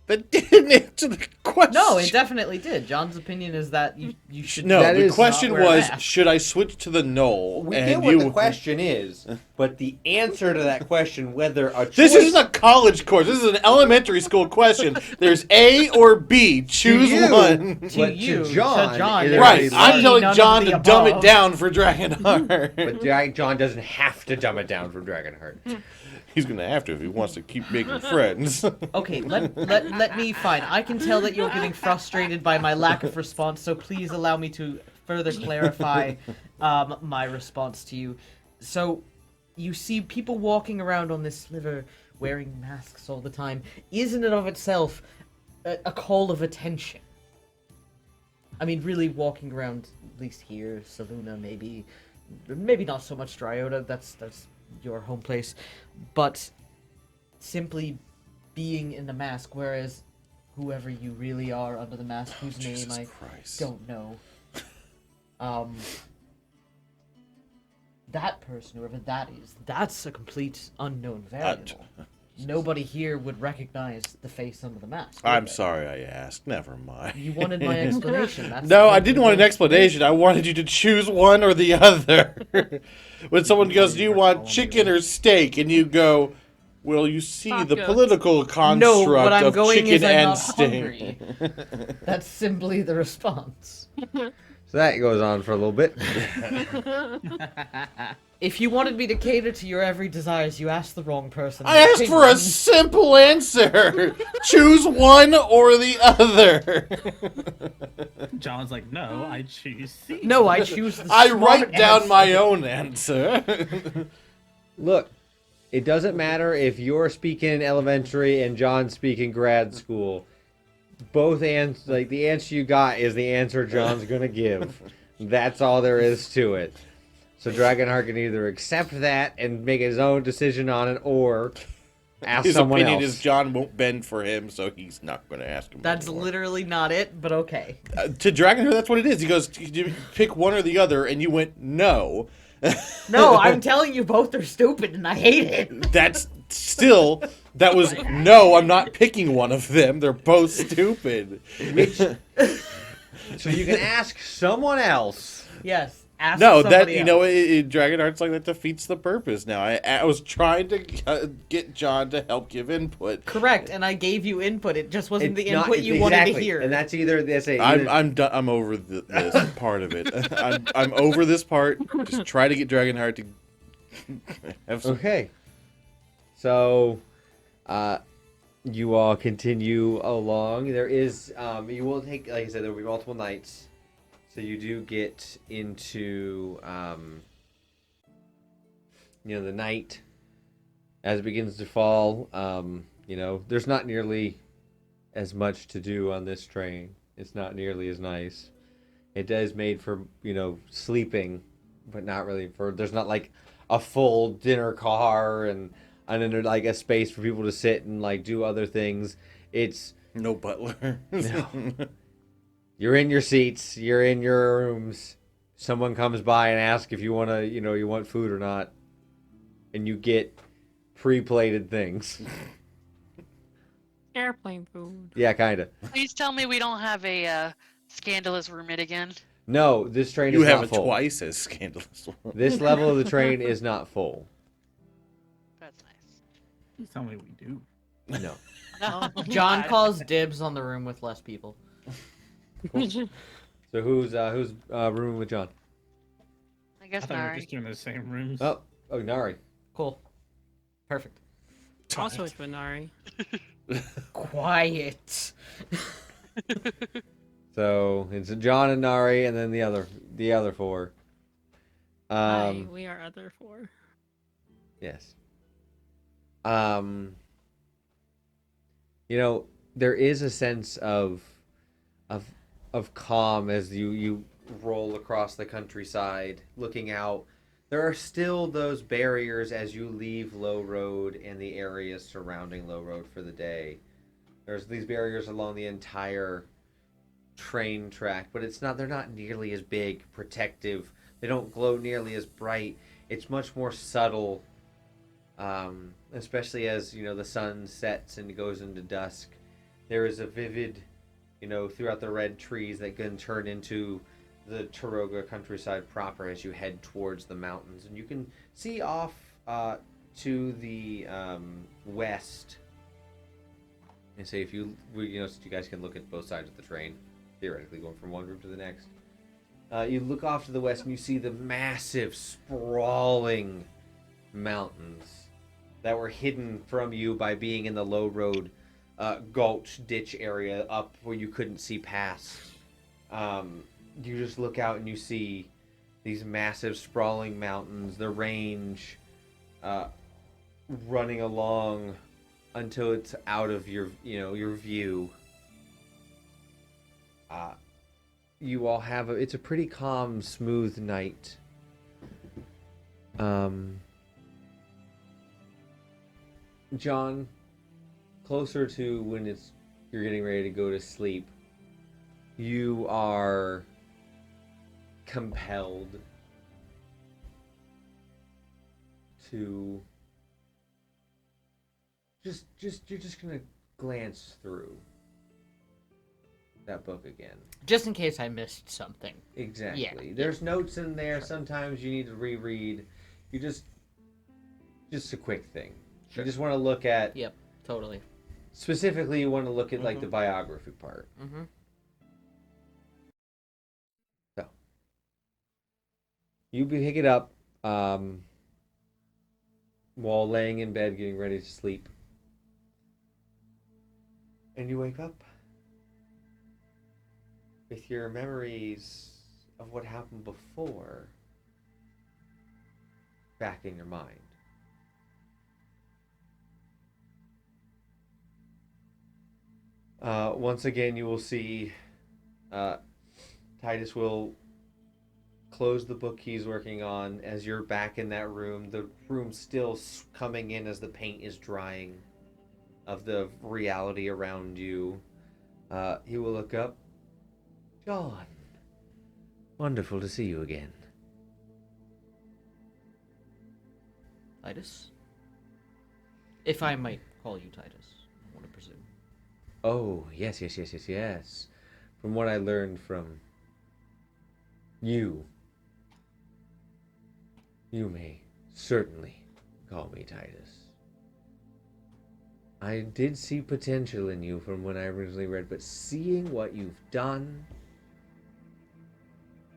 That didn't answer the question. No, it definitely did. John's opinion is that you should. No, That the is question not wear a was, mask. should I switch to the null? We and get what you... the question is, but the answer to that question, whether a choice... This isn't a college course. This is an elementary school question. There's A or B. Choose you. one. To But you, to John, there Right, is I'm C, telling none of John the to dumb it above. down for Dragonheart. But John doesn't have to dumb it down from Dragonheart. He's gonna have to if he wants to keep making friends. Okay, let me fine. I can tell that you're getting frustrated by my lack of response, so please allow me to further clarify my response to you. So, you see people walking around on this sliver wearing masks all the time is in and of itself a call of attention. I mean, really walking around, at least here, Saluna, maybe not so much Dryota, that's your home place, but simply being in the mask, whereas whoever you really are under the mask, whose name Jesus I Christ. don't know, that person, whoever that is, that's a complete unknown variable. Nobody here would recognize the face under the mask. would I'm they? sorry I asked. Never mind. You wanted my explanation. That's No, the I didn't want an explanation. I wanted you to choose one or the other. When someone goes, do you want chicken or steak? And you go, well, you see the Tacos. political construct No, what I'm of going chicken is I'm and not steak. hungry. That's simply the response. So that goes on for a little bit. If you wanted me to cater to your every desires, you asked the wrong person. I asked for a simple answer. Choose one or the other. John's like, no, I choose C. No, I choose the I smart write down answer. my own answer. Look, it doesn't matter if you're speaking elementary and John's speaking grad school. Both answers, like the answer you got is the answer John's gonna give. That's all there is to it. So Dragonheart can either accept that and make his own decision on it, or ask His someone opinion else. is John won't bend for him, so he's not going to ask him. That's anymore. literally not it, but okay. To Dragonheart, that's what it is. He goes, you pick one or the other, and you went no. No, I'm telling you, both are stupid, and I hate it. That's still, that was no. I'm not picking one of them. They're both stupid. So you can ask someone else. Yes, ask No, that somebody you know, else. Dragonheart's like that defeats the purpose. Now, I was trying to get John to help give input. Correct, and I gave you input. It just wasn't the It's not- input you wanted to hear. And that's either this. I'm done. I'm over this part of it. I'm over this part. Just try to get Dragonheart to have some. Okay. So, you all continue along. There is, you will take, like I said, there will be multiple nights. So you do get into, the night as it begins to fall. There's not nearly as much to do on this train. It's not nearly as nice. It is made for, sleeping but not really for. There's not like a full dinner car and then like a space for people to sit and like do other things. It's No butler. No. You're in your seats. You're in your rooms. Someone comes by and asks if you want to, you want food or not, and you get pre-plated things. Airplane food. Yeah, kind of. Please tell me we don't have a scandalous roommate again. No, this train You is have not it full. twice as scandalous. This level of the train is not full. That's nice. Please tell me we do. No. No. John calls dibs on the room with less people. So who's rooming with John? I I guess thought we were Nari. just doing the same rooms. Oh, Nari. Cool. Perfect. Also with Minari. Quiet. So it's John and Nari, and then the other four. Hi, we are other four. Yes. There is a sense of calm as you roll across the countryside, looking out. There are still those barriers as you leave Low Road and the areas surrounding Low Road for the day. There's these barriers along the entire train track, but they're not nearly as big, protective. They don't glow nearly as bright. It's much more subtle, especially as the sun sets and goes into dusk. There is a vivid, throughout the red trees that can turn into the Taroga countryside proper as you head towards the mountains, and you can see off to the west. And say so you guys can look at both sides of the train, theoretically going from one room to the next. You look off to the west and you see the massive, sprawling mountains that were hidden from you by being in the Low Road gulch ditch area up where you couldn't see past. You just look out and you see these massive, sprawling mountains, the range running along until it's out of your view. You all have it's a pretty calm, smooth night. John, closer to when you're getting ready to go to sleep, you are compelled to you're just gonna glance through that book again. Just in case I missed something. Exactly. Yeah. There's notes in there. Sometimes you need to reread. You just a quick thing. Sure. You just want to look at. Yep, totally. Specifically, you want to look at like the biography part. Mm-hmm. So you pick it up while laying in bed, getting ready to sleep, and you wake up with your memories of what happened before back in your mind. Once again, you will see Titus will close the book he's working on as you're back in that room. The room's still coming in as the paint is drying of the reality around you. He will look up. John, wonderful to see you again. Titus? If I might call you Titus, I want to presume. Oh, yes. From what I learned from you, you may certainly call me Titus. I did see potential in you from when I originally read, but seeing what you've done,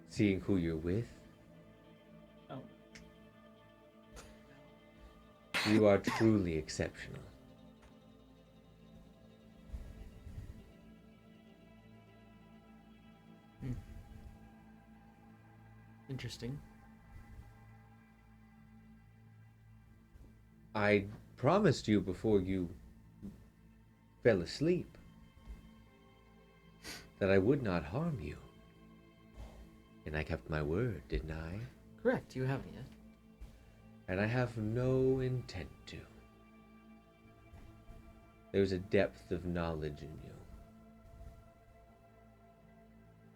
seeing who you're with, you are truly exceptional. Interesting. I promised you before you fell asleep that I would not harm you. And I kept my word, didn't I? Correct, you haven't yet. And I have no intent to. There's a depth of knowledge in you.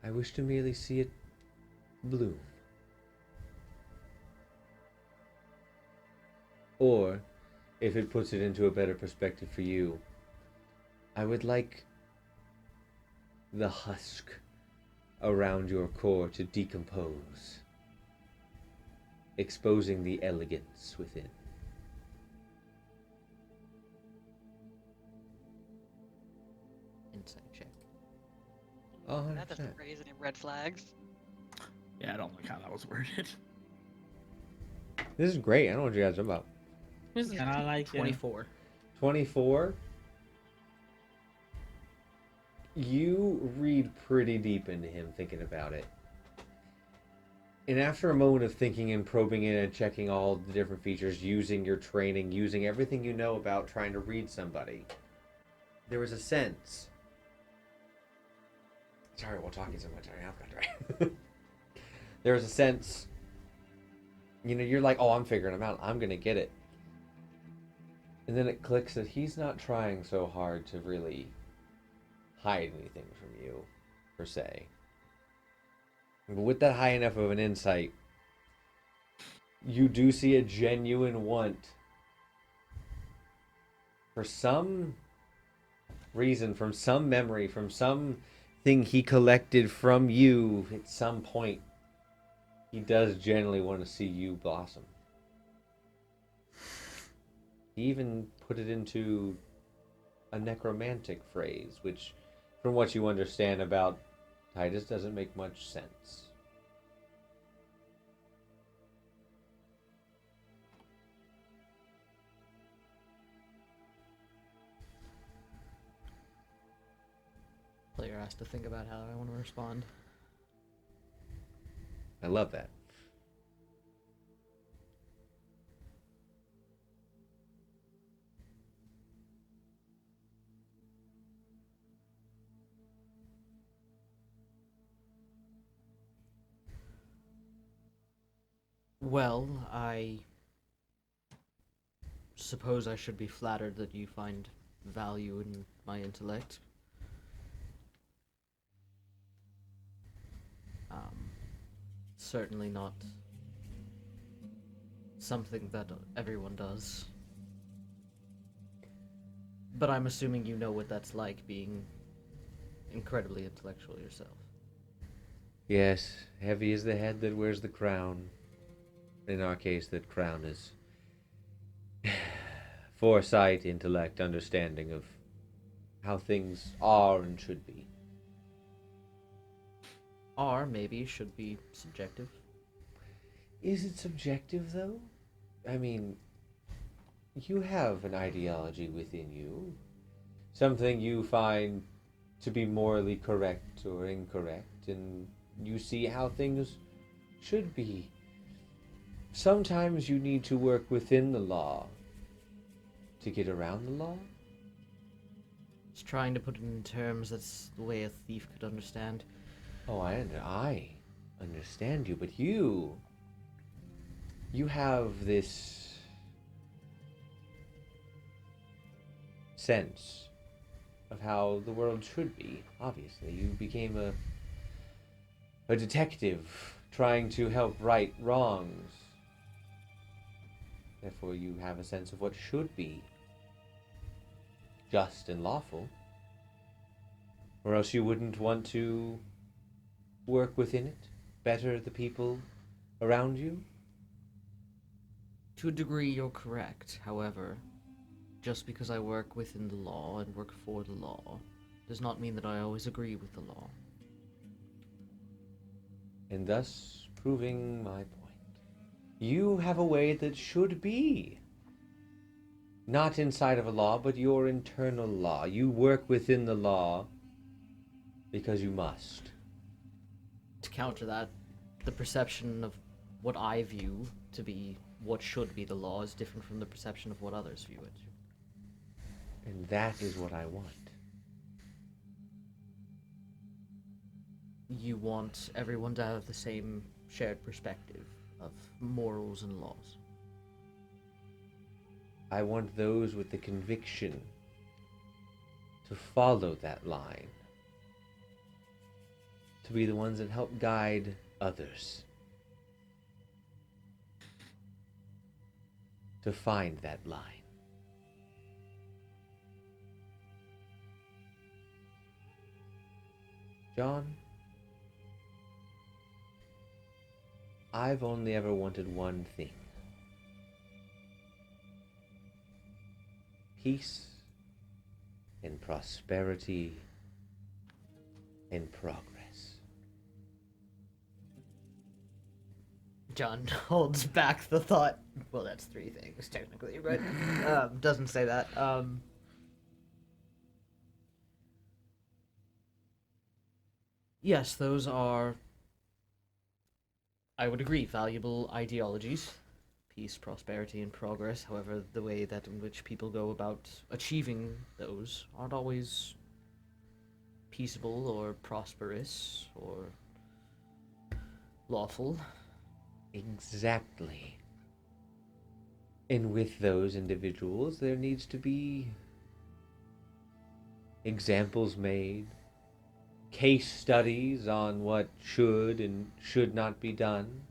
I wish to merely see it bloom. Or, if it puts it into a better perspective for you, I would like the husk around your core to decompose, exposing the elegance within. Insight check. Oh, That doesn't 100%. raise any red flags. Yeah, I don't like how that was worded. This is great. I don't know what you guys are about. This is kind of like 24. 24. You read pretty deep into him thinking about it. And after a moment of thinking and probing in and checking all the different features, using your training, using everything you know about trying to read somebody, there was a sense. Sorry, while talking so much, I forgot to write. There was a sense, you know, you're like, oh, I'm figuring him out. I'm going to get it. And then it clicks that he's not trying so hard to really hide anything from you, per se. But with that high enough of an insight, you do see a genuine want for some reason, from some memory, from some thing he collected from you at some point. He does generally want to see you blossom. He even put it into a necromantic phrase, which, from what you understand about Titus, doesn't make much sense. Player has to think about how I want to respond. I love that. Well, I suppose I should be flattered that you find value in my intellect. Certainly not something that everyone does. But I'm assuming you know what that's like, being incredibly intellectual yourself. Yes, heavy is the head that wears the crown. In our case, that crown is foresight, intellect, understanding of how things are and should be. Or maybe should be subjective. Is it subjective, though? I mean, you have an ideology within you. Something you find to be morally correct or incorrect, and you see how things should be. Sometimes you need to work within the law to get around the law. Just trying to put it in terms that's the way a thief could understand. Oh, I understand you, but you have this sense of how the world should be. Obviously, you became a detective trying to help right wrongs. Therefore, you have a sense of what should be just and lawful, or else you wouldn't want to work within it, better the people around you. To a degree, you're correct. However, just because I work within the law and work for the law does not mean that I always agree with the law. And thus proving my point. You have a way that should be. Not inside of a law, but your internal law. You work within the law because you must. To counter that, the perception of what I view to be what should be the law is different from the perception of what others view it. And that is what I want. You want everyone to have the same shared perspective of morals and laws. I want those with the conviction to follow that line, to be the ones that help guide others to find that line. John, I've only ever wanted one thing. Peace and prosperity and progress. John holds back the thought. Well, that's three things, technically, but doesn't say that. Yes, those are, I would agree, valuable ideologies. Peace, prosperity, and progress. However, the way that in which people go about achieving those aren't always peaceable or prosperous or lawful. Exactly. And with those individuals, there needs to be examples made, case studies on what should and should not be done.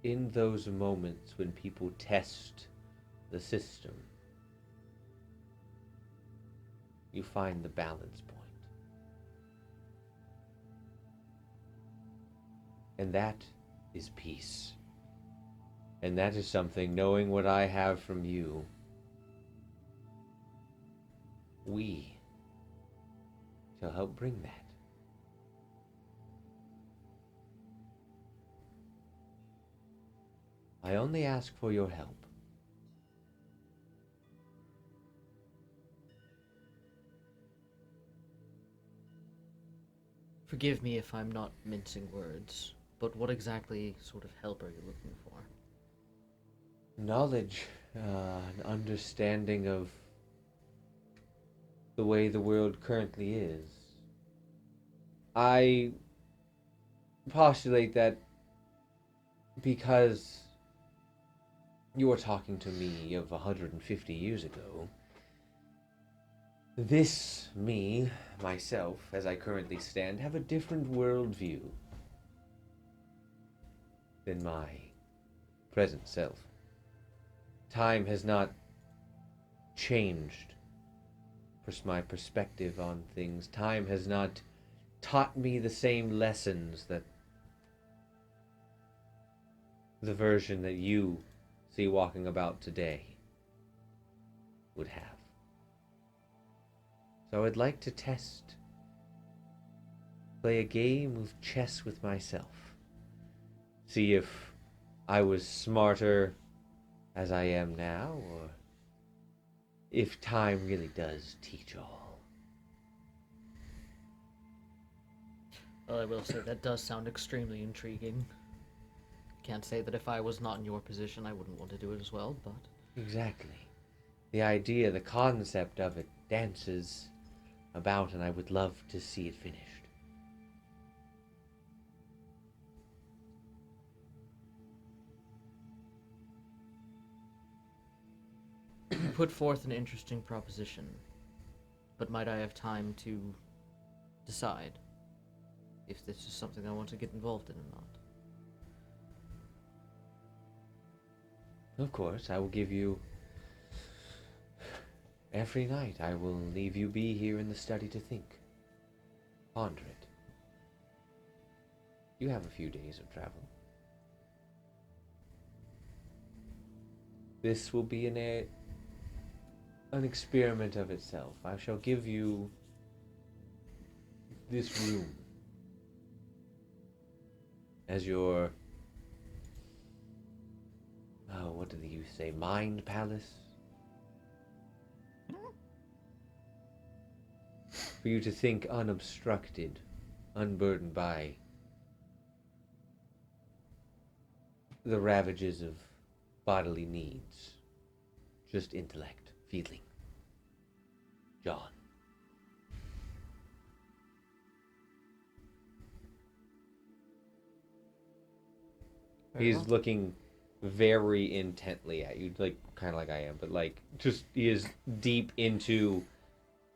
In those moments when people test the system, you find the balance point. And that is peace. And that is something, knowing what I have from you, we shall help bring that. I only ask for your help. Forgive me if I'm not mincing words, but what exactly sort of help are you looking for? Knowledge, an understanding of the way the world currently is. I postulate that because you're talking to me of 150 years ago, this me, myself, as I currently stand, have a different worldview than my present self. Time has not changed my perspective on things. Time has not taught me the same lessons that the version that you see walking about today would have. So I'd like to play a game of chess with myself. See if I was smarter as I am now, or if time really does teach all. Well, I will say that does sound extremely intriguing. Can't say that if I was not in your position, I wouldn't want to do it as well, but... Exactly. The idea, the concept of it dances about, and I would love to see it finished. You put forth an interesting proposition, but might I have time to decide if this is something I want to get involved in or not? Of course, I will give you... Every night I will leave you be here in the study to think. Ponder it. You have a few days of travel. This will be an experiment of itself. I shall give you this room as your... Oh, what do you say? Mind palace? For you to think unobstructed, unburdened by the ravages of bodily needs. Just intellect, feeling. John. Very He's well. looking very intently at you, like kind of like I am, but like just he is deep into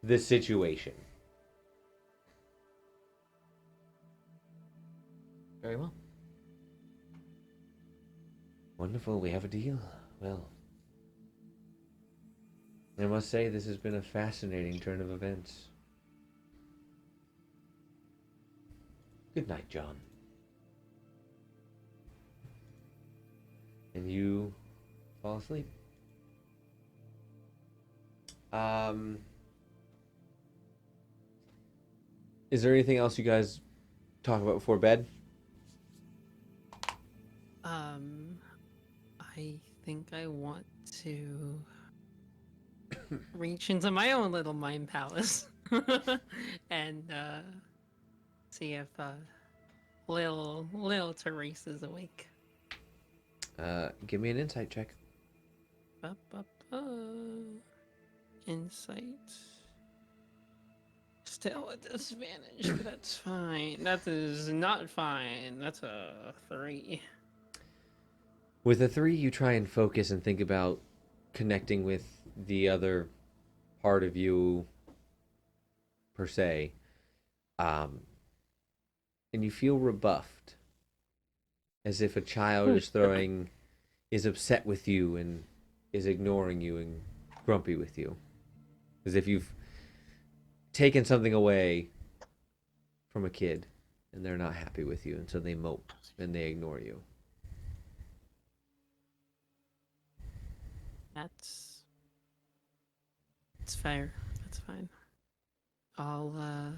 the situation. Very well. Wonderful, we have a deal. Well, I must say this has been a fascinating turn of events. Good night, John. And you fall asleep. Is there anything else you guys talk about before bed? I think I want to reach into my own little mind palace and see if little Therese is awake. Give me an insight check. Insight. Still a disadvantage, but that's fine. That is not fine. That's a 3. With a 3, you try and focus and think about connecting with the other part of you, per se. And you feel rebuffed. As if a child is upset with you and is ignoring you and grumpy with you. As if you've taken something away from a kid and they're not happy with you, and so they mope and they ignore you. That's fair. That's fine. I'll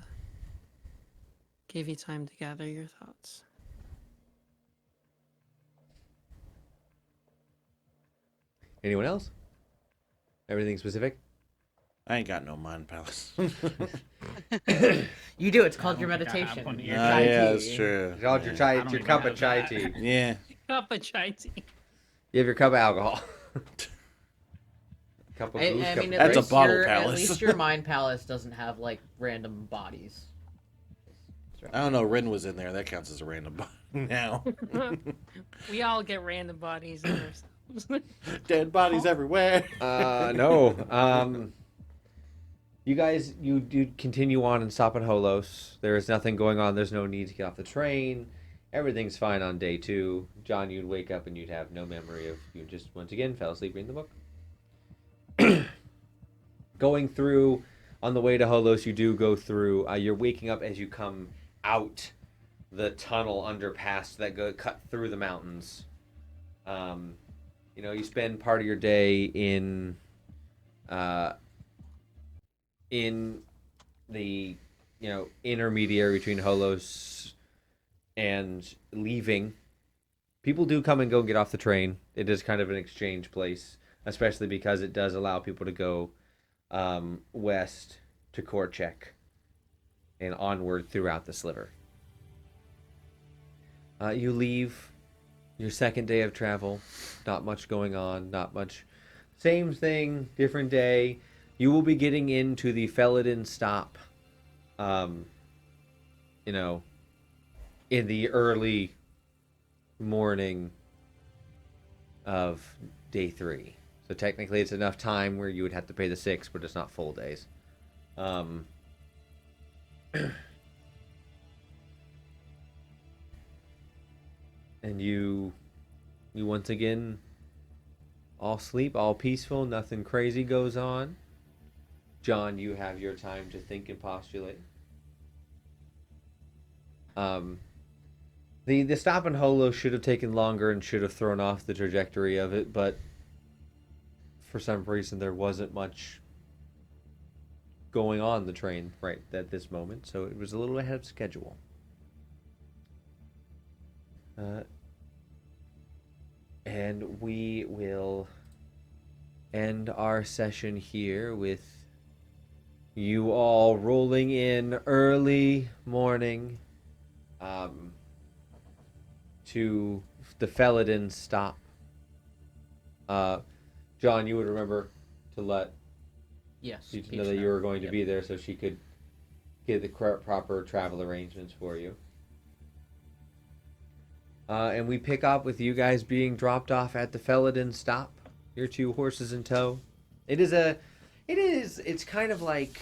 give you time to gather your thoughts. Anyone else? Everything specific? I ain't got no mind palace. You do. It's called I your don't think I have meditation. one Your either. chai Yeah, tea. that's true. It's all your Yeah. chai, I it's don't your even cup have of chai that. tea. Yeah. Cup of chai tea. You have your cup of alcohol. Cup of booze, I cup mean, of at That's a least bottle your- At palace. least your mind palace doesn't have like random bodies. I don't know. Rin was in there. That counts as a random body now. We all get random bodies in ourselves. Dead bodies everywhere. No. You guys, you do continue on and stop at Holos. There is nothing going on. There's no need to get off the train. Everything's fine on day 2. John, you'd wake up and you'd have no memory of you just once again fell asleep reading the book. Going through on the way to Holos, you do go through. You're waking up as you come out the tunnel underpass that cut through the mountains. You spend part of your day in the intermediary between Holos and leaving. People do come and go and get off the train. It is kind of an exchange place, especially because it does allow people to go west to Korchek and onward throughout the sliver. You leave your second day of travel. Not much going on. Not much. Same thing, different day. You will be getting into the Felidin stop, in the early morning of day 3. So technically it's enough time where you would have to pay the 6, but it's not full days. And you once again all sleep, all peaceful, nothing crazy goes on. John, you have your time to think and postulate. The stop in Holo should have taken longer and should have thrown off the trajectory of it, but for some reason there wasn't much going on the train right at this moment, so it was a little ahead of schedule. And we will end our session here with you all rolling in early morning to the Felidin stop. John, you would remember to let Yes. you Peach know that you know. were going to Yep. be there so she could get the proper travel arrangements for you. And we pick up with you guys being dropped off at the Felidin stop. Your 2 horses in tow. It's kind of like,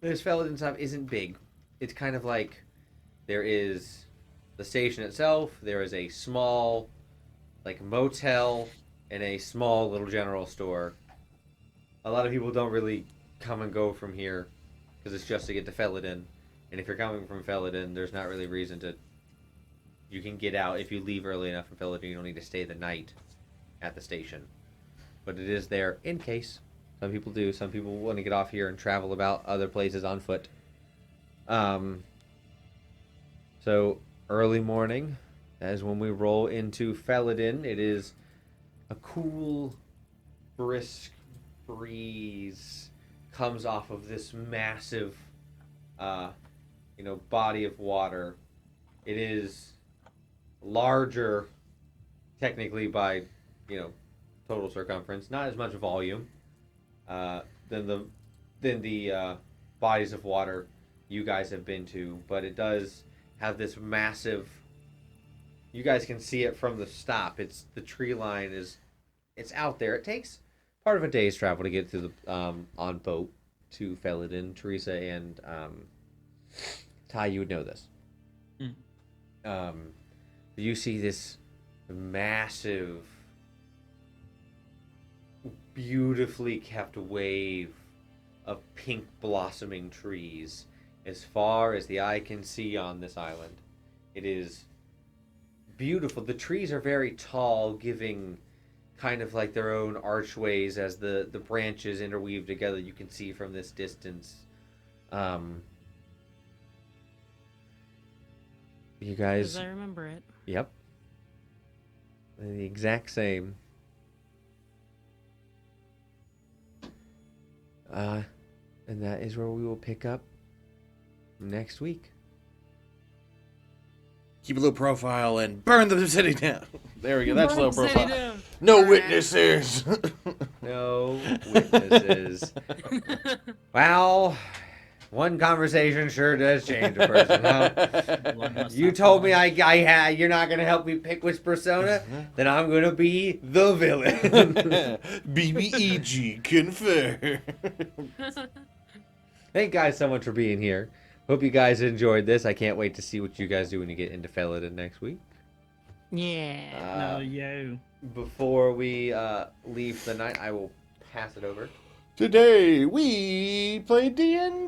this Felidin stop isn't big. It's kind of like, there is the station itself, there is a small, like, motel, and a small little general store. A lot of people don't really come and go from here, because it's just to get to Felidin. And if you're coming from Felidin, there's not really reason to... You can get out if you leave early enough from Felidin. You don't need to stay the night at the station. But it is there in case. Some people do. Some people want to get off here and travel about other places on foot. So, early morning, that is when we roll into Felidin. It is a cool, brisk breeze comes off of this massive, body of water. It is larger, technically, by, total circumference. Not as much volume than the bodies of water you guys have been to, but it does have this massive... You guys can see it from the stop. The tree line it's out there. It takes part of a day's travel to get to the on boat to Felidin. Teresa and Ty, you would know this. You see this massive, beautifully kept wave of pink blossoming trees as far as the eye can see on this island. It is beautiful. The trees are very tall, giving kind of like their own archways as the branches interweave together. You can see from this distance. You guys... I remember it. Yep. The exact same. And that is where we will pick up next week. Keep a low profile and burn the city down. There we go. That's low Burn the city profile. down. No Alright. witnesses. No witnesses. Well, one conversation sure does change a person, huh? One must You have told me someone. you're not gonna help me pick which persona, then I'm gonna be the villain. BBEG confer. Thank you guys so much for being here. Hope you guys enjoyed this. I can't wait to see what you guys do when you get into Felidin next week. Yeah. No, yo. Before we leave the night, I will pass it over. Today we play D&D.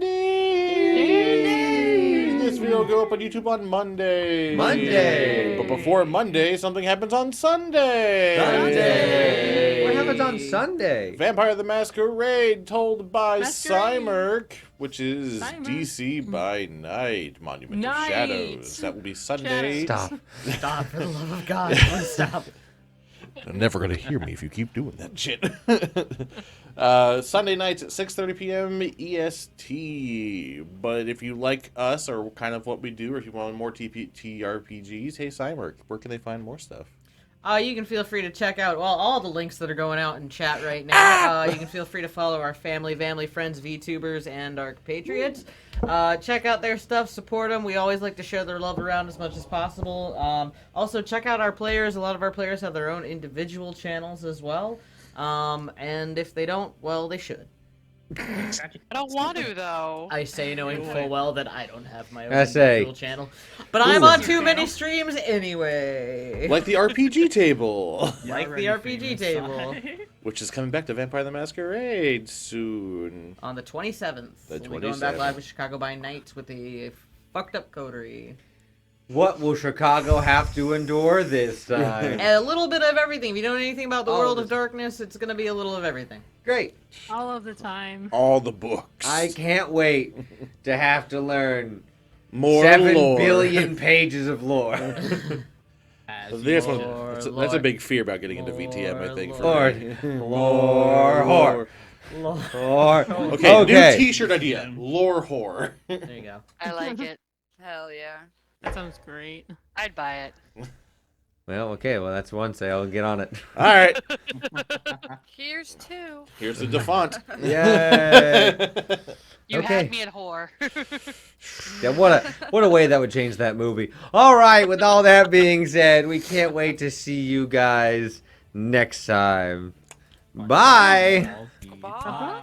This video will go up on YouTube on Monday. Monday. But before Monday, something happens on Sunday. Sunday. What happens on Sunday? Vampire the Masquerade, told by Masquerade. Cymerk, which is Cymerk. DC by Night, Monument Night. of Shadows. That will be Sunday. Shadows. Stop. Stop, for the love of God, please stop. They're never going to hear me if you keep doing that shit. Sunday nights at 6:30 p.m. EST. But if you like us or kind of what we do, or if you want more TRPGs, hey, Cymerk, where can they find more stuff? You can feel free to check out all the links that are going out in chat right now. You can feel free to follow our family, friends, VTubers, and Arc Patriots. Check out their stuff, support them. We always like to share their love around as much as possible. Also, check out our players. A lot of our players have their own individual channels as well. And if they don't, well, they should. I don't want to, though. I say knowing full well that I don't have my own I say- individual channel. But I'm on Ooh. too many streams anyway. Like the RPG table, Like the RPG table. which is coming back to Vampire the Masquerade soon. On the 27th. The We'll be going back 27th. live with Chicago by Night with the fucked up coterie. What will Chicago have to endure this time? And a little bit of everything. If you know anything about the All world of of this. darkness, it's going to be a little of everything. Great. All of the time. All the books. I can't wait to have to learn More 7 lore. billion pages of lore. As There's you one- are. that's a Lord. big fear about getting into VTM, I think. For Lord. me. Lore whore. Lore. Okay, new T-shirt idea. Lore whore. There you go. I like it. Hell yeah. That sounds great. I'd buy it. Well, okay. Well, that's one sale. Get on it. All right. Here's two. Here's the default. Yay! You Okay. had me at whore. Yeah, what a way that would change that movie. All right, with all that being said, we can't wait to see you guys next time. Bye. Bye.